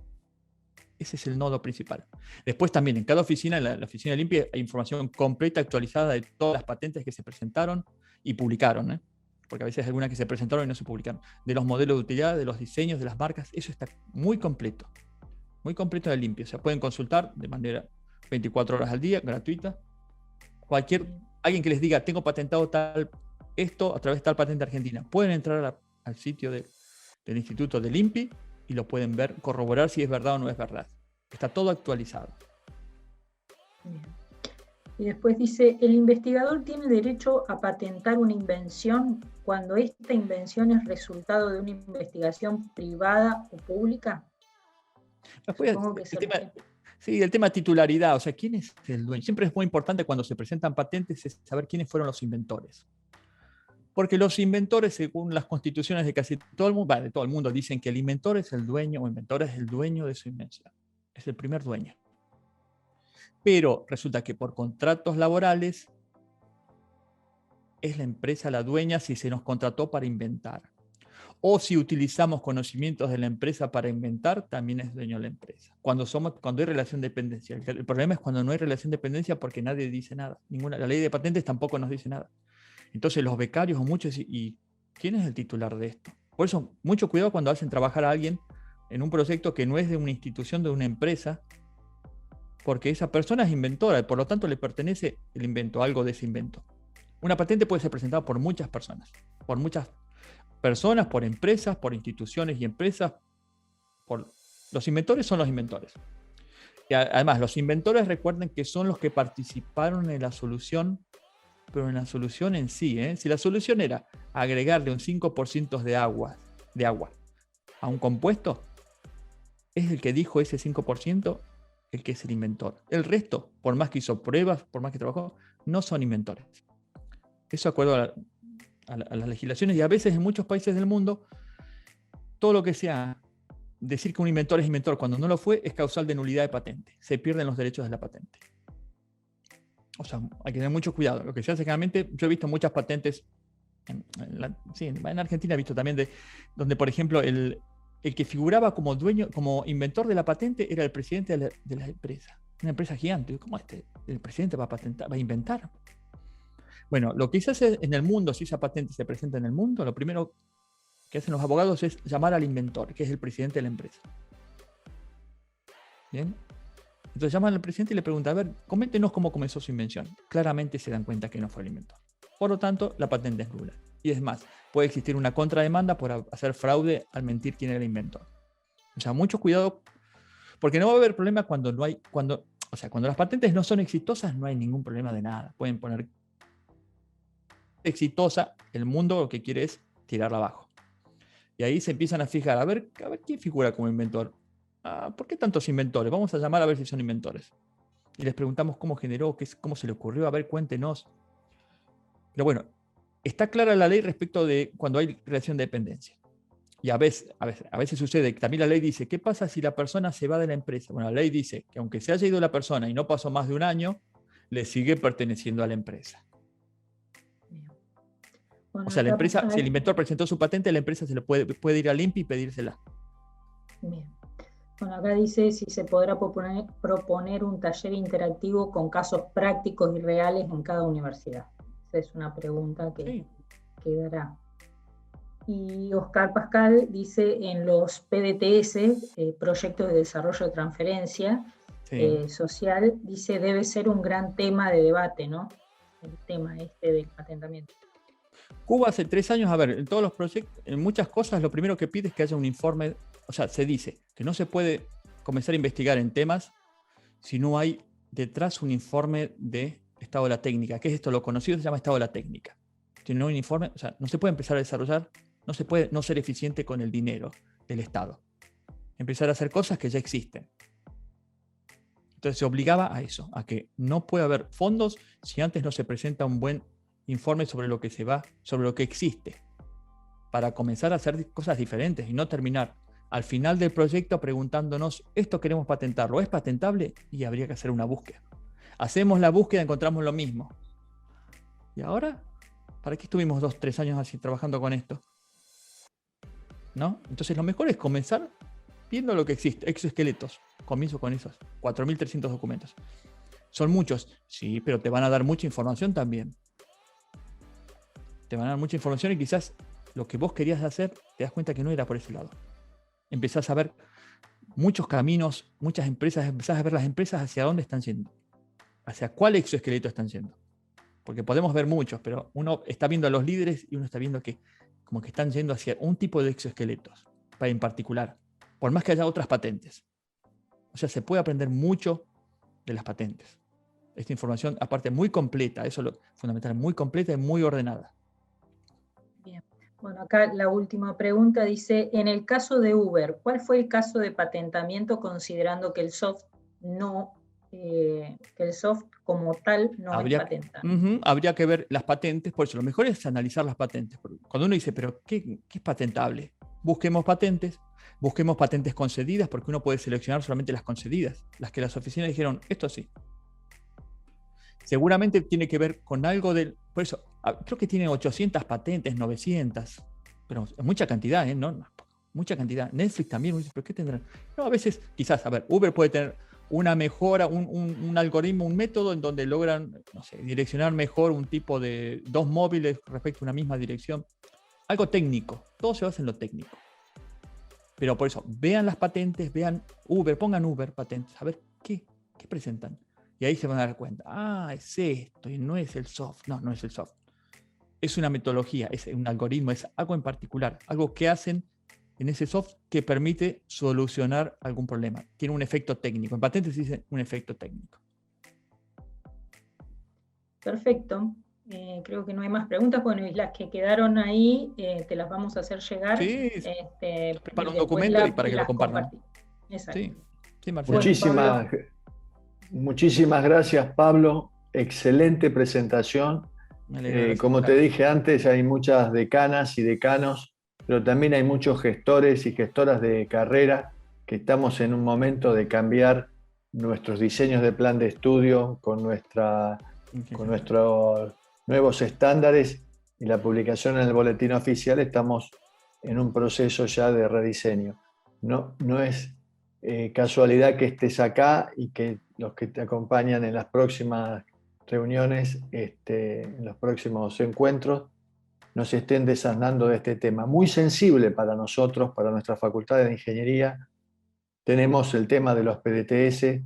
Ese es el nodo principal. Después también en cada oficina, en la oficina de INPI, hay información completa, actualizada de todas las patentes que se presentaron y publicaron, porque a veces hay algunas que se presentaron y no se publicaron, de los modelos de utilidad, de los diseños, de las marcas, eso está muy completo en el INPI. O sea, pueden consultar de manera 24 horas al día, gratuita. Alguien que les diga, tengo patentado esto a través de tal patente argentina, pueden entrar al sitio del Instituto del INPI y lo pueden ver, corroborar si es verdad o no es verdad. Está todo actualizado. Bien. Y después dice, ¿el investigador tiene derecho a patentar una invención cuando esta invención es resultado de una investigación privada o pública? El tema de titularidad, o sea, ¿quién es el dueño? Siempre es muy importante cuando se presentan patentes es saber quiénes fueron los inventores. Porque los inventores, según las constituciones de casi todo el mundo, dicen que el inventor es el dueño, o inventor es el dueño de su invención. Es el primer dueño. Pero resulta que por contratos laborales es la empresa la dueña si se nos contrató para inventar. O si utilizamos conocimientos de la empresa para inventar, también es dueño de la empresa. Cuando hay relación de dependencia. El problema es cuando no hay relación de dependencia porque nadie dice nada. La ley de patentes tampoco nos dice nada. Entonces los becarios o muchos, ¿y quién es el titular de esto? Por eso, mucho cuidado cuando hacen trabajar a alguien en un proyecto que no es de una institución, de una empresa, porque esa persona es inventora y por lo tanto le pertenece el invento, algo de ese invento. Una patente puede ser presentada por muchas personas, por empresas, por instituciones y empresas. Los inventores son los inventores. Y además, los inventores recuerden que son los que participaron en la solución, pero en la solución en sí. Si la solución era agregarle un 5% de agua a un compuesto, es el que dijo ese 5% el que es el inventor. El resto, por más que hizo pruebas, por más que trabajó, no son inventores. Eso de acuerdo a las legislaciones, y a veces en muchos países del mundo, todo lo que sea decir que un inventor es inventor cuando no lo fue, es causal de nulidad de patente. Se pierden los derechos de la patente. O sea, hay que tener mucho cuidado. Lo que se hace generalmente, yo he visto muchas patentes, en Argentina he visto también, donde por ejemplo el que figuraba como dueño, como inventor de la patente era el presidente de la empresa. Una empresa gigante. ¿Cómo el presidente va a inventar? Bueno, lo que se hace en el mundo, si esa patente se presenta en el mundo, lo primero que hacen los abogados es llamar al inventor, que es el presidente de la empresa. ¿Bien? Entonces llaman al presidente y le preguntan, a ver, coméntenos cómo comenzó su invención. Claramente se dan cuenta que no fue el inventor. Por lo tanto, la patente es nula. Y es más, puede existir una contrademanda por hacer fraude al mentir quién era el inventor. O sea, mucho cuidado, porque no va a haber problema cuando las patentes no son exitosas, no hay ningún problema de nada. Pueden poner exitosa, el mundo lo que quiere es tirarla abajo. Y ahí se empiezan a fijar, a ver quién figura como inventor. ¿Por qué tantos inventores? Vamos a llamar a ver si son inventores. Y les preguntamos cómo generó, cómo se le ocurrió, a ver, cuéntenos. Pero bueno, está clara la ley respecto de cuando hay relación de dependencia. Y a veces sucede que también la ley dice, ¿qué pasa si la persona se va de la empresa? Bueno, la ley dice que aunque se haya ido la persona y no pasó más de un año, le sigue perteneciendo a la empresa. Bueno, o sea, la empresa, si el inventor presentó su patente, la empresa se le puede ir al INPI y pedírsela. Bien. Bueno, acá dice si se podrá proponer un taller interactivo con casos prácticos y reales en cada universidad. Esa es una pregunta que quedará. Y Oscar Pascal dice en los PDTS, Proyectos de Desarrollo de Transferencia Social, dice debe ser un gran tema de debate, ¿no? El tema del patentamiento. Cuba hace 3 años, a ver, en todos los proyectos, en muchas cosas, lo primero que pide es que haya un informe. O sea, se dice que no se puede comenzar a investigar en temas si no hay detrás un informe de estado de la técnica. ¿Qué es esto? Lo conocido se llama estado de la técnica. Si no hay un informe, o sea, no se puede empezar a desarrollar, no se puede no ser eficiente con el dinero del Estado. Empezar a hacer cosas que ya existen. Entonces se obligaba a eso, a que no puede haber fondos si antes no se presenta un buen informe sobre lo que existe, para comenzar a hacer cosas diferentes y no terminar al final del proyecto preguntándonos, esto queremos patentarlo, ¿es patentable? Y habría que hacer una búsqueda. Hacemos la búsqueda, encontramos lo mismo. ¿Y ahora? ¿Para qué estuvimos 2-3 años así trabajando con esto? ¿No? Entonces lo mejor es comenzar viendo lo que existe, exoesqueletos. Comienzo con esos 4.300 documentos. Son muchos, sí, pero te van a dar mucha información también. Te van a dar mucha información y quizás lo que vos querías hacer, te das cuenta que no era por ese lado. Empezás a ver muchos caminos, muchas empresas, empezás a ver las empresas hacia dónde están yendo, hacia cuál exoesqueleto están yendo. Porque podemos ver muchos, pero uno está viendo a los líderes y uno está viendo que como que están yendo hacia un tipo de exoesqueletos en particular, por más que haya otras patentes. O sea, se puede aprender mucho de las patentes. Esta información, aparte, muy completa, eso es lo fundamental, muy completa y muy ordenada. Bien. Bueno, acá la última pregunta dice, en el caso de Uber, ¿cuál fue el caso de patentamiento considerando que el soft como tal no es patentable? Habría que ver las patentes, por eso lo mejor es analizar las patentes. Cuando uno dice, pero ¿qué es patentable? Busquemos patentes concedidas, porque uno puede seleccionar solamente las concedidas, las que las oficinas dijeron, esto sí. Seguramente tiene que ver con algo del... Por eso, creo que tiene 800 patentes, 900, pero es mucha cantidad, ¿eh? No, mucha cantidad. Netflix también, ¿pero qué tendrán? No, a veces, quizás, a ver, Uber puede tener una mejora, un algoritmo, un método en donde logran, no sé, direccionar mejor un tipo de 2 móviles respecto a una misma dirección. Algo técnico, todo se basa en lo técnico. Pero por eso, vean las patentes, vean Uber, pongan Uber patentes, a ver qué presentan. Y ahí se van a dar cuenta, es esto, y no es el soft. No, no es el soft. Es una metodología, es un algoritmo, es algo en particular, algo que hacen en ese soft que permite solucionar algún problema. Tiene un efecto técnico. En patentes se dice un efecto técnico. Perfecto. Creo que no hay más preguntas. Bueno, y las que quedaron ahí te las vamos a hacer llegar. Sí, prepara un documento y para que lo compartan. Exacto. Sí, Marcelo. Muchísimas gracias, Pablo. Excelente presentación. Como te dije antes, hay muchas decanas y decanos, pero también hay muchos gestores y gestoras de carrera que estamos en un momento de cambiar nuestros diseños de plan de estudio con nuestros nuevos estándares y la publicación en el boletín oficial. Estamos en un proceso ya de rediseño. No es casualidad que estés acá y que los que te acompañan en las próximas reuniones, en los próximos encuentros, nos estén desasnando de este tema. Muy sensible para nosotros, para nuestra Facultad de Ingeniería. Tenemos el tema de los PDTS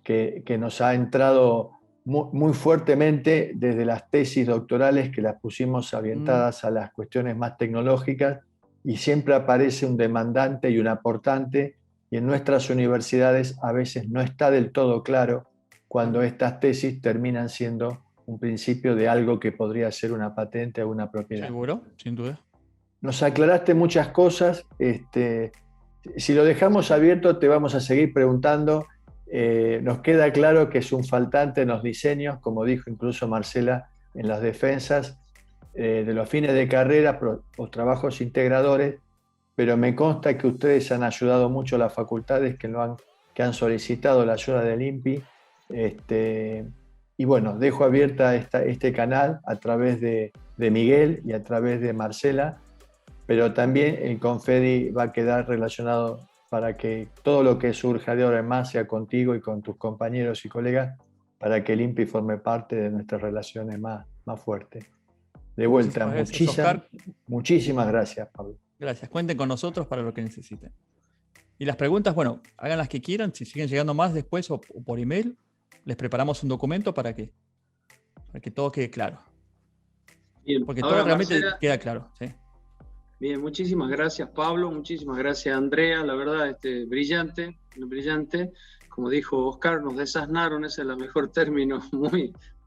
que nos ha entrado muy fuertemente desde las tesis doctorales que las pusimos orientadas a las cuestiones más tecnológicas, y siempre aparece un demandante y un aportante, y en nuestras universidades a veces no está del todo claro cuando estas tesis terminan siendo un principio de algo que podría ser una patente o una propiedad. Seguro, sin duda. Nos aclaraste muchas cosas. Si lo dejamos abierto, te vamos a seguir preguntando. Nos queda claro que es un faltante en los diseños, como dijo incluso Marcela, en las defensas de los fines de carrera o trabajos integradores, pero me consta que ustedes han ayudado mucho a las facultades que han solicitado la ayuda del INPI. Y bueno, dejo abierta este canal a través de Miguel y a través de Marcela, pero también el Confedi va a quedar relacionado para que todo lo que surja de ahora en más sea contigo y con tus compañeros y colegas, para que el INPI forme parte de nuestras relaciones más fuertes. De vuelta, muchísimas gracias, Pablo. Gracias, cuenten con nosotros para lo que necesiten. Y las preguntas, bueno, hagan las que quieran, si siguen llegando más después o por email, les preparamos un documento para que todo quede claro. Bien, porque todo realmente Marcela, queda claro. ¿Sí? Bien, muchísimas gracias, Pablo, muchísimas gracias, Andrea, la verdad, brillante. Como dijo Oscar, nos desasnaron, ese es el mejor término,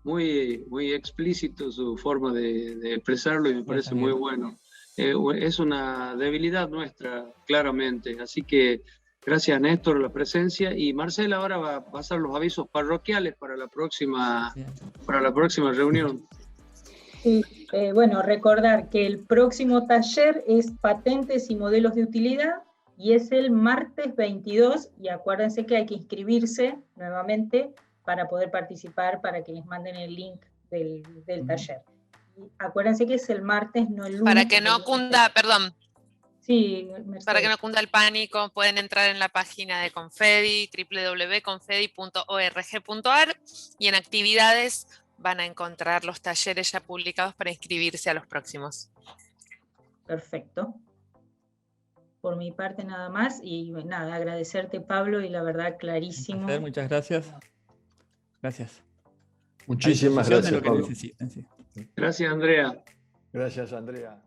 muy explícito su forma de expresarlo, y me parece muy bueno. Es una debilidad nuestra, claramente, así que gracias, Néstor, la presencia, y Marcela ahora va a pasar los avisos parroquiales para la próxima reunión. Sí, bueno, recordar que el próximo taller es patentes y modelos de utilidad, y es el martes 22, y acuérdense que hay que inscribirse nuevamente para poder participar, para que les manden el link del taller. Y acuérdense que es el martes, no el lunes. Para que no cunda, perdón. Sí, Mercedes. Para que no cunda el pánico, pueden entrar en la página de Confedi, www.confedi.org.ar, y en actividades van a encontrar los talleres ya publicados para inscribirse a los próximos. Perfecto. Por mi parte nada más, y nada, agradecerte, Pablo, y la verdad clarísimo. Muchas gracias. Gracias. Muchísimas A disposición de gracias, lo que Pablo. necesiten, sí. Gracias, Andrea. Gracias, Andrea.